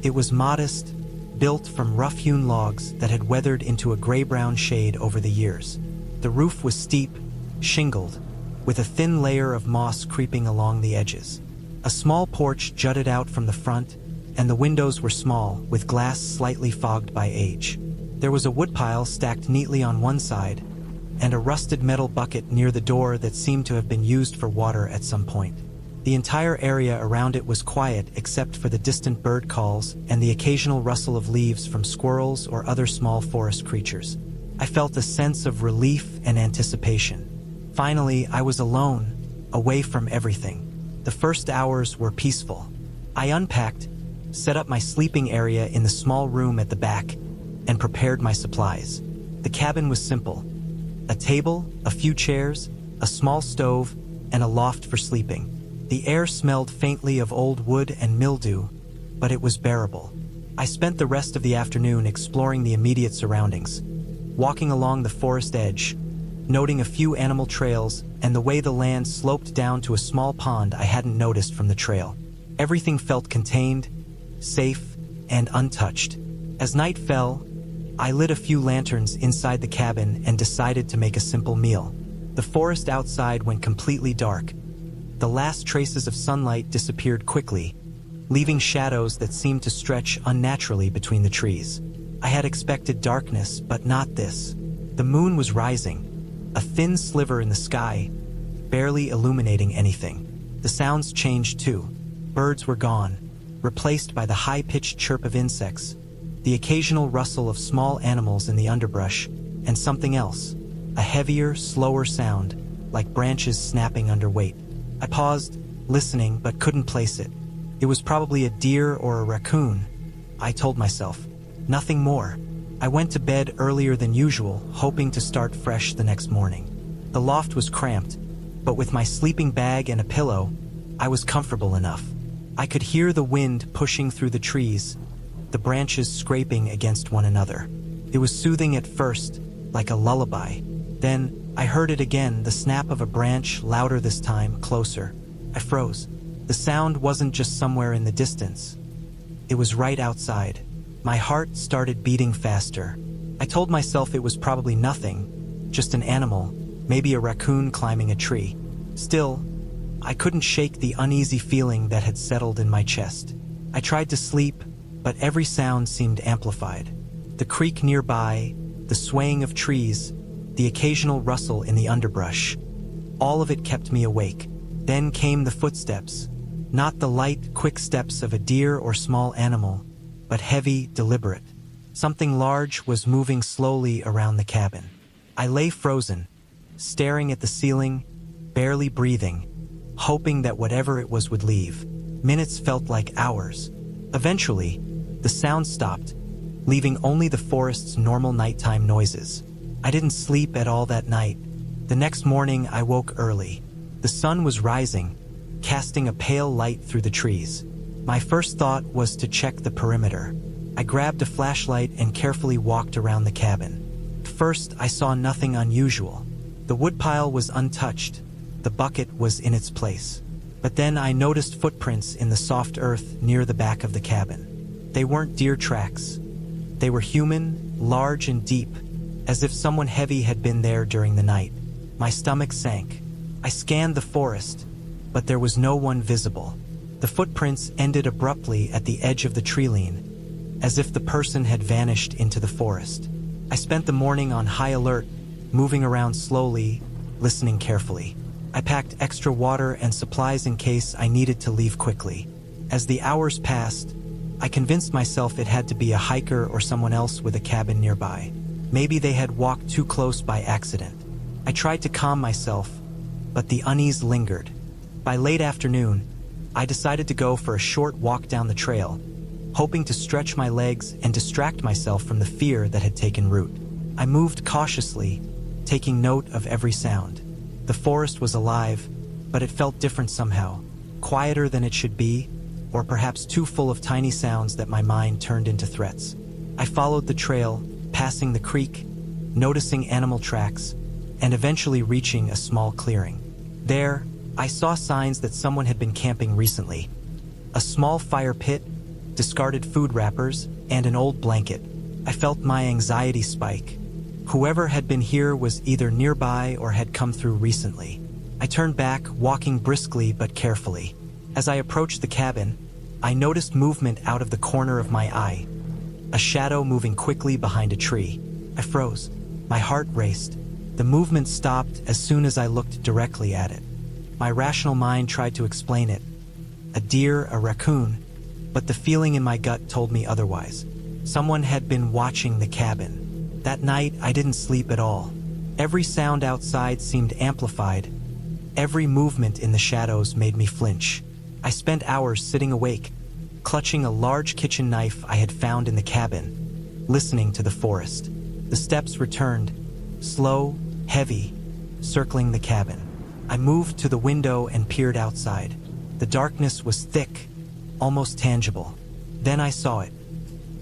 S1: It was modest, built from rough-hewn logs that had weathered into a gray-brown shade over the years. The roof was steep, shingled, with a thin layer of moss creeping along the edges. A small porch jutted out from the front, and the windows were small, with glass slightly fogged by age. There was a woodpile stacked neatly on one side, and a rusted metal bucket near the door that seemed to have been used for water at some point. The entire area around it was quiet except for the distant bird calls and the occasional rustle of leaves from squirrels or other small forest creatures. I felt a sense of relief and anticipation. Finally, I was alone, away from everything. The first hours were peaceful. I unpacked, set up my sleeping area in the small room at the back, and prepared my supplies. The cabin was simple. A table, a few chairs, a small stove, and a loft for sleeping. The air smelled faintly of old wood and mildew, but it was bearable. I spent the rest of the afternoon exploring the immediate surroundings, walking along the forest edge, noting a few animal trails and the way the land sloped down to a small pond I hadn't noticed from the trail. Everything felt contained, safe, and untouched. As night fell, I lit a few lanterns inside the cabin and decided to make a simple meal. The forest outside went completely dark. The last traces of sunlight disappeared quickly, leaving shadows that seemed to stretch unnaturally between the trees. I had expected darkness, but not this. The moon was rising, a thin sliver in the sky, barely illuminating anything. The sounds changed too. Birds were gone, replaced by the high-pitched chirp of insects, the occasional rustle of small animals in the underbrush, and something else, a heavier, slower sound, like branches snapping under weight. I paused, listening, but couldn't place it. It was probably a deer or a raccoon, I told myself. Nothing more. I went to bed earlier than usual, hoping to start fresh the next morning. The loft was cramped, but with my sleeping bag and a pillow, I was comfortable enough. I could hear the wind pushing through the trees, the branches scraping against one another. It was soothing at first, like a lullaby. Then, I heard it again, the snap of a branch, louder this time, closer. I froze. The sound wasn't just somewhere in the distance. It was right outside. My heart started beating faster. I told myself it was probably nothing, just an animal, maybe a raccoon climbing a tree. Still, I couldn't shake the uneasy feeling that had settled in my chest. I tried to sleep, but every sound seemed amplified. The creek nearby, the swaying of trees, the occasional rustle in the underbrush. All of it kept me awake. Then came the footsteps, not the light, quick steps of a deer or small animal, but heavy, deliberate. Something large was moving slowly around the cabin. I lay frozen, staring at the ceiling, barely breathing, hoping that whatever it was would leave. Minutes felt like hours. Eventually, the sound stopped, leaving only the forest's normal nighttime noises. I didn't sleep at all that night. The next morning, I woke early. The sun was rising, casting a pale light through the trees. My first thought was to check the perimeter. I grabbed a flashlight and carefully walked around the cabin. First, I saw nothing unusual. The woodpile was untouched. The bucket was in its place. But then I noticed footprints in the soft earth near the back of the cabin. They weren't deer tracks. They were human, large and deep, as if someone heavy had been there during the night. My stomach sank. I scanned the forest, but there was no one visible. The footprints ended abruptly at the edge of the tree-line, as if the person had vanished into the forest. I spent the morning on high alert, moving around slowly, listening carefully. I packed extra water and supplies in case I needed to leave quickly. As the hours passed, I convinced myself it had to be a hiker or someone else with a cabin nearby. Maybe they had walked too close by accident. I tried to calm myself, but the unease lingered. By late afternoon, I decided to go for a short walk down the trail, hoping to stretch my legs and distract myself from the fear that had taken root. I moved cautiously, taking note of every sound. The forest was alive, but it felt different somehow, quieter than it should be, or perhaps too full of tiny sounds that my mind turned into threats. I followed the trail, passing the creek, noticing animal tracks, and eventually reaching a small clearing. There, I saw signs that someone had been camping recently. A small fire pit, discarded food wrappers, and an old blanket. I felt my anxiety spike. Whoever had been here was either nearby or had come through recently. I turned back, walking briskly but carefully. As I approached the cabin, I noticed movement out of the corner of my eye. A shadow moving quickly behind a tree. I froze. My heart raced. The movement stopped as soon as I looked directly at it. My rational mind tried to explain it. A deer, a raccoon, but the feeling in my gut told me otherwise. Someone had been watching the cabin. That night, I didn't sleep at all. Every sound outside seemed amplified. Every movement in the shadows made me flinch. I spent hours sitting awake, clutching a large kitchen knife I had found in the cabin, listening to the forest. The steps returned, slow, heavy, circling the cabin. I moved to the window and peered outside. The darkness was thick, almost tangible. Then I saw it.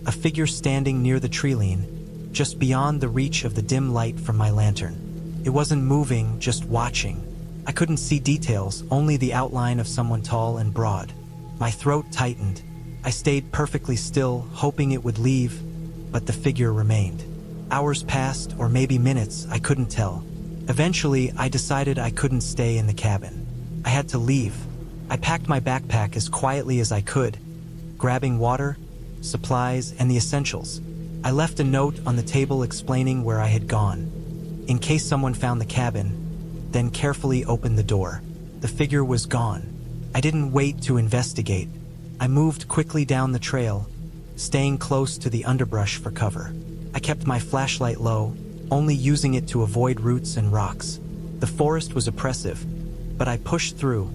S1: A figure standing near the tree-line, just beyond the reach of the dim light from my lantern. It wasn't moving, just watching. I couldn't see details, only the outline of someone tall and broad. My throat tightened. I stayed perfectly still, hoping it would leave, but the figure remained. Hours passed, or maybe minutes, I couldn't tell. Eventually, I decided I couldn't stay in the cabin. I had to leave. I packed my backpack as quietly as I could, grabbing water, supplies, and the essentials. I left a note on the table explaining where I had gone, in case someone found the cabin, then carefully opened the door. The figure was gone. I didn't wait to investigate. I moved quickly down the trail, staying close to the underbrush for cover. I kept my flashlight low, only using it to avoid roots and rocks. The forest was oppressive, but I pushed through,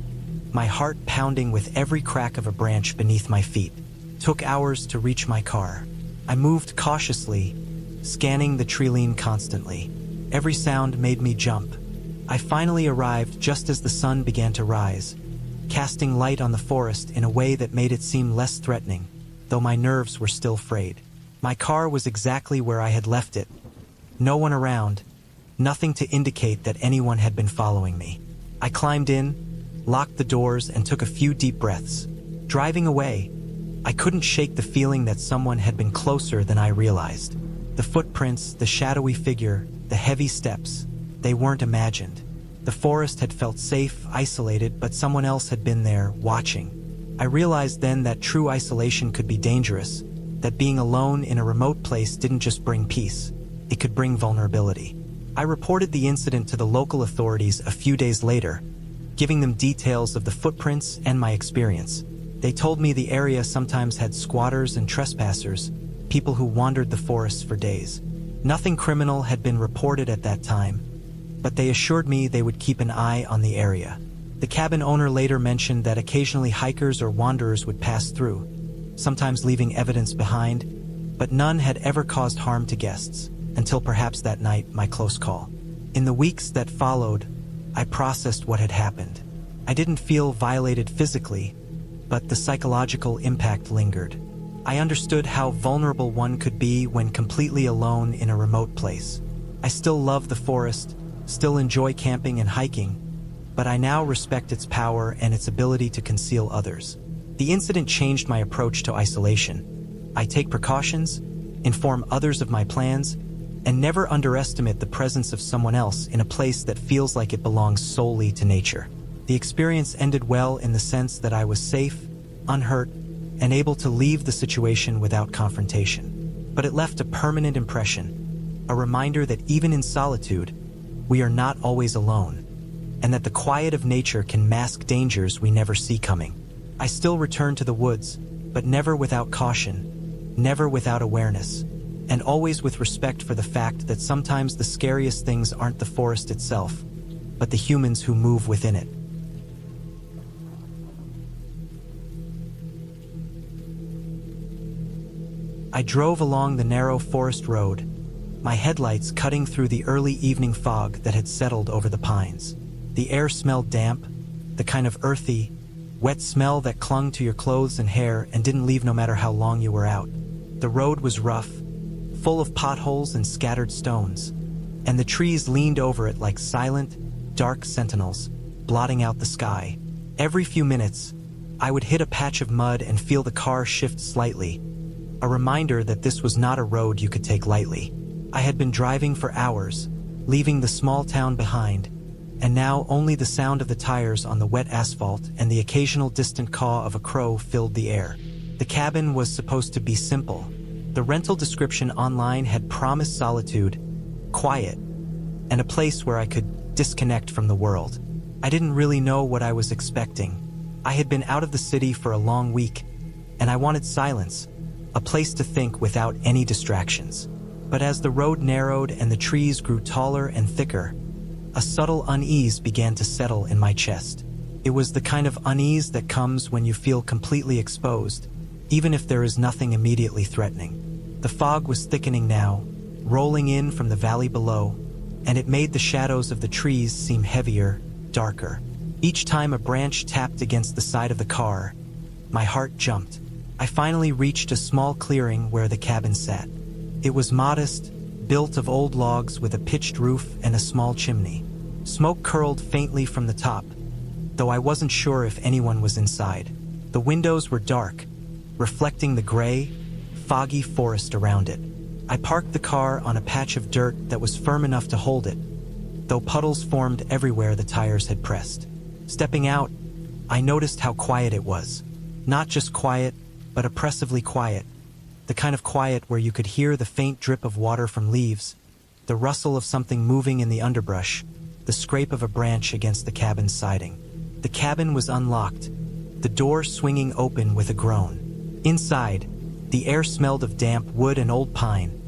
S1: my heart pounding with every crack of a branch beneath my feet. It took hours to reach my car. I moved cautiously, scanning the tree-line constantly. Every sound made me jump. I finally arrived just as the sun began to rise, casting light on the forest in a way that made it seem less threatening, though my nerves were still frayed. My car was exactly where I had left it. No one around, nothing to indicate that anyone had been following me. I climbed in, locked the doors, and took a few deep breaths. Driving away, I couldn't shake the feeling that someone had been closer than I realized. The footprints, the shadowy figure, the heavy steps, they weren't imagined. The forest had felt safe, isolated, but someone else had been there, watching. I realized then that true isolation could be dangerous, that being alone in a remote place didn't just bring peace, it could bring vulnerability. I reported the incident to the local authorities a few days later, giving them details of the footprints and my experience. They told me the area sometimes had squatters and trespassers, people who wandered the forests for days. Nothing criminal had been reported at that time, but they assured me they would keep an eye on the area. The cabin owner later mentioned that occasionally hikers or wanderers would pass through, sometimes leaving evidence behind, but none had ever caused harm to guests, until perhaps that night, my close call. In the weeks that followed, I processed what had happened. I didn't feel violated physically, but the psychological impact lingered. I understood how vulnerable one could be when completely alone in a remote place. I still love the forest, still enjoy camping and hiking, but I now respect its power and its ability to conceal others. The incident changed my approach to isolation. I take precautions, inform others of my plans, and never underestimate the presence of someone else in a place that feels like it belongs solely to nature. The experience ended well in the sense that I was safe, unhurt, and able to leave the situation without confrontation. But it left a permanent impression, a reminder that even in solitude, we are not always alone, and that the quiet of nature can mask dangers we never see coming. I still return to the woods, but never without caution, never without awareness, and always with respect for the fact that sometimes the scariest things aren't the forest itself, but the humans who move within it. I drove along the narrow forest road, my headlights cutting through the early evening fog that had settled over the pines. The air smelled damp, the kind of earthy, wet smell that clung to your clothes and hair and didn't leave no matter how long you were out. The road was rough, full of potholes and scattered stones, and the trees leaned over it like silent, dark sentinels, blotting out the sky. Every few minutes, I would hit a patch of mud and feel the car shift slightly, a reminder that this was not a road you could take lightly. I had been driving for hours, leaving the small town behind, and now only the sound of the tires on the wet asphalt and the occasional distant caw of a crow filled the air. The cabin was supposed to be simple. The rental description online had promised solitude, quiet, and a place where I could disconnect from the world. I didn't really know what I was expecting. I had been out of the city for a long week, and I wanted silence, a place to think without any distractions. But as the road narrowed and the trees grew taller and thicker, a subtle unease began to settle in my chest. It was the kind of unease that comes when you feel completely exposed, even if there is nothing immediately threatening. The fog was thickening now, rolling in from the valley below, and it made the shadows of the trees seem heavier, darker. Each time a branch tapped against the side of the car, my heart jumped. I finally reached a small clearing where the cabin sat. It was modest, built of old logs with a pitched roof and a small chimney. Smoke curled faintly from the top, though I wasn't sure if anyone was inside. The windows were dark, reflecting the gray, foggy forest around it. I parked the car on a patch of dirt that was firm enough to hold it, though puddles formed everywhere the tires had pressed. Stepping out, I noticed how quiet it was. Not just quiet, but oppressively quiet. The kind of quiet where you could hear the faint drip of water from leaves, the rustle of something moving in the underbrush, the scrape of a branch against the cabin's siding. The cabin was unlocked, the door swinging open with a groan. Inside, the air smelled of damp wood and old pine,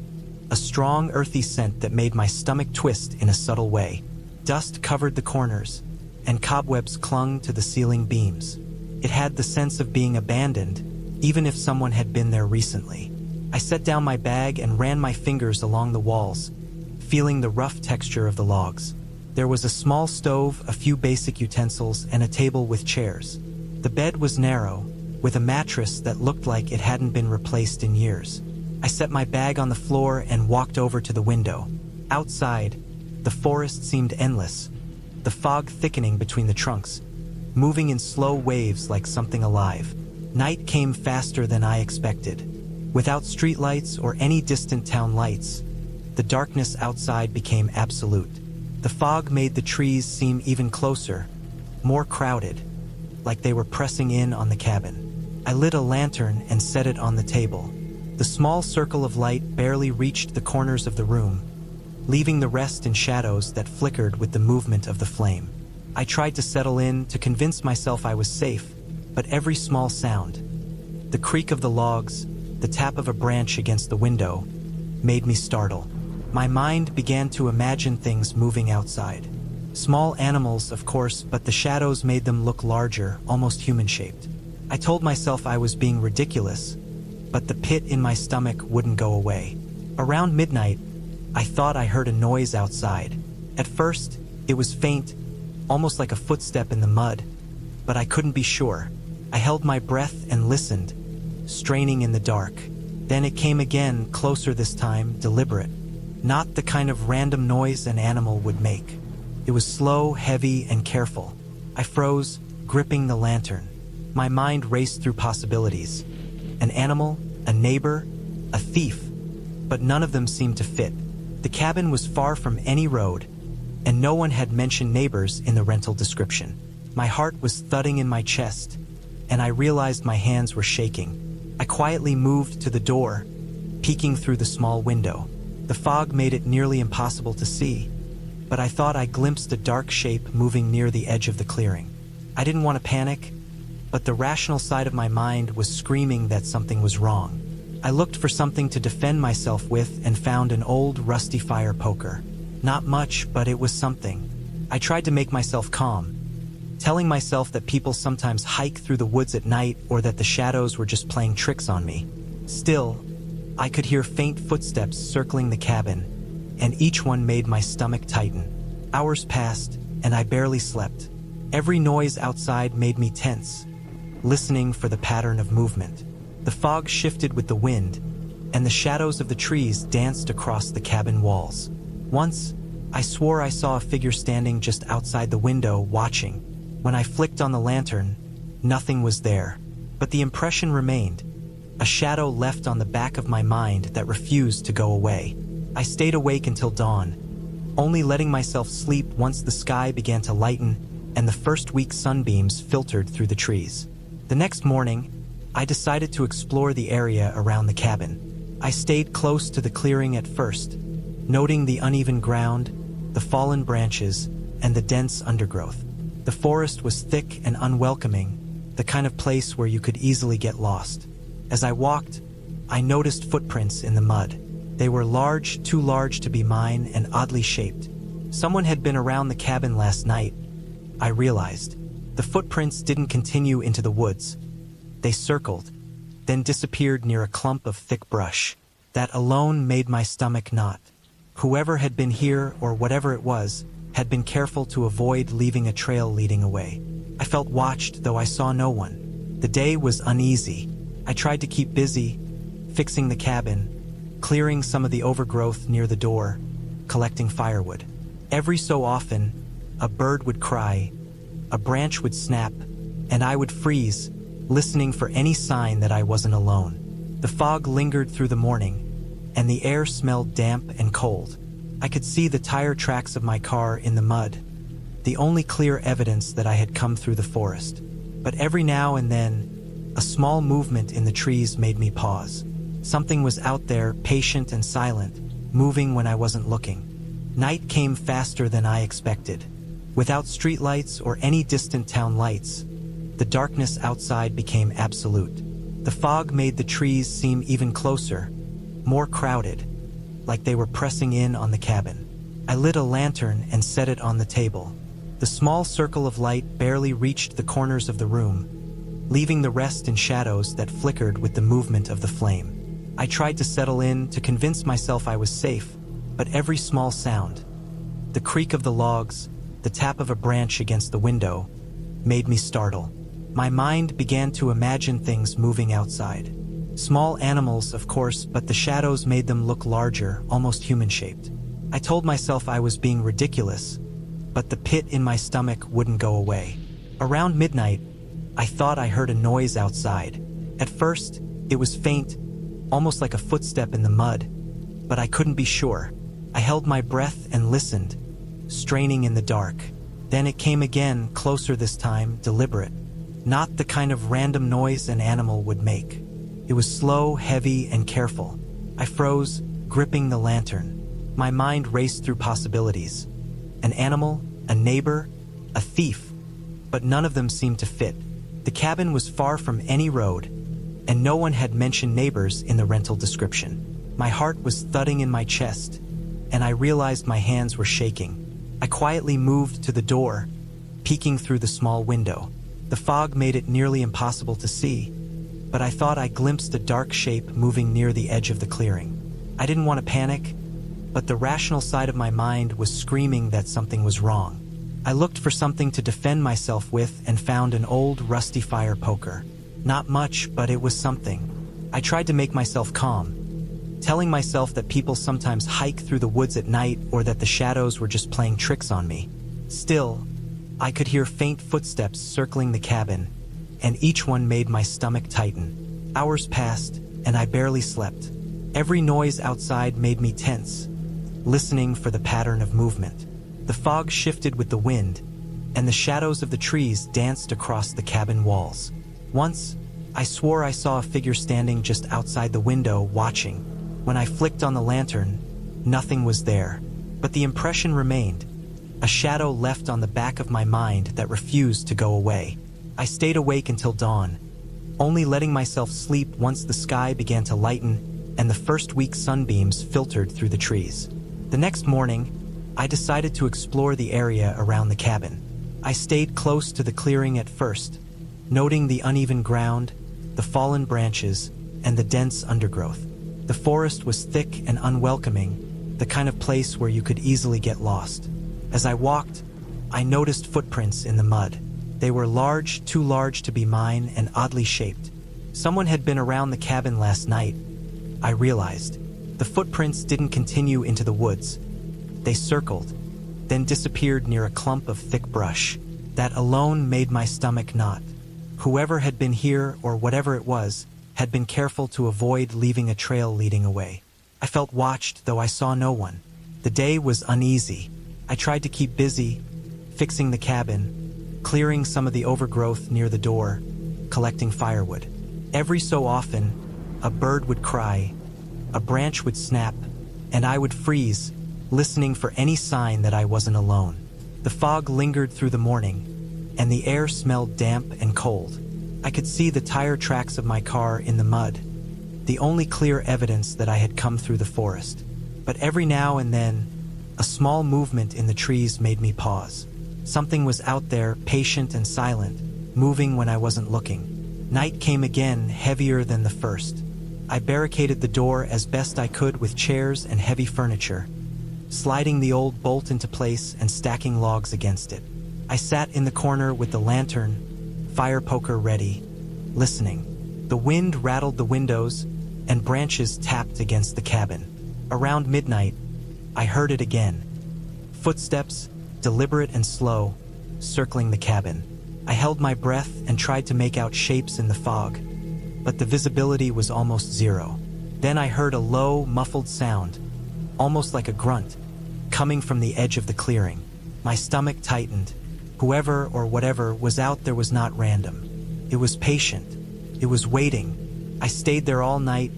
S1: a strong, earthy scent that made my stomach twist in a subtle way. Dust covered the corners, and cobwebs clung to the ceiling beams. It had the sense of being abandoned, even if someone had been there recently. I set down my bag and ran my fingers along the walls, feeling the rough texture of the logs. There was a small stove, a few basic utensils, and a table with chairs. The bed was narrow, with a mattress that looked like it hadn't been replaced in years. I set my bag on the floor and walked over to the window. Outside, the forest seemed endless, the fog thickening between the trunks, moving in slow waves like something alive. Night came faster than I expected. Without streetlights or any distant town lights, the darkness outside became absolute. The fog made the trees seem even closer, more crowded, like they were pressing in on the cabin. I lit a lantern and set it on the table. The small circle of light barely reached the corners of the room, leaving the rest in shadows that flickered with the movement of the flame. I tried to settle in, to convince myself I was safe, but every small sound, the creak of the logs, the tap of a branch against the window, made me startle. My mind began to imagine things moving outside. Small animals, of course, but the shadows made them look larger, almost human-shaped. I told myself I was being ridiculous, but the pit in my stomach wouldn't go away. Around midnight, I thought I heard a noise outside. At first, it was faint, almost like a footstep in the mud, but I couldn't be sure. I held my breath and listened, straining in the dark. Then it came again, closer this time, deliberate. Not the kind of random noise an animal would make. It was slow, heavy, and careful. I froze, gripping the lantern. My mind raced through possibilities. An animal, a neighbor, a thief, but none of them seemed to fit. The cabin was far from any road, and no one had mentioned neighbors in the rental description. My heart was thudding in my chest, and I realized my hands were shaking. I quietly moved to the door, peeking through the small window. The fog made it nearly impossible to see, but I thought I glimpsed a dark shape moving near the edge of the clearing. I didn't want to panic, but the rational side of my mind was screaming that something was wrong. I looked for something to defend myself with and found an old, rusty fire poker. Not much, but it was something. I tried to make myself calm, telling myself that people sometimes hike through the woods at night or that the shadows were just playing tricks on me. Still, I could hear faint footsteps circling the cabin, and each one made my stomach tighten. Hours passed, and I barely slept. Every noise outside made me tense, listening for the pattern of movement. The fog shifted with the wind, and the shadows of the trees danced across the cabin walls. Once, I swore I saw a figure standing just outside the window, watching. When I flicked on the lantern, Nothing was there. But the impression remained, a shadow left on the back of my mind that refused to go away. I stayed awake until dawn, only letting myself sleep once the sky began to lighten and the first week sunbeams filtered through the trees. The next morning, I decided to explore the area around the cabin. I stayed close to the clearing at first, noting the uneven ground, the fallen branches, and the dense undergrowth. The forest was thick and unwelcoming, the kind of place where you could easily get lost. As I walked, I noticed footprints in the mud. They were large, too large to be mine, and oddly shaped. Someone had been around the cabin last night, I realized. The footprints didn't continue into the woods. They circled, then disappeared near a clump of thick brush. That alone made my stomach knot. Whoever had been here, or whatever it was, had been careful to avoid leaving a trail leading away. I felt watched, though I saw no one. The day was uneasy. I tried to keep busy, fixing the cabin, clearing some of the overgrowth near the door, collecting firewood. Every so often, a bird would cry, a branch would snap, and I would freeze, listening for any sign that I wasn't alone. The fog lingered through the morning, and the air smelled damp and cold. I could see the tire tracks of my car in the mud, the only clear evidence that I had come through the forest. But every now and then, a small movement in the trees made me pause. Something was out there, patient and silent, moving when I wasn't looking. Night came faster than I expected. Without streetlights or any distant town lights, the darkness outside became absolute. The fog made the trees seem even closer, more crowded, like they were pressing in on the cabin. I lit a lantern and set it on the table. The small circle of light barely reached the corners of the room, leaving the rest in shadows that flickered with the movement of the flame. I tried to settle in, to convince myself I was safe, but every small sound, the creak of the logs, the tap of a branch against the window, made me startle. My mind began to imagine things moving outside. Small animals, of course, but the shadows made them look larger, almost human-shaped. I told myself I was being ridiculous, but the pit in my stomach wouldn't go away. Around midnight, I thought I heard a noise outside. At first, it was faint, almost like a footstep in the mud, but I couldn't be sure. I held my breath and listened, straining in the dark. Then it came again, closer this time, deliberate. Not the kind of random noise an animal would make. It was slow, heavy, and careful. I froze, gripping the lantern. My mind raced through possibilities. An animal, a neighbor, a thief, but none of them seemed to fit. The cabin was far from any road, and no one had mentioned neighbors in the rental description. My heart was thudding in my chest, and I realized my hands were shaking. I quietly moved to the door, peeking through the small window. The fog made it nearly impossible to see, but I thought I glimpsed a dark shape moving near the edge of the clearing. I didn't want to panic, but the rational side of my mind was screaming that something was wrong. I looked for something to defend myself with and found an old, rusty fire poker. Not much, but it was something. I tried to make myself calm, telling myself that people sometimes hike through the woods at night or that the shadows were just playing tricks on me. Still, I could hear faint footsteps circling the cabin, and each one made my stomach tighten. Hours passed, and I barely slept. Every noise outside made me tense, listening for the pattern of movement. The fog shifted with the wind, and the shadows of the trees danced across the cabin walls. Once, I swore I saw a figure standing just outside the window, watching. When I flicked on the lantern, nothing was there, but the impression remained, a shadow left on the back of my mind that refused to go away. I stayed awake until dawn, only letting myself sleep once the sky began to lighten and the first week sunbeams filtered through the trees. The next morning, I decided to explore the area around the cabin. I stayed close to the clearing at first, noting the uneven ground, the fallen branches, and the dense undergrowth. The forest was thick and unwelcoming, the kind of place where you could easily get lost. As I walked, I noticed footprints in the mud. They were large, too large to be mine, and oddly shaped. Someone had been around the cabin last night, I realized. The footprints didn't continue into the woods. They circled, then disappeared near a clump of thick brush. That alone made my stomach knot. Whoever had been here, or whatever it was, had been careful to avoid leaving a trail leading away. I felt watched, though I saw no one. The day was uneasy. I tried to keep busy, fixing the cabin, clearing some of the overgrowth near the door, collecting firewood. Every so often, a bird would cry, a branch would snap, and I would freeze, listening for any sign that I wasn't alone. The fog lingered through the morning, and the air smelled damp and cold. I could see the tire tracks of my car in the mud, the only clear evidence that I had come through the forest. But every now and then, a small movement in the trees made me pause. Something was out there, patient and silent, moving when I wasn't looking. Night came again, heavier than the first. I barricaded the door as best I could with chairs and heavy furniture, sliding the old bolt into place and stacking logs against it. I sat in the corner with the lantern, fire poker ready, listening. The wind rattled the windows, and branches tapped against the cabin. Around midnight, I heard it again. Footsteps, deliberate and slow, circling the cabin. I held my breath and tried to make out shapes in the fog, but the visibility was almost zero. Then I heard a low, muffled sound, almost like a grunt, coming from the edge of the clearing. My stomach tightened. Whoever or whatever was out there was not random. It was patient. It was waiting. I stayed there all night,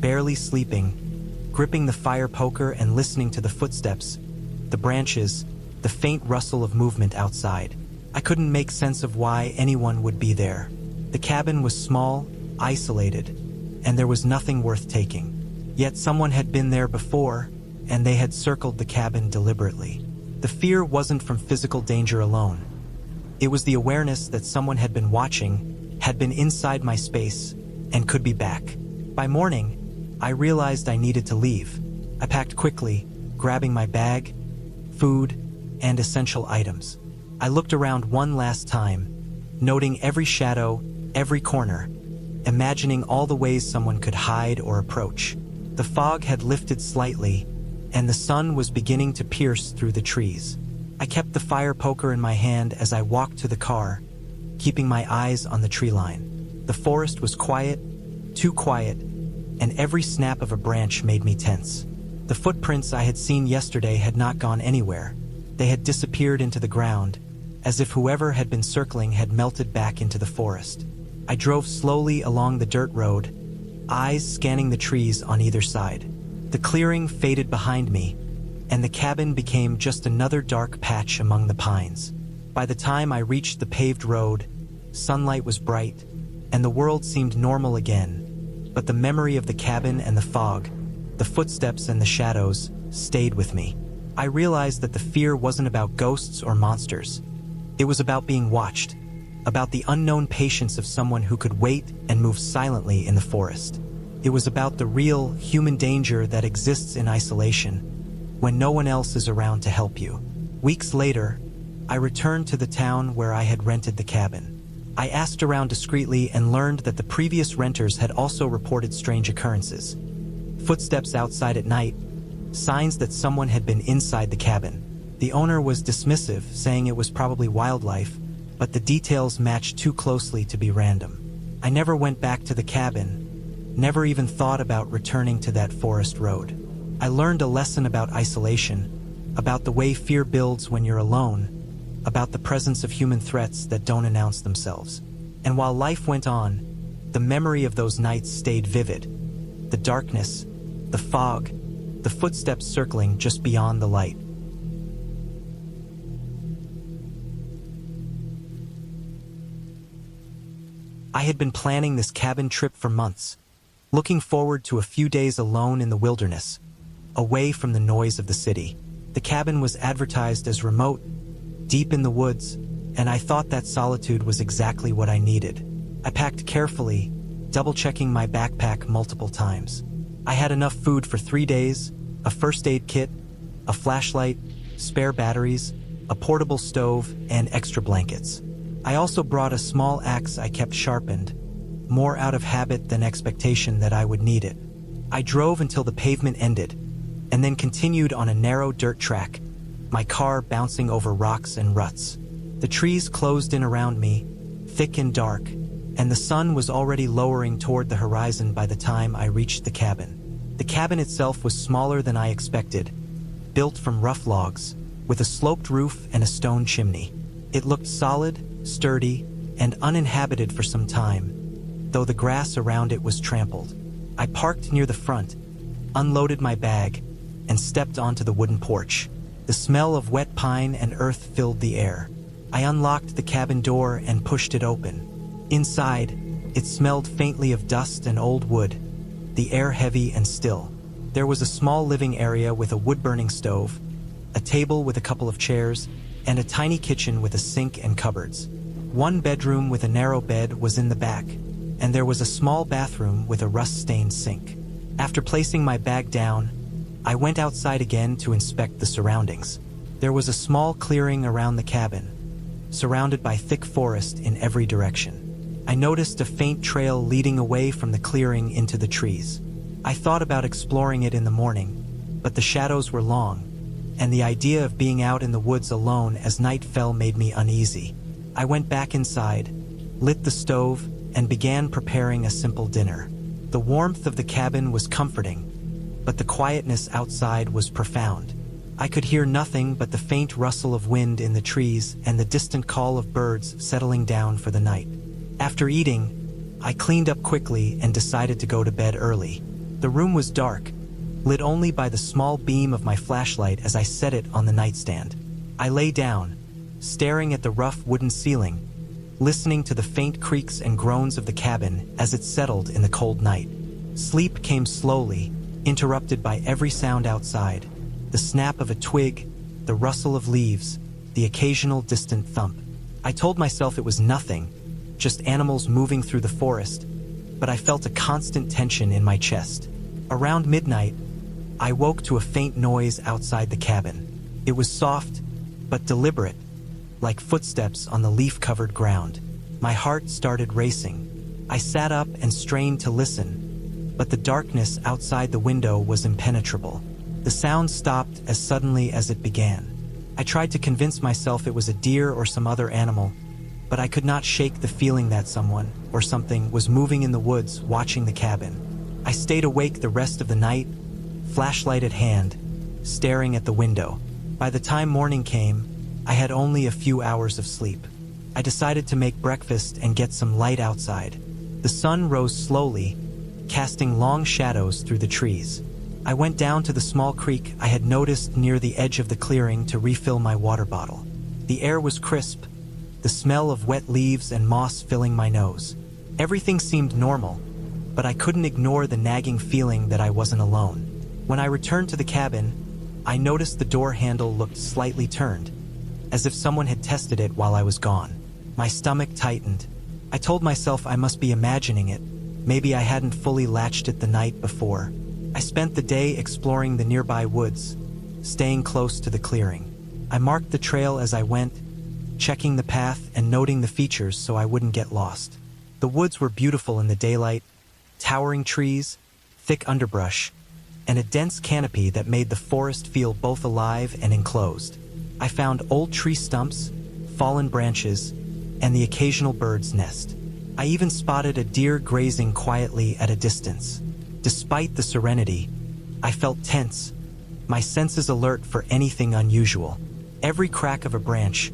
S1: barely sleeping, gripping the fire poker and listening to the footsteps, the branches, the faint rustle of movement outside. I couldn't make sense of why anyone would be there. The cabin was small, isolated, and there was nothing worth taking. Yet someone had been there before, and they had circled the cabin deliberately. The fear wasn't from physical danger alone. It was the awareness that someone had been watching, had been inside my space, and could be back. By morning, I realized I needed to leave. I packed quickly, grabbing my bag, food, and essential items. I looked around one last time, noting every shadow, every corner, imagining all the ways someone could hide or approach. The fog had lifted slightly, and the sun was beginning to pierce through the trees. I kept the fire poker in my hand as I walked to the car, keeping my eyes on the tree line. The forest was quiet, too quiet, and every snap of a branch made me tense. The footprints I had seen yesterday had not gone anywhere. They had disappeared into the ground, as if whoever had been circling had melted back into the forest. I drove slowly along the dirt road, eyes scanning the trees on either side. The clearing faded behind me, and the cabin became just another dark patch among the pines. By the time I reached the paved road, sunlight was bright, and the world seemed normal again. But the memory of the cabin and the fog, the footsteps and the shadows, stayed with me. I realized that the fear wasn't about ghosts or monsters. It was about being watched, about the unknown patience of someone who could wait and move silently in the forest. It was about the real, human danger that exists in isolation, when no one else is around to help you. Weeks later, I returned to the town where I had rented the cabin. I asked around discreetly and learned that the previous renters had also reported strange occurrences. Footsteps outside at night, signs that someone had been inside the cabin. The owner was dismissive, saying it was probably wildlife, but the details matched too closely to be random. I never went back to the cabin, never even thought about returning to that forest road. I learned a lesson about isolation, about the way fear builds when you're alone, about the presence of human threats that don't announce themselves. And while life went on, the memory of those nights stayed vivid. The darkness, the fog, the footsteps circling just beyond the light. I had been planning this cabin trip for months, looking forward to a few days alone in the wilderness, away from the noise of the city. The cabin was advertised as remote, deep in the woods, and I thought that solitude was exactly what I needed. I packed carefully, double-checking my backpack multiple times. I had enough food for 3 days, a first aid kit, a flashlight, spare batteries, a portable stove, and extra blankets. I also brought a small axe I kept sharpened, more out of habit than expectation that I would need it. I drove until the pavement ended, and then continued on a narrow dirt track, my car bouncing over rocks and ruts. The trees closed in around me, thick and dark, and the sun was already lowering toward the horizon by the time I reached the cabin. The cabin itself was smaller than I expected, built from rough logs, with a sloped roof and a stone chimney. It looked solid, sturdy, and uninhabited for some time, though the grass around it was trampled. I parked near the front, unloaded my bag, and stepped onto the wooden porch. The smell of wet pine and earth filled the air. I unlocked the cabin door and pushed it open. Inside, it smelled faintly of dust and old wood, the air heavy and still. There was a small living area with a wood-burning stove, a table with a couple of chairs, and a tiny kitchen with a sink and cupboards. One bedroom with a narrow bed was in the back, and there was a small bathroom with a rust-stained sink. After placing my bag down, I went outside again to inspect the surroundings. There was a small clearing around the cabin, surrounded by thick forest in every direction. I noticed a faint trail leading away from the clearing into the trees. I thought about exploring it in the morning, but the shadows were long, and the idea of being out in the woods alone as night fell made me uneasy. I went back inside, lit the stove, and began preparing a simple dinner. The warmth of the cabin was comforting, but the quietness outside was profound. I could hear nothing but the faint rustle of wind in the trees and the distant call of birds settling down for the night. After eating, I cleaned up quickly and decided to go to bed early. The room was dark, lit only by the small beam of my flashlight as I set it on the nightstand. I lay down, staring at the rough wooden ceiling, listening to the faint creaks and groans of the cabin as it settled in the cold night. Sleep came slowly, interrupted by every sound outside: the snap of a twig, the rustle of leaves, the occasional distant thump. I told myself it was nothing, just animals moving through the forest, but I felt a constant tension in my chest. Around midnight, I woke to a faint noise outside the cabin. It was soft, but deliberate, like footsteps on the leaf-covered ground. My heart started racing. I sat up and strained to listen, but the darkness outside the window was impenetrable. The sound stopped as suddenly as it began. I tried to convince myself it was a deer or some other animal, but I could not shake the feeling that someone, or something, was moving in the woods watching the cabin. I stayed awake the rest of the night, flashlight at hand, staring at the window. By the time morning came, I had only a few hours of sleep. I decided to make breakfast and get some light outside. The sun rose slowly, casting long shadows through the trees. I went down to the small creek I had noticed near the edge of the clearing to refill my water bottle. The air was crisp, the smell of wet leaves and moss filling my nose. Everything seemed normal, but I couldn't ignore the nagging feeling that I wasn't alone. When I returned to the cabin, I noticed the door handle looked slightly turned, as if someone had tested it while I was gone. My stomach tightened. I told myself I must be imagining it. Maybe I hadn't fully latched it the night before. I spent the day exploring the nearby woods, staying close to the clearing. I marked the trail as I went, checking the path and noting the features so I wouldn't get lost. The woods were beautiful in the daylight: towering trees, thick underbrush, and a dense canopy that made the forest feel both alive and enclosed. I found old tree stumps, fallen branches, and the occasional bird's nest. I even spotted a deer grazing quietly at a distance. Despite the serenity, I felt tense, my senses alert for anything unusual. Every crack of a branch,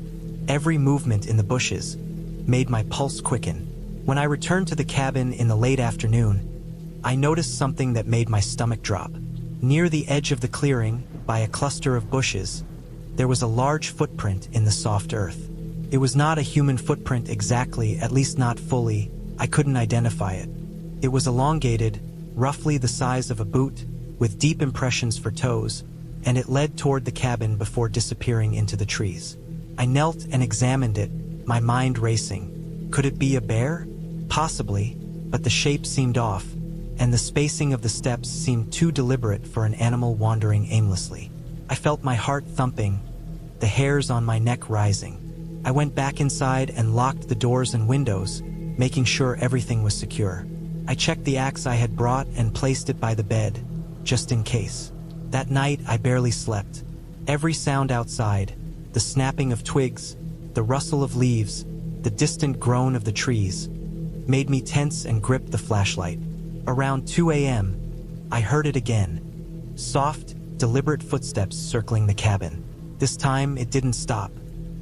S1: every movement in the bushes, made my pulse quicken. When I returned to the cabin in the late afternoon, I noticed something that made my stomach drop. Near the edge of the clearing, by a cluster of bushes, there was a large footprint in the soft earth. It was not a human footprint exactly, at least not fully. I couldn't identify it. It was elongated, roughly the size of a boot, with deep impressions for toes, and it led toward the cabin before disappearing into the trees. I knelt and examined it, my mind racing. Could it be a bear? Possibly, but the shape seemed off, and the spacing of the steps seemed too deliberate for an animal wandering aimlessly. I felt my heart thumping, the hairs on my neck rising. I went back inside and locked the doors and windows, making sure everything was secure. I checked the axe I had brought and placed it by the bed, just in case. That night I barely slept. Every sound outside, the snapping of twigs, the rustle of leaves, the distant groan of the trees, made me tense and grip the flashlight. Around 2 a.m., I heard it again. Soft, deliberate footsteps circling the cabin. This time, it didn't stop.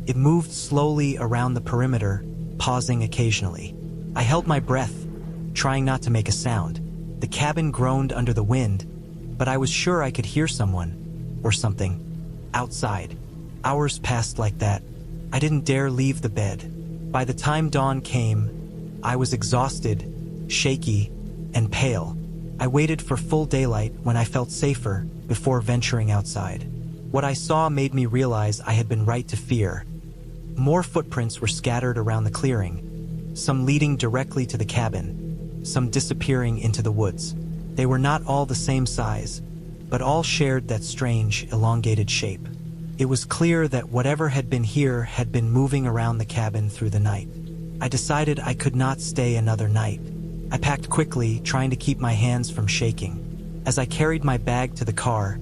S1: It moved slowly around the perimeter, pausing occasionally. I held my breath, trying not to make a sound. The cabin groaned under the wind, but I was sure I could hear someone, or something, outside. Hours passed like that. I didn't dare leave the bed. By the time dawn came, I was exhausted, shaky, and pale. I waited for full daylight when I felt safer before venturing outside. What I saw made me realize I had been right to fear. More footprints were scattered around the clearing, some leading directly to the cabin, some disappearing into the woods. They were not all the same size, but all shared that strange, elongated shape. It was clear that whatever had been here had been moving around the cabin through the night. I decided I could not stay another night. I packed quickly, trying to keep my hands from shaking. As I carried my bag to the car,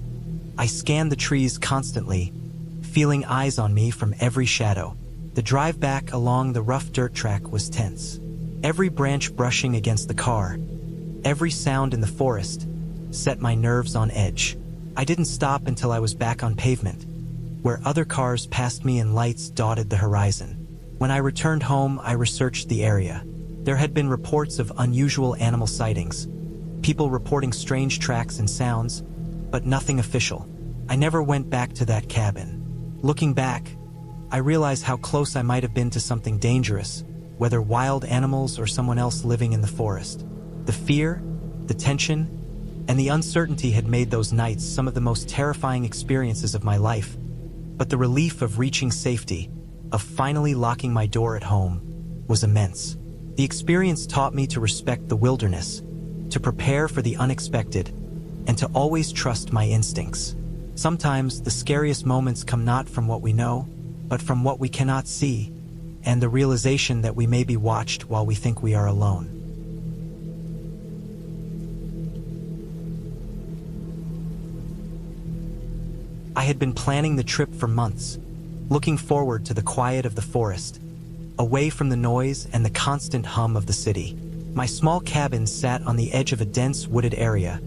S1: I scanned the trees constantly, feeling eyes on me from every shadow. The drive back along the rough dirt track was tense. Every branch brushing against the car, every sound in the forest, set my nerves on edge. I didn't stop until I was back on pavement, where other cars passed me and lights dotted the horizon. When I returned home, I researched the area. There had been reports of unusual animal sightings, people reporting strange tracks and sounds, but nothing official. I never went back to that cabin. Looking back, I realized how close I might have been to something dangerous, whether wild animals or someone else living in the forest. The fear, the tension, and the uncertainty had made those nights some of the most terrifying experiences of my life. But the relief of reaching safety, of finally locking my door at home, was immense. The experience taught me to respect the wilderness, to prepare for the unexpected, and to always trust my instincts. Sometimes the scariest moments come not from what we know, but from what we cannot see, and the realization that we may be watched while we think we are alone. I had been planning the trip for months, looking forward to the quiet of the forest, away from the noise and the constant hum of the city. My small cabin sat on the edge of a dense wooded area,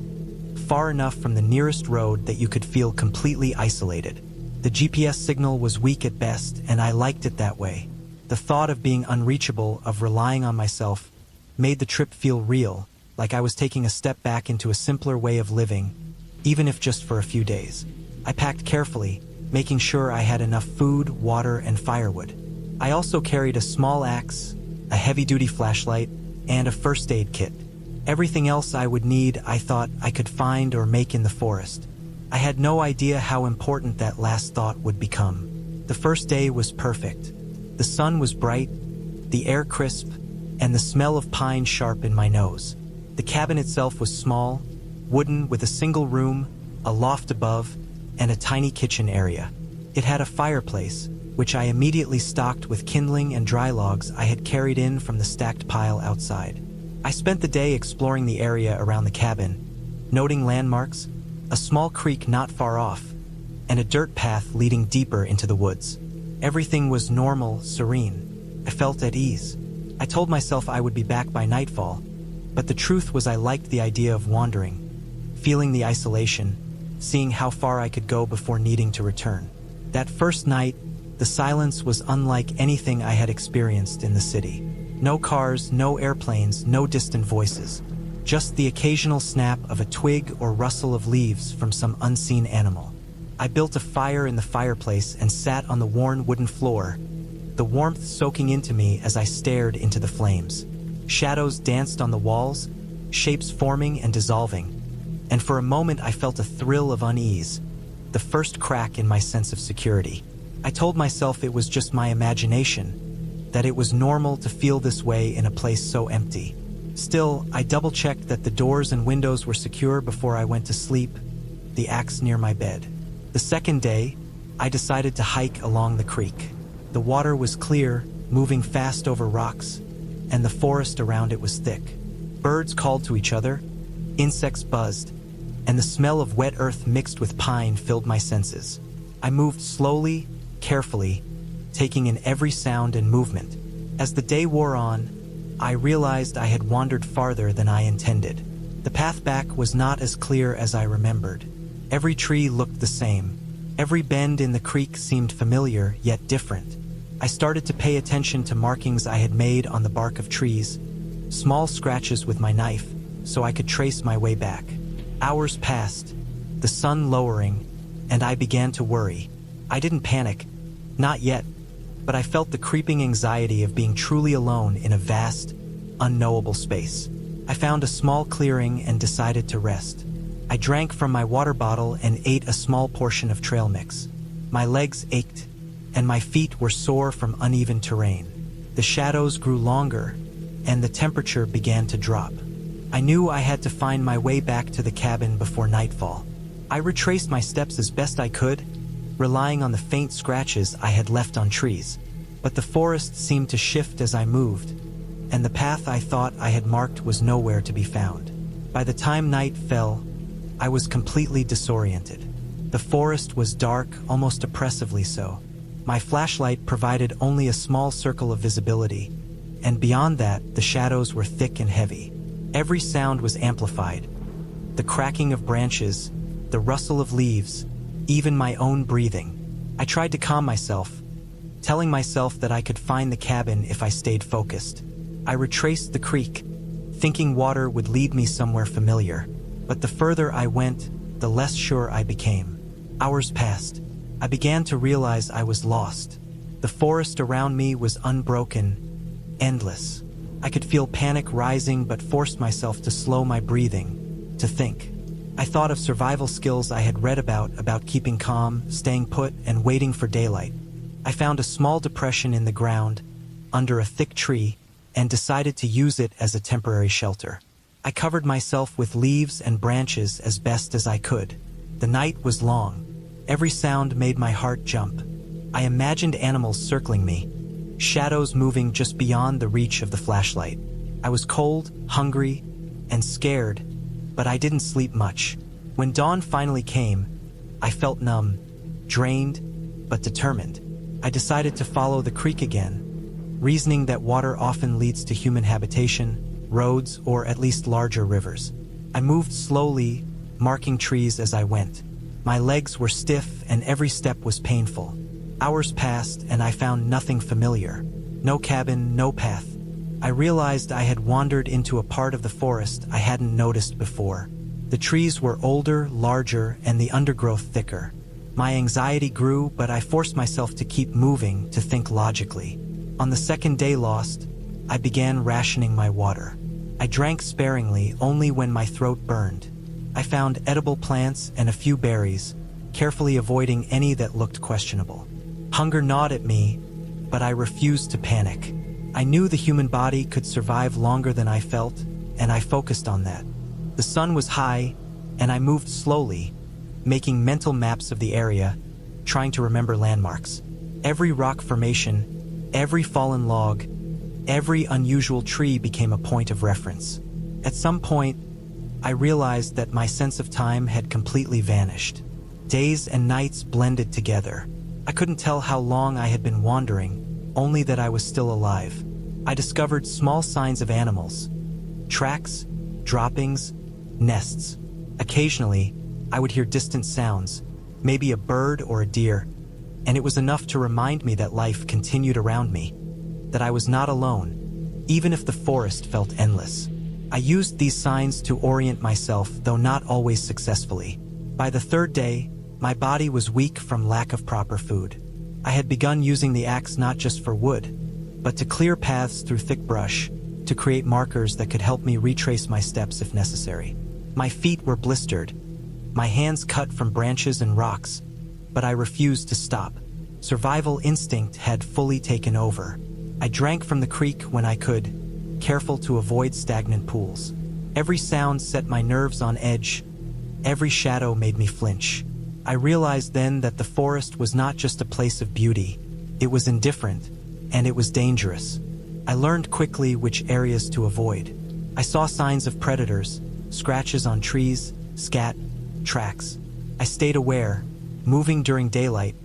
S1: far enough from the nearest road that you could feel completely isolated. The GPS signal was weak at best, and I liked it that way. The thought of being unreachable, of relying on myself, made the trip feel real, like I was taking a step back into a simpler way of living, even if just for a few days. I packed carefully, making sure I had enough food, water, and firewood. I also carried a small axe, a heavy-duty flashlight, and a first aid kit. Everything else I would need, I thought I could find or make in the forest. I had no idea how important that last thought would become. The first day was perfect. The sun was bright, the air crisp, and the smell of pine sharp in my nose. The cabin itself was small, wooden, with a single room, a loft above, and a tiny kitchen area. It had a fireplace, which I immediately stocked with kindling and dry logs I had carried in from the stacked pile outside. I spent the day exploring the area around the cabin, noting landmarks, a small creek not far off, and a dirt path leading deeper into the woods. Everything was normal, serene. I felt at ease. I told myself I would be back by nightfall, but the truth was I liked the idea of wandering, feeling the isolation, seeing how far I could go before needing to return. That first night, the silence was unlike anything I had experienced in the city. No cars, no airplanes, no distant voices. Just the occasional snap of a twig or rustle of leaves from some unseen animal. I built a fire in the fireplace and sat on the worn wooden floor, the warmth soaking into me as I stared into the flames. Shadows danced on the walls, shapes forming and dissolving, and for a moment I felt a thrill of unease, the first crack in my sense of security. I told myself it was just my imagination, that it was normal to feel this way in a place so empty. Still, I double-checked that the doors and windows were secure before I went to sleep, the axe near my bed. The second day, I decided to hike along the creek. The water was clear, moving fast over rocks, and the forest around it was thick. Birds called to each other, insects buzzed, and the smell of wet earth mixed with pine filled my senses. I moved slowly, carefully, taking in every sound and movement, As the day wore on, I realized I had wandered farther than I intended. The path back was not as clear as I remembered. Every tree looked the same. Every bend in the creek seemed familiar, yet different. I started to pay attention to markings I had made on the bark of trees, small scratches with my knife, so I could trace my way back. Hours passed, the sun lowering, and I began to worry. I didn't panic, not yet, but I felt the creeping anxiety of being truly alone in a vast, unknowable space. I found a small clearing and decided to rest. I drank from my water bottle and ate a small portion of trail mix. My legs ached, and my feet were sore from uneven terrain. The shadows grew longer, and the temperature began to drop. I knew I had to find my way back to the cabin before nightfall. I retraced my steps as best I could, relying on the faint scratches I had left on trees. But the forest seemed to shift as I moved, and the path I thought I had marked was nowhere to be found. By the time night fell, I was completely disoriented. The forest was dark, almost oppressively so. My flashlight provided only a small circle of visibility, and beyond that, the shadows were thick and heavy. Every sound was amplified. The cracking of branches, the rustle of leaves, even my own breathing. I tried to calm myself, telling myself that I could find the cabin if I stayed focused. I retraced the creek, thinking water would lead me somewhere familiar. But the further I went, the less sure I became. Hours passed. I began to realize I was lost. The forest around me was unbroken, endless. I could feel panic rising but forced myself to slow my breathing, to think. I thought of survival skills I had read about keeping calm, staying put, and waiting for daylight. I found a small depression in the ground, under a thick tree, and decided to use it as a temporary shelter. I covered myself with leaves and branches as best as I could. The night was long. Every sound made my heart jump. I imagined animals circling me, shadows moving just beyond the reach of the flashlight. I was cold, hungry, and scared, but I didn't sleep much. When dawn finally came, I felt numb, drained, but determined. I decided to follow the creek again, reasoning that water often leads to human habitation, roads, or at least larger rivers. I moved slowly, marking trees as I went. My legs were stiff and every step was painful. Hours passed and I found nothing familiar. No cabin, no path. I realized I had wandered into a part of the forest I hadn't noticed before. The trees were older, larger, and the undergrowth thicker. My anxiety grew, but I forced myself to keep moving, to think logically. On the second day lost, I began rationing my water. I drank sparingly, only when my throat burned. I found edible plants and a few berries, carefully avoiding any that looked questionable. Hunger gnawed at me, but I refused to panic. I knew the human body could survive longer than I felt, and I focused on that. The sun was high, and I moved slowly, making mental maps of the area, trying to remember landmarks. Every rock formation, every fallen log, every unusual tree became a point of reference. At some point, I realized that my sense of time had completely vanished. Days and nights blended together. I couldn't tell how long I had been wandering, only that I was still alive. I discovered small signs of animals, tracks, droppings, nests. Occasionally, I would hear distant sounds, maybe a bird or a deer, and it was enough to remind me that life continued around me, that I was not alone, even if the forest felt endless. I used these signs to orient myself, though not always successfully. By the third day, my body was weak from lack of proper food. I had begun using the axe not just for wood, but to clear paths through thick brush, to create markers that could help me retrace my steps if necessary. My feet were blistered, my hands cut from branches and rocks, but I refused to stop. Survival instinct had fully taken over. I drank from the creek when I could, careful to avoid stagnant pools. Every sound set my nerves on edge, every shadow made me flinch. I realized then that the forest was not just a place of beauty, it was indifferent, and it was dangerous. I learned quickly which areas to avoid. I saw signs of predators, scratches on trees, scat, tracks. I stayed aware, moving during daylight,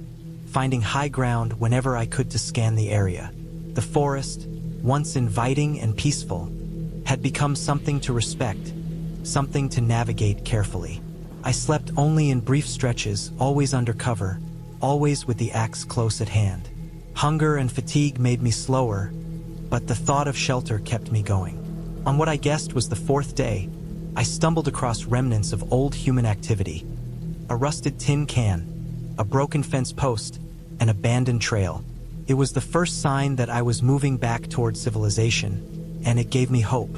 S1: finding high ground whenever I could to scan the area. The forest, once inviting and peaceful, had become something to respect, something to navigate carefully. I slept only in brief stretches, always under cover, always with the axe close at hand. Hunger and fatigue made me slower, but the thought of shelter kept me going. On what I guessed was the fourth day, I stumbled across remnants of old human activity. A rusted tin can, a broken fence post, an abandoned trail. It was the first sign that I was moving back toward civilization, and it gave me hope.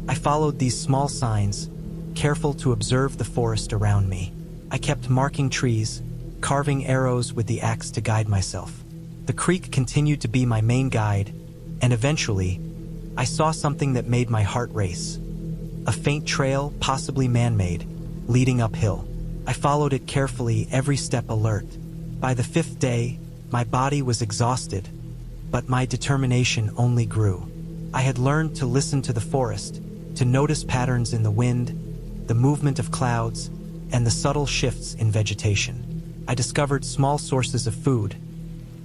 S1: I followed these small signs, careful to observe the forest around me. I kept marking trees, carving arrows with the axe to guide myself. The creek continued to be my main guide, and eventually, I saw something that made my heart race. A faint trail, possibly man-made, leading uphill. I followed it carefully, every step alert. By the fifth day, my body was exhausted, but my determination only grew. I had learned to listen to the forest, to notice patterns in the wind, the movement of clouds, and the subtle shifts in vegetation. I discovered small sources of food,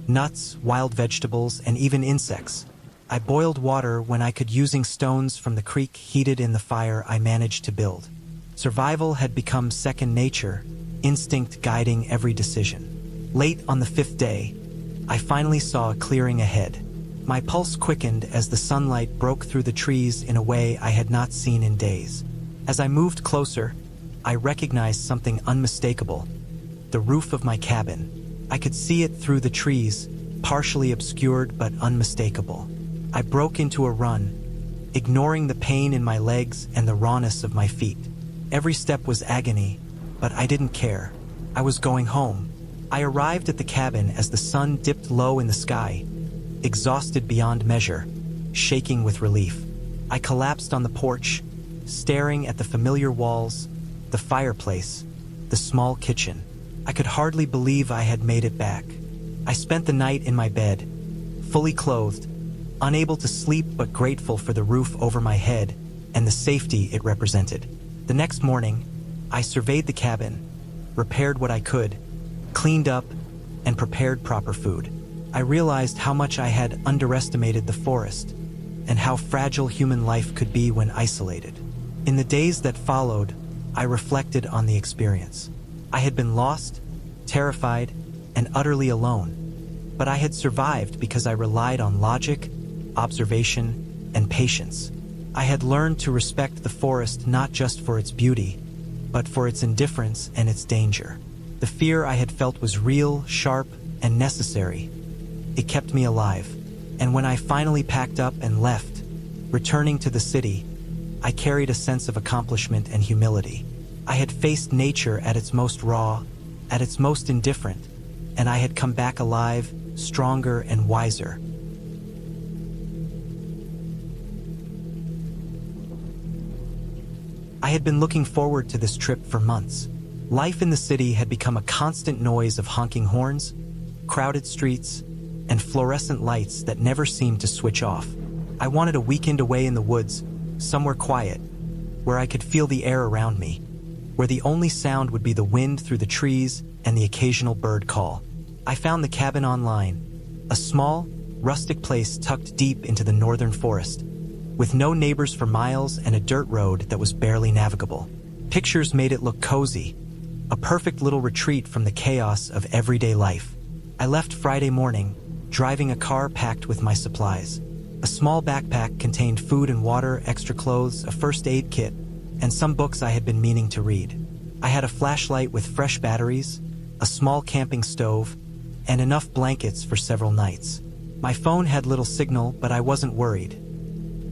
S1: nuts, wild vegetables, and even insects. I boiled water when I could using stones from the creek heated in the fire I managed to build. Survival had become second nature, instinct guiding every decision. Late on the fifth day, I finally saw a clearing ahead. My pulse quickened as the sunlight broke through the trees in a way I had not seen in days. As I moved closer, I recognized something unmistakable: the roof of my cabin. I could see it through the trees, partially obscured but unmistakable. I broke into a run, ignoring the pain in my legs and the rawness of my feet. Every step was agony, but I didn't care. I was going home. I arrived at the cabin as the sun dipped low in the sky, exhausted beyond measure, shaking with relief. I collapsed on the porch, staring at the familiar walls, the fireplace, the small kitchen. I could hardly believe I had made it back. I spent the night in my bed, fully clothed, unable to sleep but grateful for the roof over my head and the safety it represented. The next morning, I surveyed the cabin, repaired what I could, cleaned up, and prepared proper food. I realized how much I had underestimated the forest and how fragile human life could be when isolated. In the days that followed, I reflected on the experience. I had been lost, terrified, and utterly alone, but I had survived because I relied on logic, observation, and patience. I had learned to respect the forest not just for its beauty, but for its indifference and its danger. The fear I had felt was real, sharp, and necessary. It kept me alive, and when I finally packed up and left, returning to the city, I carried a sense of accomplishment and humility. I had faced nature at its most raw, at its most indifferent, and I had come back alive, stronger and wiser. I had been looking forward to this trip for months. Life in the city had become a constant noise of honking horns, crowded streets, and fluorescent lights that never seemed to switch off. I wanted a weekend away in the woods, somewhere quiet, where I could feel the air around me, where the only sound would be the wind through the trees and the occasional bird call. I found the cabin online, a small, rustic place tucked deep into the northern forest, with no neighbors for miles and a dirt road that was barely navigable. Pictures made it look cozy, a perfect little retreat from the chaos of everyday life. I left Friday morning, driving a car packed with my supplies. A small backpack contained food and water, extra clothes, a first aid kit, and some books I had been meaning to read. I had a flashlight with fresh batteries, a small camping stove, and enough blankets for several nights. My phone had little signal, but I wasn't worried.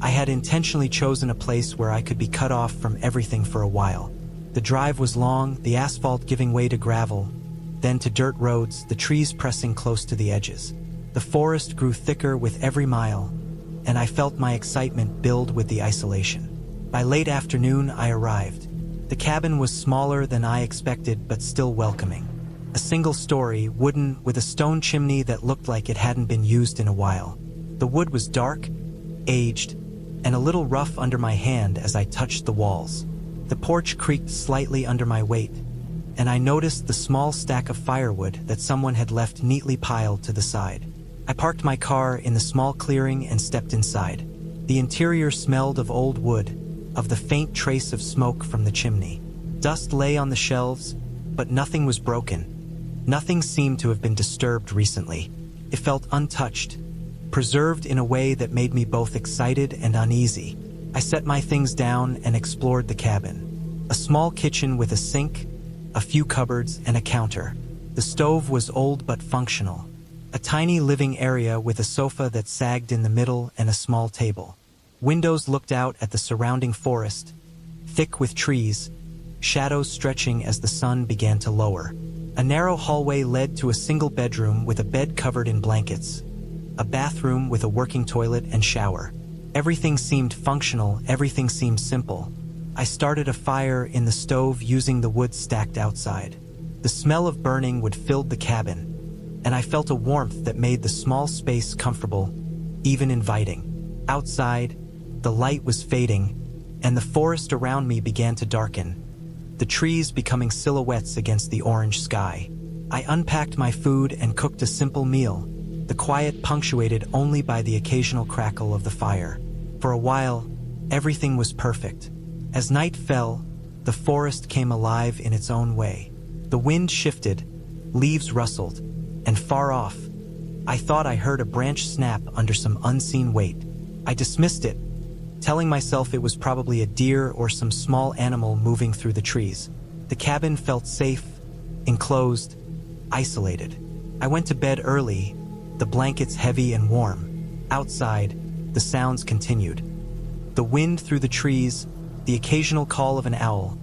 S1: I had intentionally chosen a place where I could be cut off from everything for a while. The drive was long, the asphalt giving way to gravel, then to dirt roads, the trees pressing close to the edges. The forest grew thicker with every mile, and I felt my excitement build with the isolation. By late afternoon, I arrived. The cabin was smaller than I expected, but still welcoming. A single-story, wooden, with a stone chimney that looked like it hadn't been used in a while. The wood was dark, aged, and a little rough under my hand as I touched the walls. The porch creaked slightly under my weight, and I noticed the small stack of firewood that someone had left neatly piled to the side. I parked my car in the small clearing and stepped inside. The interior smelled of old wood, of the faint trace of smoke from the chimney. Dust lay on the shelves, but nothing was broken. Nothing seemed to have been disturbed recently. It felt untouched, preserved in a way that made me both excited and uneasy. I set my things down and explored the cabin. A small kitchen with a sink, a few cupboards, and a counter. The stove was old but functional. A tiny living area with a sofa that sagged in the middle and a small table. Windows looked out at the surrounding forest, thick with trees, shadows stretching as the sun began to lower. A narrow hallway led to a single bedroom with a bed covered in blankets, a bathroom with a working toilet and shower. Everything seemed functional, everything seemed simple. I started a fire in the stove using the wood stacked outside. The smell of burning wood filled the cabin, and I felt a warmth that made the small space comfortable, even inviting. Outside, the light was fading, and the forest around me began to darken, the trees becoming silhouettes against the orange sky. I unpacked my food and cooked a simple meal, the quiet punctuated only by the occasional crackle of the fire. For a while, everything was perfect. As night fell, the forest came alive in its own way. The wind shifted, leaves rustled, and far off, I thought I heard a branch snap under some unseen weight. I dismissed it, telling myself it was probably a deer or some small animal moving through the trees. The cabin felt safe, enclosed, isolated. I went to bed early, the blankets heavy and warm. Outside, the sounds continued. The wind through the trees, the occasional call of an owl,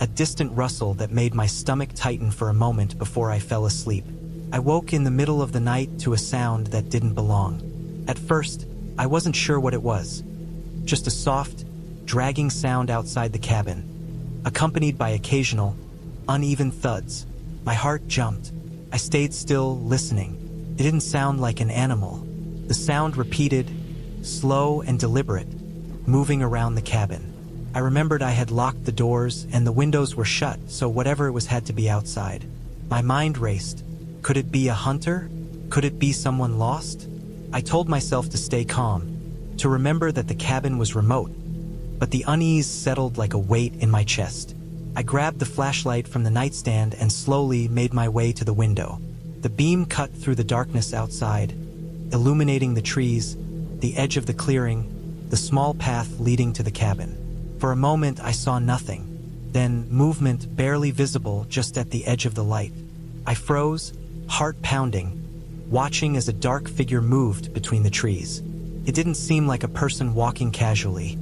S1: a distant rustle that made my stomach tighten for a moment before I fell asleep. I woke in the middle of the night to a sound that didn't belong. At first, I wasn't sure what it was. Just a soft, dragging sound outside the cabin, accompanied by occasional, uneven thuds. My heart jumped. I stayed still, listening. It didn't sound like an animal. The sound repeated, slow and deliberate, moving around the cabin. I remembered I had locked the doors and the windows were shut, so whatever it was had to be outside. My mind raced. Could it be a hunter? Could it be someone lost? I told myself to stay calm, to remember that the cabin was remote, but the unease settled like a weight in my chest. I grabbed the flashlight from the nightstand and slowly made my way to the window. The beam cut through the darkness outside, illuminating the trees, the edge of the clearing, the small path leading to the cabin. For a moment I saw nothing, then movement barely visible just at the edge of the light. I froze, heart pounding, watching as a dark figure moved between the trees. It didn't seem like a person walking casually.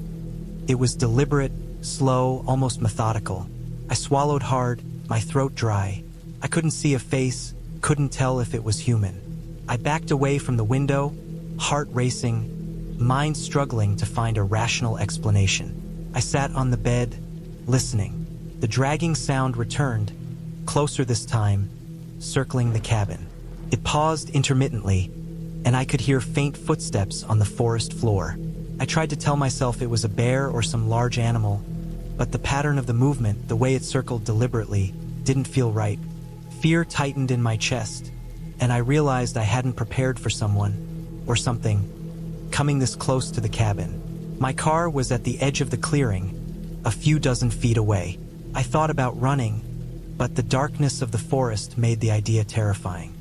S1: It was deliberate, slow, almost methodical. I swallowed hard, my throat dry. I couldn't see a face, couldn't tell if it was human. I backed away from the window, heart racing, mind struggling to find a rational explanation. I sat on the bed, listening. The dragging sound returned, closer this time, circling the cabin. It paused intermittently, and I could hear faint footsteps on the forest floor. I tried to tell myself it was a bear or some large animal, but the pattern of the movement, the way it circled deliberately, didn't feel right. Fear tightened in my chest, and I realized I hadn't prepared for someone, or something, coming this close to the cabin. My car was at the edge of the clearing, a few dozen feet away. I thought about running, but the darkness of the forest made the idea terrifying.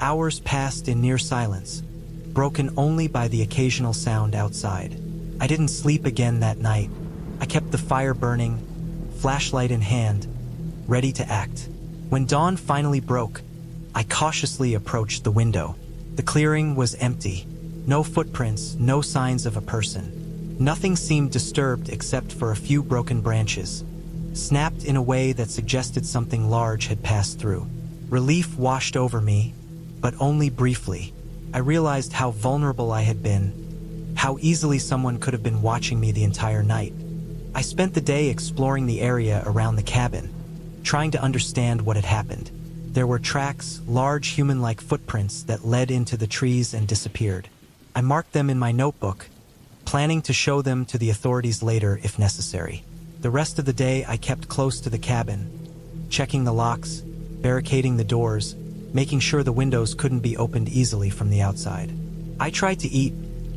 S1: Hours passed in near silence, broken only by the occasional sound outside. I didn't sleep again that night. I kept the fire burning, flashlight in hand, ready to act. When dawn finally broke, I cautiously approached the window. The clearing was empty. No footprints, no signs of a person. Nothing seemed disturbed except for a few broken branches, snapped in a way that suggested something large had passed through. Relief washed over me, but only briefly. I realized how vulnerable I had been, how easily someone could have been watching me the entire night. I spent the day exploring the area around the cabin, trying to understand what had happened. There were tracks, large human-like footprints that led into the trees and disappeared. I marked them in my notebook, planning to show them to the authorities later if necessary. The rest of the day I kept close to the cabin, checking the locks, barricading the doors, making sure the windows couldn't be opened easily from the outside. I tried to eat,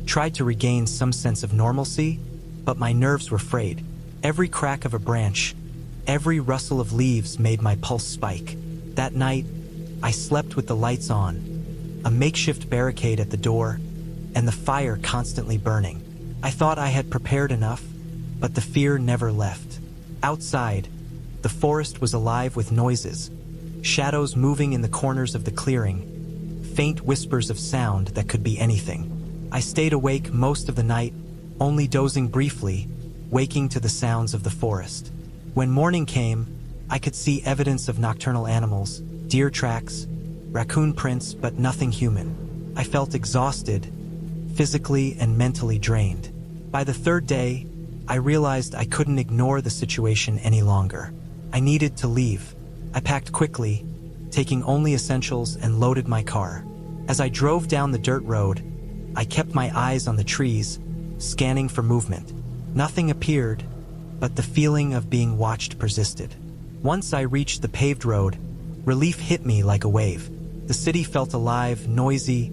S1: tried to regain some sense of normalcy, but my nerves were frayed. Every crack of a branch, every rustle of leaves made my pulse spike. That night, I slept with the lights on, a makeshift barricade at the door, and the fire constantly burning. I thought I had prepared enough, but the fear never left. Outside, the forest was alive with noises, shadows moving in the corners of the clearing, faint whispers of sound that could be anything. I stayed awake most of the night, only dozing briefly, waking to the sounds of the forest. When morning came, I could see evidence of nocturnal animals, deer tracks, raccoon prints, but nothing human. I felt exhausted, physically and mentally drained. By the third day, I realized I couldn't ignore the situation any longer. I needed to leave. I packed quickly, taking only essentials, and loaded my car. As I drove down the dirt road, I kept my eyes on the trees, scanning for movement. Nothing appeared, but the feeling of being watched persisted. Once I reached the paved road, relief hit me like a wave. The city felt alive, noisy,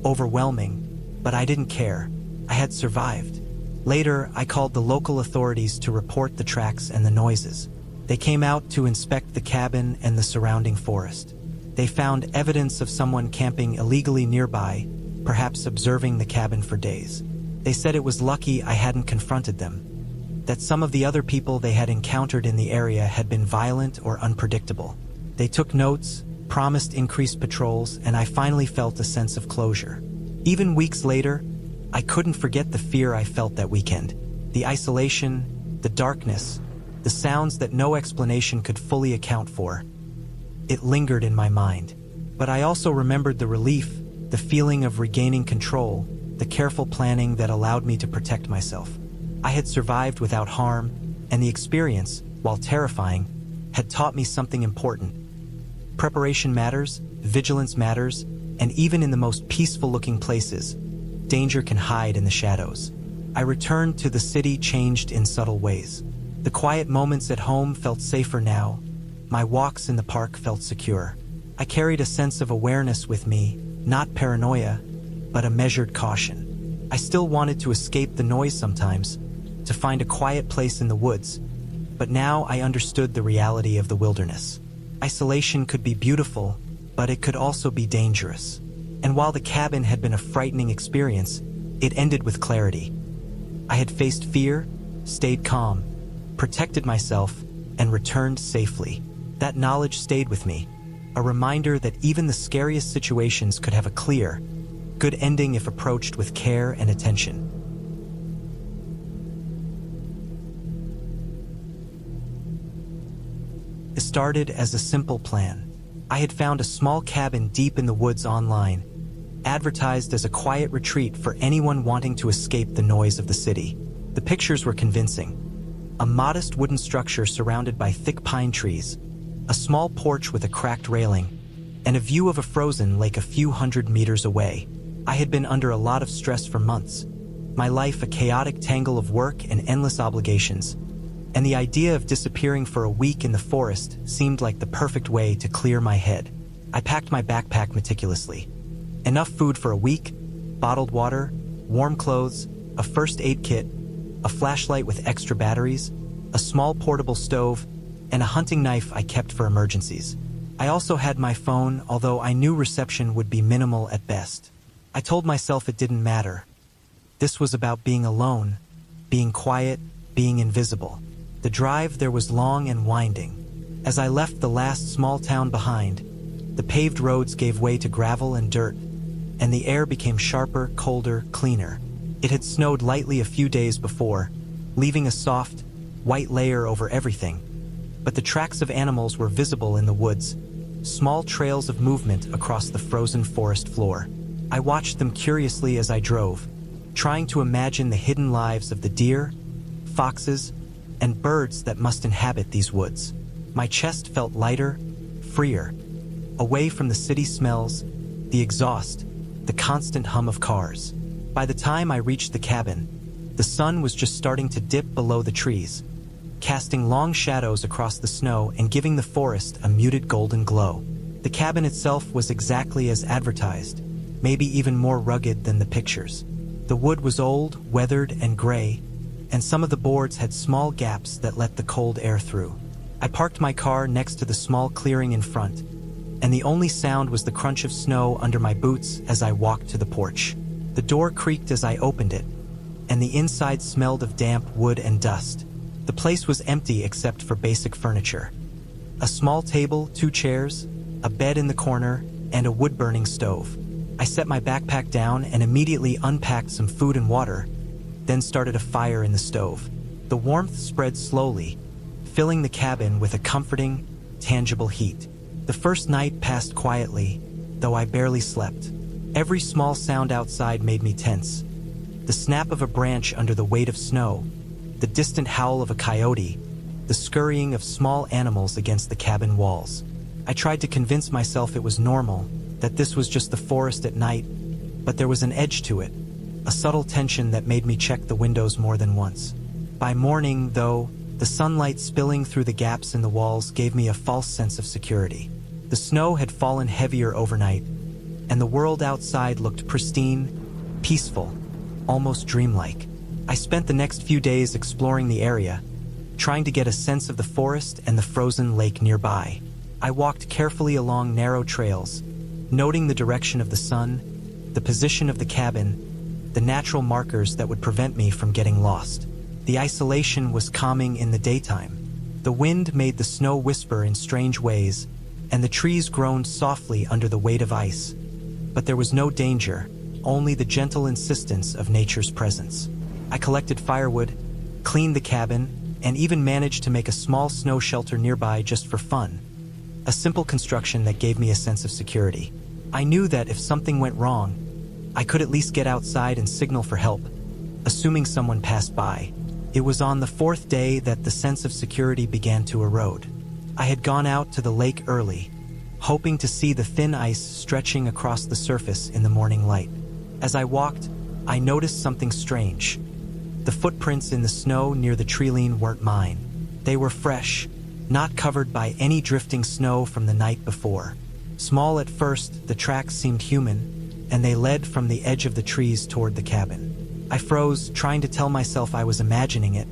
S1: overwhelming, but I didn't care. I had survived. Later, I called the local authorities to report the tracks and the noises. They came out to inspect the cabin and the surrounding forest. They found evidence of someone camping illegally nearby, perhaps observing the cabin for days. They said it was lucky I hadn't confronted them, that some of the other people they had encountered in the area had been violent or unpredictable. They took notes, promised increased patrols, and I finally felt a sense of closure. Even weeks later, I couldn't forget the fear I felt that weekend. The isolation, the darkness, the sounds that no explanation could fully account for. It lingered in my mind. But I also remembered the relief, the feeling of regaining control, the careful planning that allowed me to protect myself. I had survived without harm, and the experience, while terrifying, had taught me something important. Preparation matters, vigilance matters, and even in the most peaceful-looking places, danger can hide in the shadows. I returned to the city changed in subtle ways. The quiet moments at home felt safer now. My walks in the park felt secure. I carried a sense of awareness with me, not paranoia, but a measured caution. I still wanted to escape the noise sometimes, to find a quiet place in the woods, but now I understood the reality of the wilderness. Isolation could be beautiful, but it could also be dangerous. And while the cabin had been a frightening experience, it ended with clarity. I had faced fear, stayed calm, protected myself, and returned safely. That knowledge stayed with me, a reminder that even the scariest situations could have a clear, good ending if approached with care and attention. It started as a simple plan. I had found a small cabin deep in the woods online, advertised as a quiet retreat for anyone wanting to escape the noise of the city. The pictures were convincing. A modest wooden structure surrounded by thick pine trees, a small porch with a cracked railing, and a view of a frozen lake a few hundred meters away. I had been under a lot of stress for months, my life a chaotic tangle of work and endless obligations, and the idea of disappearing for a week in the forest seemed like the perfect way to clear my head. I packed my backpack meticulously. Enough food for a week, bottled water, warm clothes, a first aid kit, a flashlight with extra batteries, a small portable stove, and a hunting knife I kept for emergencies. I also had my phone, although I knew reception would be minimal at best. I told myself it didn't matter. This was about being alone, being quiet, being invisible. The drive there was long and winding. As I left the last small town behind, the paved roads gave way to gravel and dirt, and the air became sharper, colder, cleaner. It had snowed lightly a few days before, leaving a soft, white layer over everything. But the tracks of animals were visible in the woods, small trails of movement across the frozen forest floor. I watched them curiously as I drove, trying to imagine the hidden lives of the deer, foxes, and birds that must inhabit these woods. My chest felt lighter, freer, away from the city smells, the exhaust, the constant hum of cars. By the time I reached the cabin, the sun was just starting to dip below the trees, casting long shadows across the snow and giving the forest a muted golden glow. The cabin itself was exactly as advertised, maybe even more rugged than the pictures. The wood was old, weathered, and gray, and some of the boards had small gaps that let the cold air through. I parked my car next to the small clearing in front, and the only sound was the crunch of snow under my boots as I walked to the porch. The door creaked as I opened it, and the inside smelled of damp wood and dust. The place was empty except for basic furniture. A small table, 2 chairs, a bed in the corner, and a wood-burning stove. I set my backpack down and immediately unpacked some food and water, then started a fire in the stove. The warmth spread slowly, filling the cabin with a comforting, tangible heat. The first night passed quietly, though I barely slept. Every small sound outside made me tense. The snap of a branch under the weight of snow, the distant howl of a coyote, the scurrying of small animals against the cabin walls. I tried to convince myself it was normal, that this was just the forest at night, but there was an edge to it, a subtle tension that made me check the windows more than once. By morning, though, the sunlight spilling through the gaps in the walls gave me a false sense of security. The snow had fallen heavier overnight, and the world outside looked pristine, peaceful, almost dreamlike. I spent the next few days exploring the area, trying to get a sense of the forest and the frozen lake nearby. I walked carefully along narrow trails, noting the direction of the sun, the position of the cabin, the natural markers that would prevent me from getting lost. The isolation was calming in the daytime. The wind made the snow whisper in strange ways, and the trees groaned softly under the weight of ice. But there was no danger, only the gentle insistence of nature's presence. I collected firewood, cleaned the cabin, and even managed to make a small snow shelter nearby just for fun. A simple construction that gave me a sense of security. I knew that if something went wrong, I could at least get outside and signal for help, assuming someone passed by. It was on the 4th day that the sense of security began to erode. I had gone out to the lake early, hoping to see the thin ice stretching across the surface in the morning light. As I walked, I noticed something strange. The footprints in the snow near the treeline weren't mine. They were fresh, not covered by any drifting snow from the night before. Small at first, the tracks seemed human, and they led from the edge of the trees toward the cabin. I froze, trying to tell myself I was imagining it,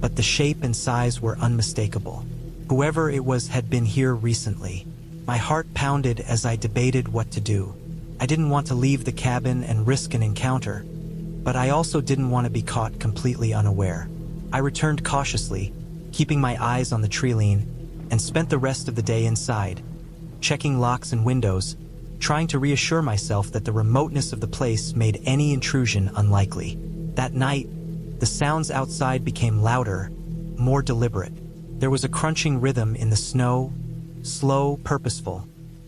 S1: but the shape and size were unmistakable. Whoever it was had been here recently. My heart pounded as I debated what to do. I didn't want to leave the cabin and risk an encounter, but I also didn't want to be caught completely unaware. I returned cautiously, keeping my eyes on the treeline, and spent the rest of the day inside, checking locks and windows, trying to reassure myself that the remoteness of the place made any intrusion unlikely. That night, the sounds outside became louder, more deliberate. There was a crunching rhythm in the snow, slow, purposeful,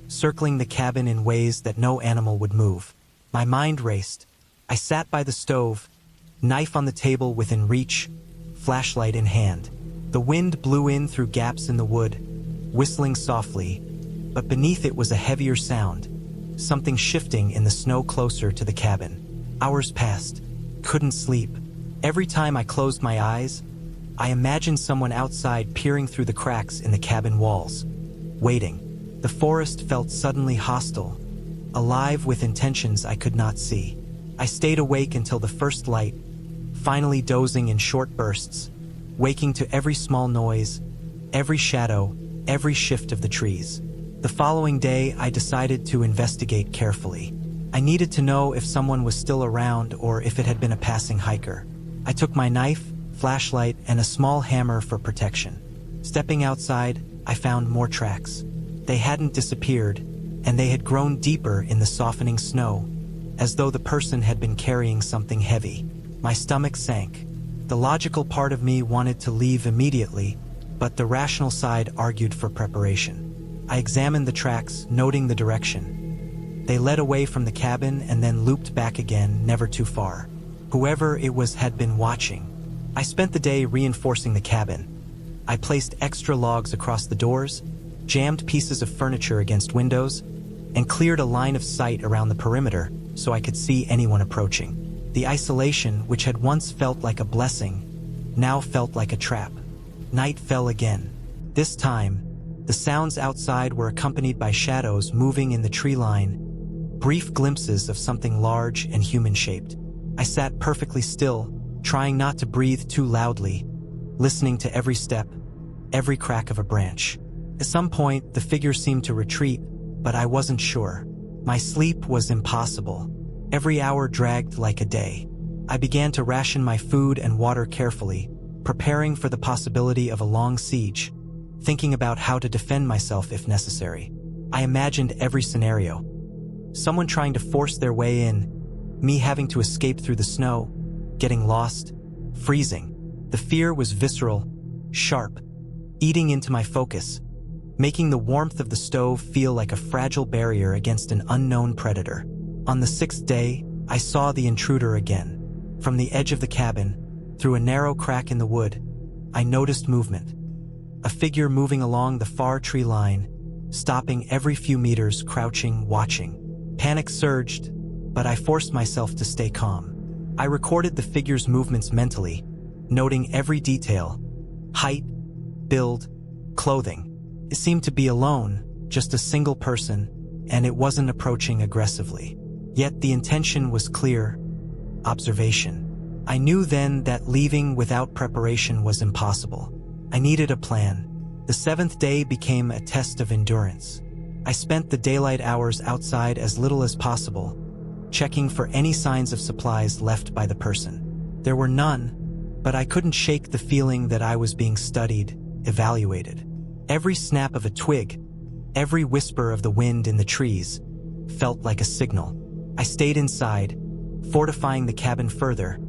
S1: circling the cabin in ways that no animal would move. My mind raced. I sat by the stove, knife on the table within reach, flashlight in hand. The wind blew in through gaps in the wood, whistling softly, but beneath it was a heavier sound, something shifting in the snow closer to the cabin. Hours passed. Couldn't sleep. Every time I closed my eyes, I imagined someone outside peering through the cracks in the cabin walls, waiting. The forest felt suddenly hostile, alive with intentions I could not see. I stayed awake until the first light, finally dozing in short bursts, waking to every small noise, every shadow, every shift of the trees. The following day, I decided to investigate carefully. I needed to know if someone was still around or if it had been a passing hiker. I took my knife, flashlight, and a small hammer for protection. Stepping outside, I found more tracks. They hadn't disappeared, and they had grown deeper in the softening snow, as though the person had been carrying something heavy. My stomach sank. The logical part of me wanted to leave immediately, but the rational side argued for preparation. I examined the tracks, noting the direction. They led away from the cabin and then looped back again, never too far. Whoever it was had been watching. I spent the day reinforcing the cabin. I placed extra logs across the doors, jammed pieces of furniture against windows, and cleared a line of sight around the perimeter so I could see anyone approaching. The isolation, which had once felt like a blessing, now felt like a trap. Night fell again. This time, The sounds outside were accompanied by shadows moving in the tree line, brief glimpses of something large and human-shaped. I sat perfectly still, trying not to breathe too loudly, listening to every step, every crack of a branch. At some point, the figure seemed to retreat, but I wasn't sure. My sleep was impossible. Every hour dragged like a day. I began to ration my food and water carefully, preparing for the possibility of a long siege, thinking about how to defend myself if necessary. I imagined every scenario. Someone trying to force their way in, me having to escape through the snow, getting lost, freezing. The fear was visceral, sharp, eating into my focus, making the warmth of the stove feel like a fragile barrier against an unknown predator. On the 6th day, I saw the intruder again. From the edge of the cabin, through a narrow crack in the wood, I noticed movement. A figure moving along the far tree line, stopping every few meters, crouching, watching. Panic surged, but I forced myself to stay calm. I recorded the figure's movements mentally, noting every detail: height, build, clothing. It seemed to be alone, just a single person, and it wasn't approaching aggressively. Yet the intention was clear: observation. I knew then that leaving without preparation was impossible. I needed a plan. The 7th day became a test of endurance. I spent the daylight hours outside as little as possible, checking for any signs of supplies left by the person. There were none, but I couldn't shake the feeling that I was being studied, evaluated. Every snap of a twig, every whisper of the wind in the trees, felt like a signal. I stayed inside, fortifying the cabin further,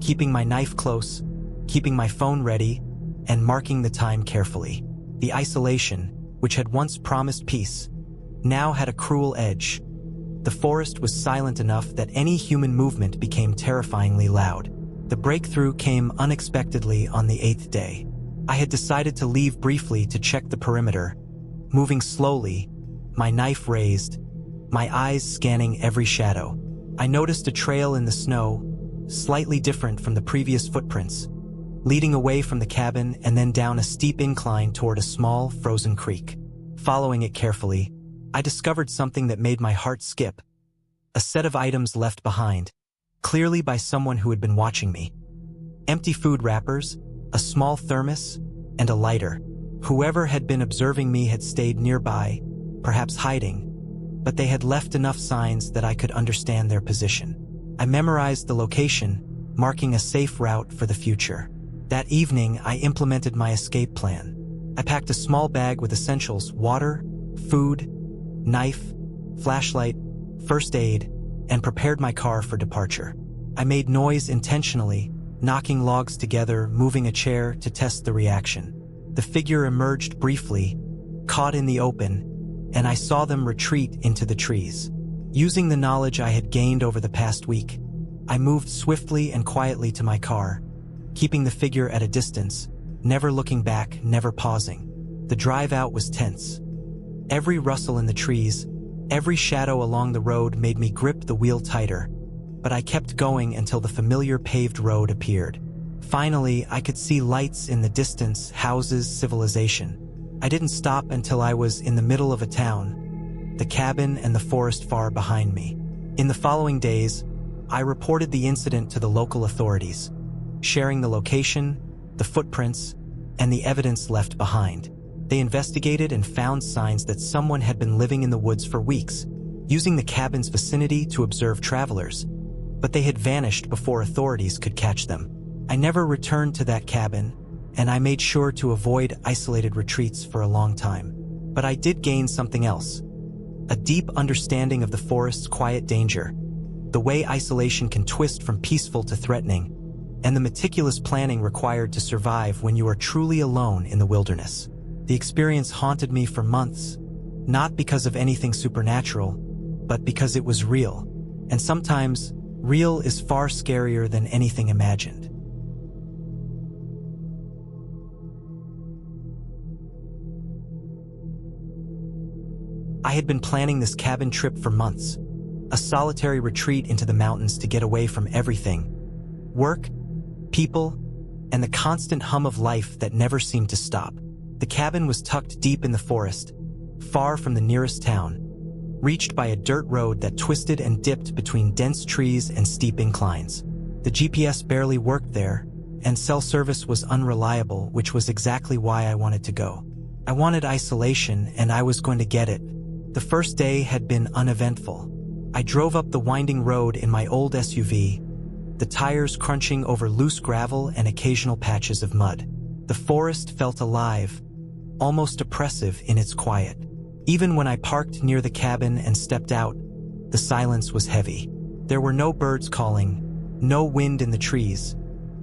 S1: keeping my knife close, keeping my phone ready, and marking the time carefully. The isolation, which had once promised peace, now had a cruel edge. The forest was silent enough that any human movement became terrifyingly loud. The breakthrough came unexpectedly on the 8th day. I had decided to leave briefly to check the perimeter, moving slowly, my knife raised, my eyes scanning every shadow. I noticed a trail in the snow, slightly different from the previous footprints, leading away from the cabin and then down a steep incline toward a small, frozen creek. Following it carefully, I discovered something that made my heart skip: a set of items left behind, clearly by someone who had been watching me. Empty food wrappers, a small thermos, and a lighter. Whoever had been observing me had stayed nearby, perhaps hiding, but they had left enough signs that I could understand their position. I memorized the location, marking a safe route for the future. That evening, I implemented my escape plan. I packed a small bag with essentials: water, food, knife, flashlight, first aid, and prepared my car for departure. I made noise intentionally, knocking logs together, moving a chair to test the reaction. The figure emerged briefly, caught in the open, and I saw them retreat into the trees. Using the knowledge I had gained over the past week, I moved swiftly and quietly to my car, keeping the figure at a distance, never looking back, never pausing. The drive out was tense. Every rustle in the trees, every shadow along the road made me grip the wheel tighter, but I kept going until the familiar paved road appeared. Finally, I could see lights in the distance, houses, civilization. I didn't stop until I was in the middle of a town, the cabin and the forest far behind me. In the following days, I reported the incident to the local authorities, sharing the location, the footprints, and the evidence left behind. They investigated and found signs that someone had been living in the woods for weeks, using the cabin's vicinity to observe travelers, but they had vanished before authorities could catch them. I never returned to that cabin, and I made sure to avoid isolated retreats for a long time. But I did gain something else: a deep understanding of the forest's quiet danger, the way isolation can twist from peaceful to threatening, and the meticulous planning required to survive when you are truly alone in the wilderness. The experience haunted me for months, not because of anything supernatural, but because it was real. And sometimes, real is far scarier than anything imagined. I had been planning this cabin trip for months, a solitary retreat into the mountains to get away from everything: work, people, and the constant hum of life that never seemed to stop. The cabin was tucked deep in the forest, far from the nearest town, reached by a dirt road that twisted and dipped between dense trees and steep inclines. The GPS barely worked there, and cell service was unreliable, which was exactly why I wanted to go. I wanted isolation, and I was going to get it. The first day had been uneventful. I drove up the winding road in my old SUV, the tires crunching over loose gravel and occasional patches of mud. The forest felt alive, almost oppressive in its quiet. Even when I parked near the cabin and stepped out, the silence was heavy. There were no birds calling, no wind in the trees,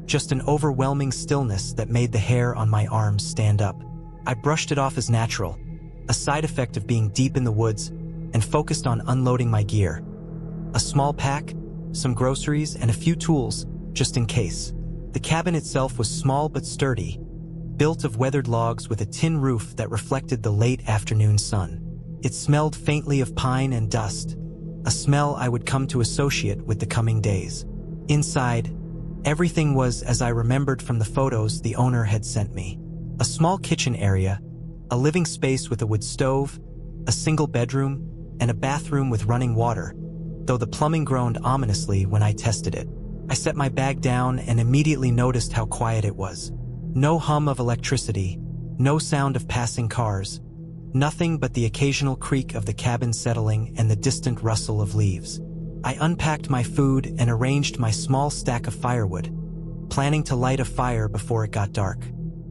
S1: just an overwhelming stillness that made the hair on my arms stand up. I brushed it off as natural, a side effect of being deep in the woods, and focused on unloading my gear. A small pack, some groceries, and a few tools, just in case. The cabin itself was small but sturdy, built of weathered logs with a tin roof that reflected the late afternoon sun. It smelled faintly of pine and dust, a smell I would come to associate with the coming days. Inside, everything was as I remembered from the photos the owner had sent me. A small kitchen area, a living space with a wood stove, a single bedroom, and a bathroom with running water, though the plumbing groaned ominously when I tested it. I set my bag down and immediately noticed how quiet it was. No hum of electricity, no sound of passing cars, nothing but the occasional creak of the cabin settling and the distant rustle of leaves. I unpacked my food and arranged my small stack of firewood, planning to light a fire before it got dark.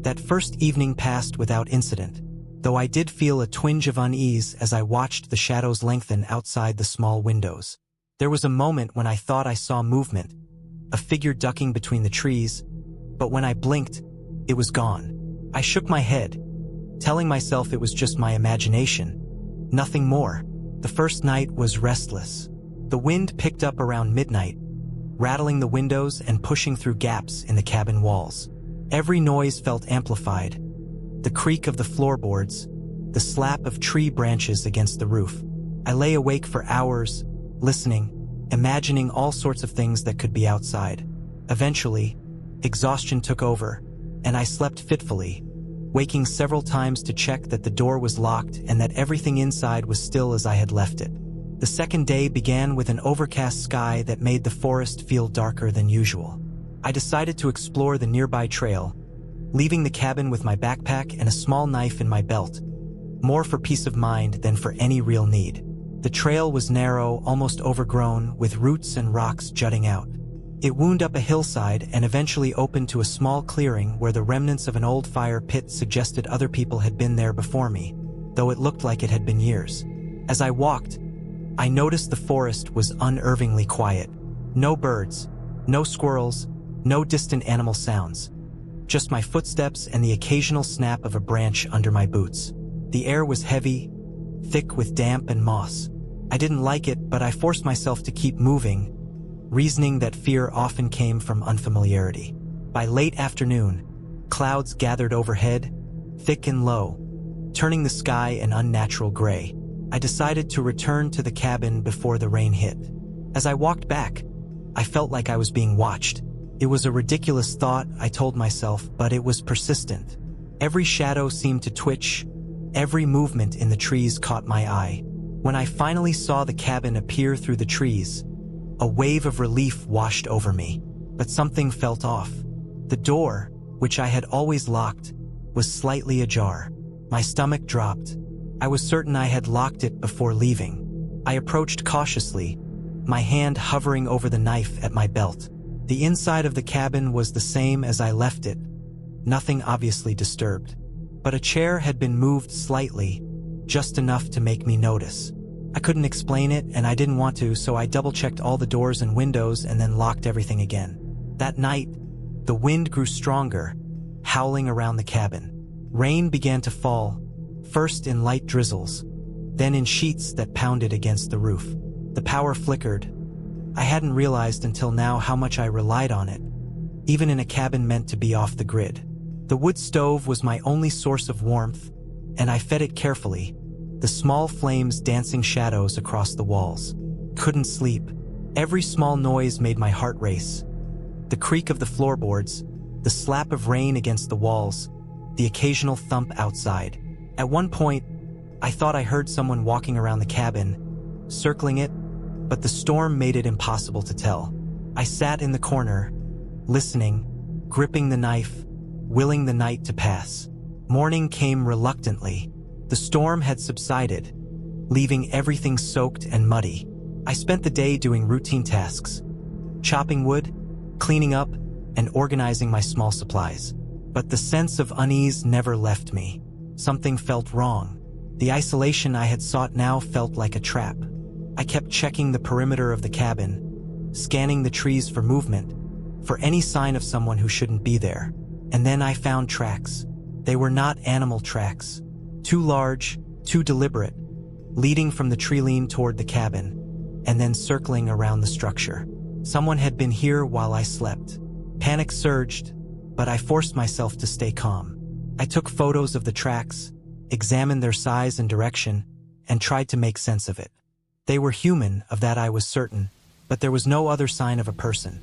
S1: That first evening passed without incident, though I did feel a twinge of unease as I watched the shadows lengthen outside the small windows. There was a moment when I thought I saw movement, a figure ducking between the trees, but when I blinked, it was gone. I shook my head, telling myself it was just my imagination, nothing more. The first night was restless. The wind picked up around midnight, rattling the windows and pushing through gaps in the cabin walls. Every noise felt amplified, the creak of the floorboards, the slap of tree branches against the roof. I lay awake for hours, listening, imagining all sorts of things that could be outside. Eventually, exhaustion took over, and I slept fitfully, waking several times to check that the door was locked and that everything inside was still as I had left it. The second day began with an overcast sky that made the forest feel darker than usual. I decided to explore the nearby trail, leaving the cabin with my backpack and a small knife in my belt, more for peace of mind than for any real need. The trail was narrow, almost overgrown, with roots and rocks jutting out. It wound up a hillside and eventually opened to a small clearing where the remnants of an old fire pit suggested other people had been there before me, though it looked like it had been years. As I walked, I noticed the forest was unnervingly quiet. No birds, no squirrels, no distant animal sounds. Just my footsteps and the occasional snap of a branch under my boots. The air was heavy, thick with damp and moss. I didn't like it, but I forced myself to keep moving, reasoning that fear often came from unfamiliarity. By late afternoon, clouds gathered overhead, thick and low, turning the sky an unnatural gray. I decided to return to the cabin before the rain hit. As I walked back, I felt like I was being watched. It was a ridiculous thought, I told myself, but it was persistent. Every shadow seemed to twitch, every movement in the trees caught my eye. When I finally saw the cabin appear through the trees, a wave of relief washed over me. But something felt off. The door, which I had always locked, was slightly ajar. My stomach dropped. I was certain I had locked it before leaving. I approached cautiously, my hand hovering over the knife at my belt. The inside of the cabin was the same as I left it, nothing obviously disturbed. But a chair had been moved slightly, just enough to make me notice. I couldn't explain it, and I didn't want to, so I double-checked all the doors and windows and then locked everything again. That night, the wind grew stronger, howling around the cabin. Rain began to fall, first in light drizzles, then in sheets that pounded against the roof. The power flickered. I hadn't realized until now how much I relied on it, even in a cabin meant to be off the grid. The wood stove was my only source of warmth, and I fed it carefully, the small flames dancing shadows across the walls. Couldn't sleep. Every small noise made my heart race. The creak of the floorboards, the slap of rain against the walls, the occasional thump outside. At one point, I thought I heard someone walking around the cabin, circling it, but the storm made it impossible to tell. I sat in the corner, listening, gripping the knife, willing the night to pass. Morning came reluctantly. The storm had subsided, leaving everything soaked and muddy. I spent the day doing routine tasks, chopping wood, cleaning up, and organizing my small supplies. But the sense of unease never left me. Something felt wrong. The isolation I had sought now felt like a trap. I kept checking the perimeter of the cabin, scanning the trees for movement, for any sign of someone who shouldn't be there. And then I found tracks. They were not animal tracks. Too large, too deliberate, leading from the tree line toward the cabin, and then circling around the structure. Someone had been here while I slept. Panic surged, but I forced myself to stay calm. I took photos of the tracks, examined their size and direction, and tried to make sense of it. They were human, of that I was certain, but there was no other sign of a person.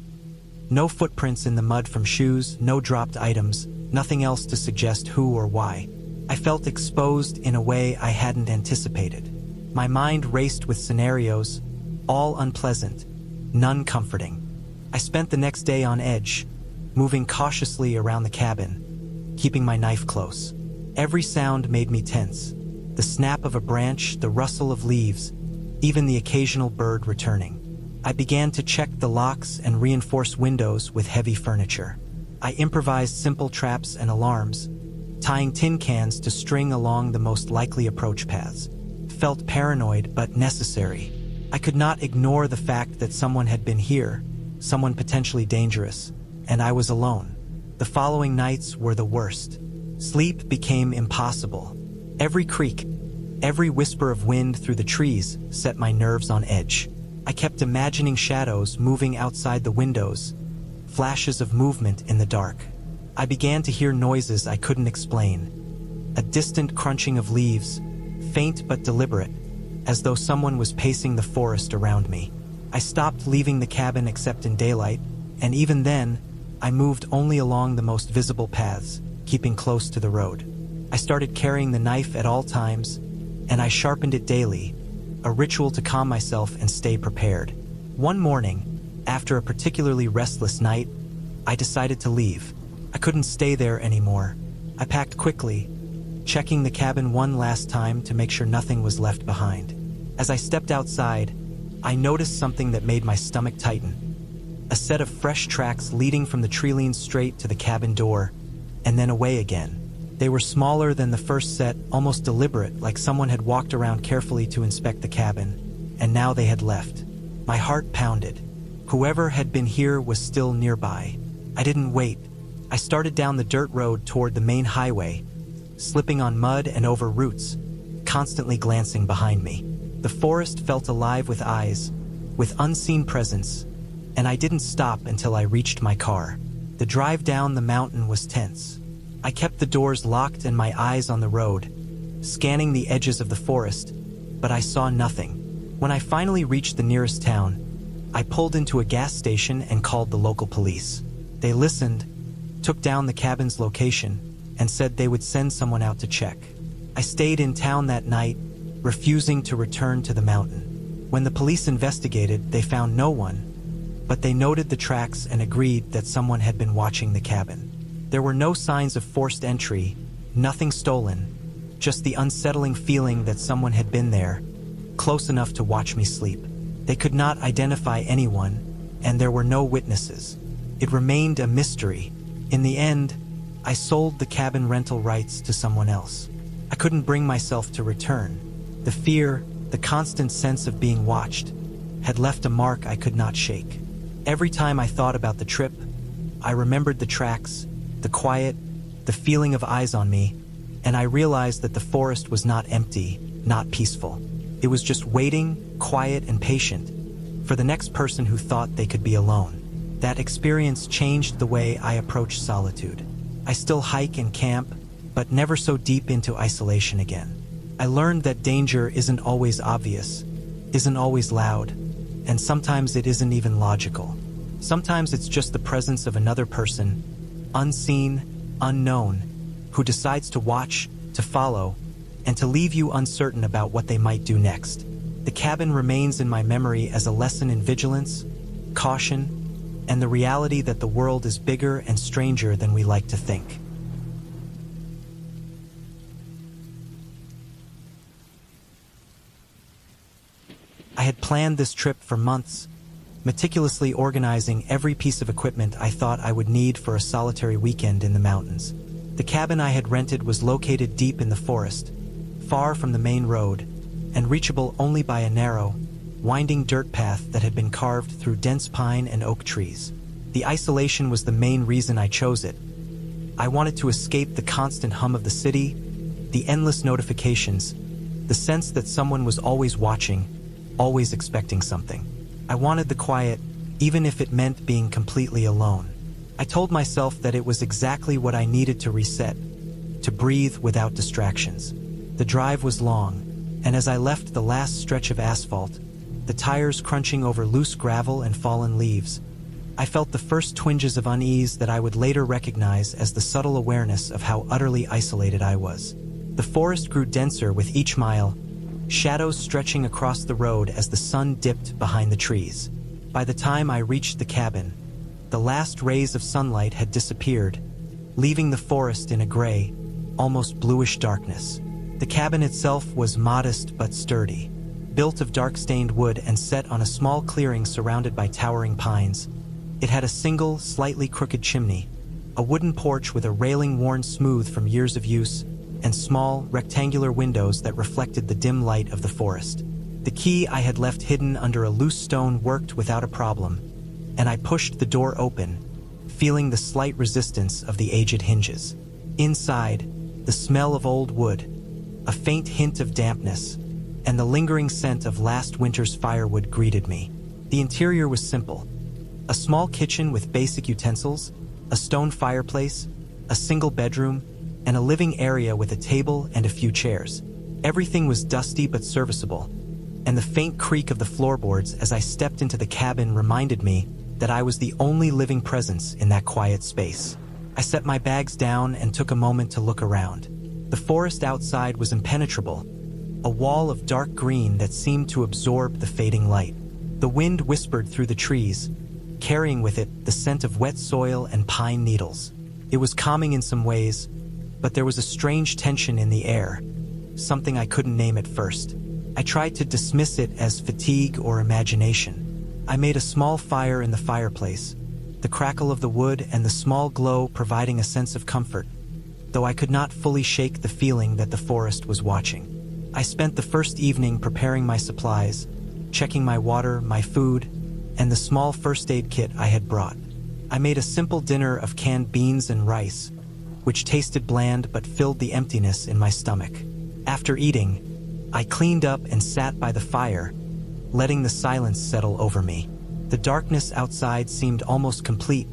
S1: No footprints in the mud from shoes, no dropped items, nothing else to suggest who or why. I felt exposed in a way I hadn't anticipated. My mind raced with scenarios, all unpleasant, none comforting. I spent the next day on edge, moving cautiously around the cabin, keeping my knife close. Every sound made me tense. The snap of a branch, the rustle of leaves, even the occasional bird returning. I began to check the locks and reinforce windows with heavy furniture. I improvised simple traps and alarms, tying tin cans to string along the most likely approach paths. Felt paranoid but necessary. I could not ignore the fact that someone had been here, someone potentially dangerous, and I was alone. The following nights were the worst. Sleep became impossible. Every creak, every whisper of wind through the trees set my nerves on edge. I kept imagining shadows moving outside the windows, flashes of movement in the dark. I began to hear noises I couldn't explain. A distant crunching of leaves, faint but deliberate, as though someone was pacing the forest around me. I stopped leaving the cabin except in daylight, and even then, I moved only along the most visible paths, keeping close to the road. I started carrying the knife at all times, and I sharpened it daily, a ritual to calm myself and stay prepared. One morning, after a particularly restless night, I decided to leave. I couldn't stay there anymore. I packed quickly, checking the cabin one last time to make sure nothing was left behind. As I stepped outside, I noticed something that made my stomach tighten. A set of fresh tracks leading from the tree line straight to the cabin door, and then away again. They were smaller than the first set, almost deliberate, like someone had walked around carefully to inspect the cabin, and now they had left. My heart pounded. Whoever had been here was still nearby. I didn't wait. I started down the dirt road toward the main highway, slipping on mud and over roots, constantly glancing behind me. The forest felt alive with eyes, with unseen presence, and I didn't stop until I reached my car. The drive down the mountain was tense. I kept the doors locked and my eyes on the road, scanning the edges of the forest, but I saw nothing. When I finally reached the nearest town, I pulled into a gas station and called the local police. They listened, took down the cabin's location, and said they would send someone out to check. I stayed in town that night, refusing to return to the mountain. When the police investigated, they found no one, but they noted the tracks and agreed that someone had been watching the cabin. There were no signs of forced entry, nothing stolen, just the unsettling feeling that someone had been there, close enough to watch me sleep. They could not identify anyone, and there were no witnesses. It remained a mystery. In the end, I sold the cabin rental rights to someone else. I couldn't bring myself to return. The fear, the constant sense of being watched, had left a mark I could not shake. Every time I thought about the trip, I remembered the tracks, the quiet, the feeling of eyes on me, and I realized that the forest was not empty, not peaceful. It was just waiting, quiet and patient, for the next person who thought they could be alone. That experience changed the way I approach solitude. I still hike and camp, but never so deep into isolation again. I learned that danger isn't always obvious, isn't always loud, and sometimes it isn't even logical. Sometimes it's just the presence of another person, unseen, unknown, who decides to watch, to follow, and to leave you uncertain about what they might do next. The cabin remains in my memory as a lesson in vigilance, caution, and the reality that the world is bigger and stranger than we like to think. I had planned this trip for months, meticulously organizing every piece of equipment I thought I would need for a solitary weekend in the mountains. The cabin I had rented was located deep in the forest, far from the main road, and reachable only by a narrow, winding dirt path that had been carved through dense pine and oak trees. The isolation was the main reason I chose it. I wanted to escape the constant hum of the city, the endless notifications, the sense that someone was always watching, always expecting something. I wanted the quiet, even if it meant being completely alone. I told myself that it was exactly what I needed to reset, to breathe without distractions. The drive was long, and as I left the last stretch of asphalt, the tires crunching over loose gravel and fallen leaves, I felt the first twinges of unease that I would later recognize as the subtle awareness of how utterly isolated I was. The forest grew denser with each mile, shadows stretching across the road as the sun dipped behind the trees. By the time I reached the cabin, the last rays of sunlight had disappeared, leaving the forest in a gray, almost bluish darkness. The cabin itself was modest but sturdy, built of dark-stained wood and set on a small clearing surrounded by towering pines. It had a single, slightly crooked chimney, a wooden porch with a railing worn smooth from years of use, and small, rectangular windows that reflected the dim light of the forest. The key I had left hidden under a loose stone worked without a problem, and I pushed the door open, feeling the slight resistance of the aged hinges. Inside, the smell of old wood, a faint hint of dampness, and the lingering scent of last winter's firewood greeted me. The interior was simple. A small kitchen with basic utensils, a stone fireplace, a single bedroom, and a living area with a table and a few chairs. Everything was dusty but serviceable, and the faint creak of the floorboards as I stepped into the cabin reminded me that I was the only living presence in that quiet space. I set my bags down and took a moment to look around. The forest outside was impenetrable, a wall of dark green that seemed to absorb the fading light. The wind whispered through the trees, carrying with it the scent of wet soil and pine needles. It was calming in some ways, but there was a strange tension in the air, something I couldn't name at first. I tried to dismiss it as fatigue or imagination. I made a small fire in the fireplace, the crackle of the wood and the small glow providing a sense of comfort, though I could not fully shake the feeling that the forest was watching. I spent the first evening preparing my supplies, checking my water, my food, and the small first aid kit I had brought. I made a simple dinner of canned beans and rice, which tasted bland but filled the emptiness in my stomach. After eating, I cleaned up and sat by the fire, letting the silence settle over me. The darkness outside seemed almost complete,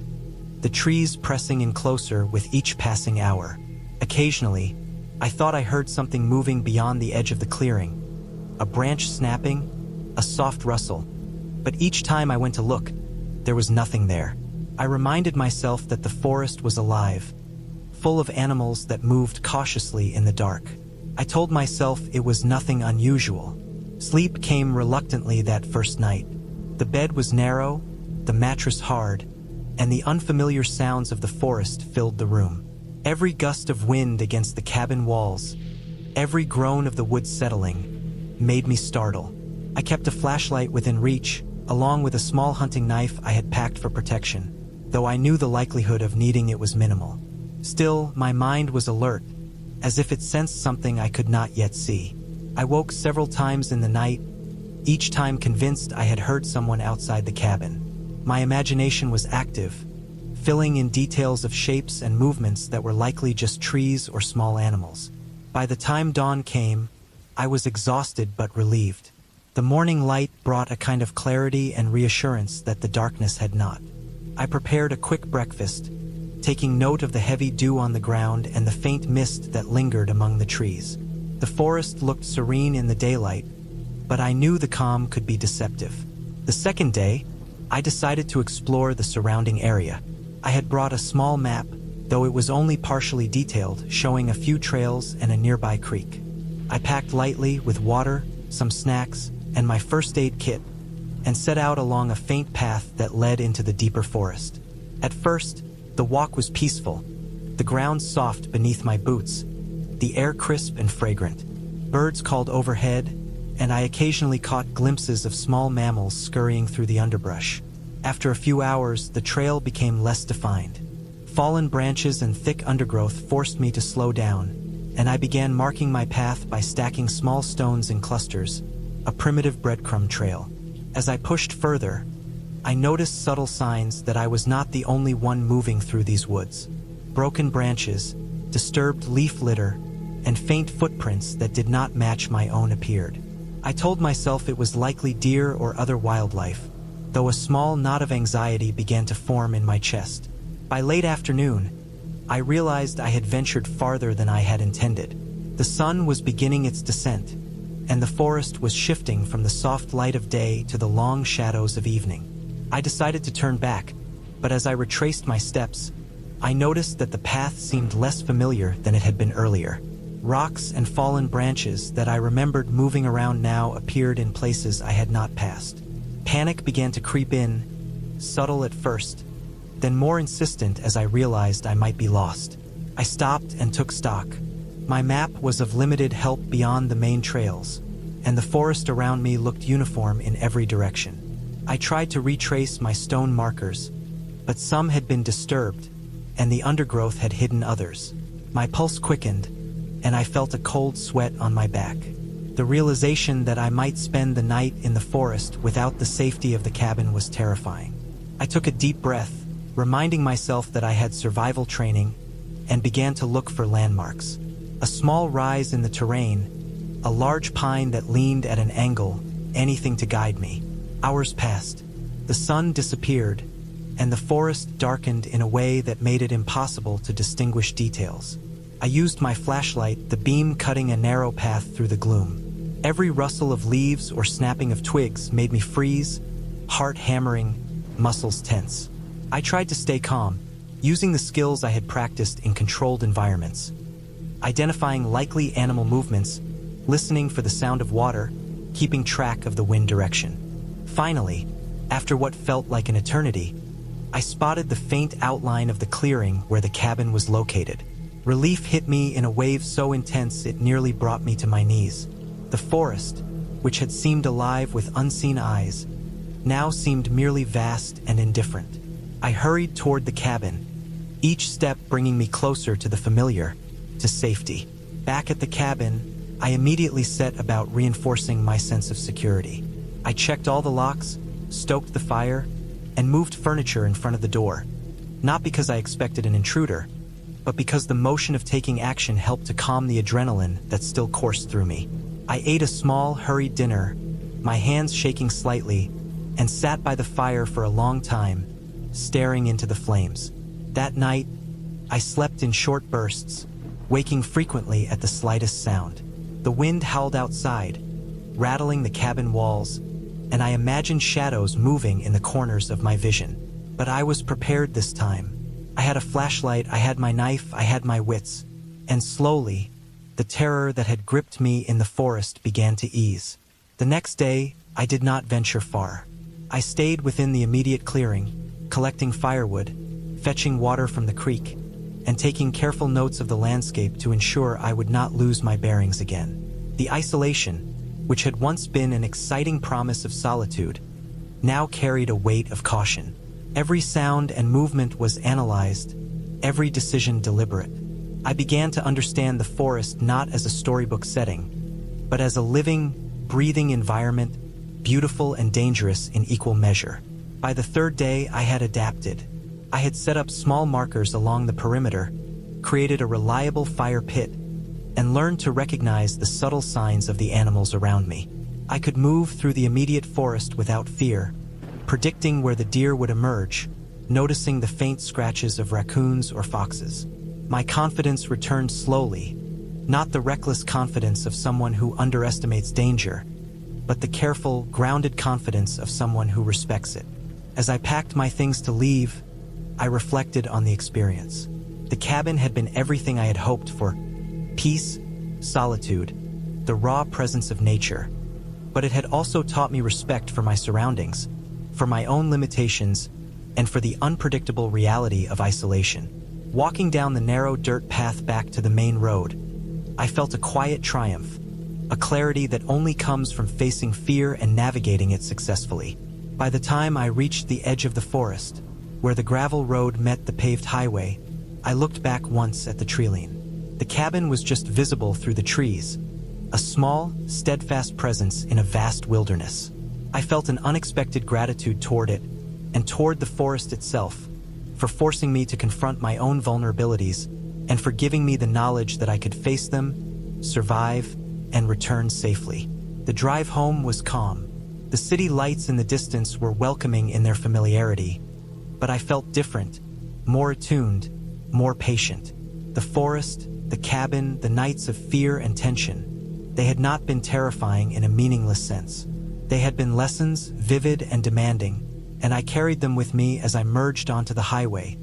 S1: the trees pressing in closer with each passing hour. Occasionally, I thought I heard something moving beyond the edge of the clearing, a branch snapping, a soft rustle, but each time I went to look, there was nothing there. I reminded myself that the forest was alive, full of animals that moved cautiously in the dark. I told myself it was nothing unusual. Sleep came reluctantly that first night. The bed was narrow, the mattress hard, and the unfamiliar sounds of the forest filled the room. Every gust of wind against the cabin walls, every groan of the wood settling, made me startle. I kept a flashlight within reach, along with a small hunting knife I had packed for protection, though I knew the likelihood of needing it was minimal. Still, my mind was alert, as if it sensed something I could not yet see. I woke several times in the night, each time convinced I had heard someone outside the cabin. My imagination was active, filling in details of shapes and movements that were likely just trees or small animals. By the time dawn came, I was exhausted but relieved. The morning light brought a kind of clarity and reassurance that the darkness had not. I prepared a quick breakfast, taking note of the heavy dew on the ground and the faint mist that lingered among the trees. The forest looked serene in the daylight, but I knew the calm could be deceptive. The second day, I decided to explore the surrounding area. I had brought a small map, though it was only partially detailed, showing a few trails and a nearby creek. I packed lightly with water, some snacks, and my first aid kit, and set out along a faint path that led into the deeper forest. At first, the walk was peaceful, the ground soft beneath my boots, the air crisp and fragrant. Birds called overhead, and I occasionally caught glimpses of small mammals scurrying through the underbrush. After a few hours, the trail became less defined. Fallen branches and thick undergrowth forced me to slow down, and I began marking my path by stacking small stones in clusters, a primitive breadcrumb trail. As I pushed further, I noticed subtle signs that I was not the only one moving through these woods. Broken branches, disturbed leaf litter, and faint footprints that did not match my own appeared. I told myself it was likely deer or other wildlife, though a small knot of anxiety began to form in my chest. By late afternoon, I realized I had ventured farther than I had intended. The sun was beginning its descent, and the forest was shifting from the soft light of day to the long shadows of evening. I decided to turn back, but as I retraced my steps, I noticed that the path seemed less familiar than it had been earlier. Rocks and fallen branches that I remembered moving around now appeared in places I had not passed. Panic began to creep in, subtle at first, then more insistent as I realized I might be lost. I stopped and took stock. My map was of limited help beyond the main trails, and the forest around me looked uniform in every direction. I tried to retrace my stone markers, but some had been disturbed, and the undergrowth had hidden others. My pulse quickened, and I felt a cold sweat on my back. The realization that I might spend the night in the forest without the safety of the cabin was terrifying. I took a deep breath, reminding myself that I had survival training, and began to look for landmarks. A small rise in the terrain, a large pine that leaned at an angle, anything to guide me. Hours passed. The sun disappeared, and the forest darkened in a way that made it impossible to distinguish details. I used my flashlight, the beam cutting a narrow path through the gloom. Every rustle of leaves or snapping of twigs made me freeze, heart hammering, muscles tense. I tried to stay calm, using the skills I had practiced in controlled environments. Identifying likely animal movements, listening for the sound of water, keeping track of the wind direction. Finally, after what felt like an eternity, I spotted the faint outline of the clearing where the cabin was located. Relief hit me in a wave so intense it nearly brought me to my knees. The forest, which had seemed alive with unseen eyes, now seemed merely vast and indifferent. I hurried toward the cabin, each step bringing me closer to the familiar, to safety. Back at the cabin, I immediately set about reinforcing my sense of security. I checked all the locks, stoked the fire, and moved furniture in front of the door, not because I expected an intruder, but because the motion of taking action helped to calm the adrenaline that still coursed through me. I ate a small, hurried dinner, my hands shaking slightly, and sat by the fire for a long time, staring into the flames. That night, I slept in short bursts, waking frequently at the slightest sound. The wind howled outside, rattling the cabin walls, and I imagined shadows moving in the corners of my vision. But I was prepared this time. I had a flashlight, I had my knife, I had my wits, and slowly, the terror that had gripped me in the forest began to ease. The next day, I did not venture far. I stayed within the immediate clearing, collecting firewood, fetching water from the creek, and taking careful notes of the landscape to ensure I would not lose my bearings again. The isolation, which had once been an exciting promise of solitude, now carried a weight of caution. Every sound and movement was analyzed, every decision deliberate. I began to understand the forest not as a storybook setting, but as a living, breathing environment, beautiful and dangerous in equal measure. By the third day, I had adapted. I had set up small markers along the perimeter, created a reliable fire pit, and learned to recognize the subtle signs of the animals around me. I could move through the immediate forest without fear, predicting where the deer would emerge, noticing the faint scratches of raccoons or foxes. My confidence returned slowly, not the reckless confidence of someone who underestimates danger, but the careful, grounded confidence of someone who respects it. As I packed my things to leave, I reflected on the experience. The cabin had been everything I had hoped for: peace, solitude, the raw presence of nature. But it had also taught me respect for my surroundings, for my own limitations, and for the unpredictable reality of isolation. Walking down the narrow dirt path back to the main road, I felt a quiet triumph, a clarity that only comes from facing fear and navigating it successfully. By the time I reached the edge of the forest, where the gravel road met the paved highway, I looked back once at the treeline. The cabin was just visible through the trees, a small, steadfast presence in a vast wilderness. I felt an unexpected gratitude toward it, and toward the forest itself, for forcing me to confront my own vulnerabilities, and for giving me the knowledge that I could face them, survive, and return safely. The drive home was calm. The city lights in the distance were welcoming in their familiarity, but I felt different, more attuned, more patient. The forest, the cabin, the nights of fear and tension, they had not been terrifying in a meaningless sense. They had been lessons, vivid and demanding, and I carried them with me as I merged onto the highway,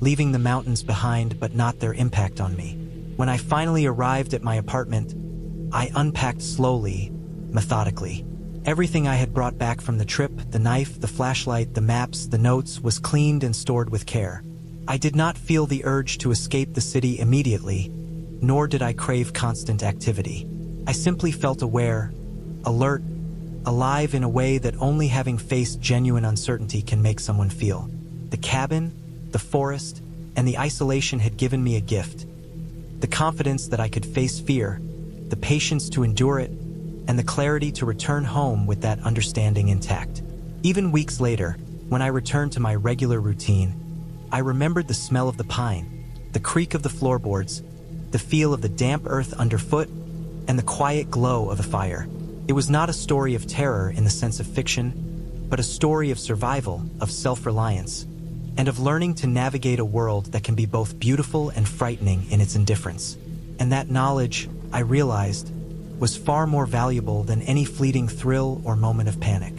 S1: leaving the mountains behind but not their impact on me. When I finally arrived at my apartment, I unpacked slowly, methodically. Everything I had brought back from the trip, the knife, the flashlight, the maps, the notes, was cleaned and stored with care. I did not feel the urge to escape the city immediately, nor did I crave constant activity. I simply felt aware, alert, alive in a way that only having faced genuine uncertainty can make someone feel. The cabin, the forest, and the isolation had given me a gift: the confidence that I could face fear, the patience to endure it, and the clarity to return home with that understanding intact. Even weeks later, when I returned to my regular routine, I remembered the smell of the pine, the creak of the floorboards, the feel of the damp earth underfoot, and the quiet glow of a fire. It was not a story of terror in the sense of fiction, but a story of survival, of self-reliance, and of learning to navigate a world that can be both beautiful and frightening in its indifference. And that knowledge, I realized, was far more valuable than any fleeting thrill or moment of panic.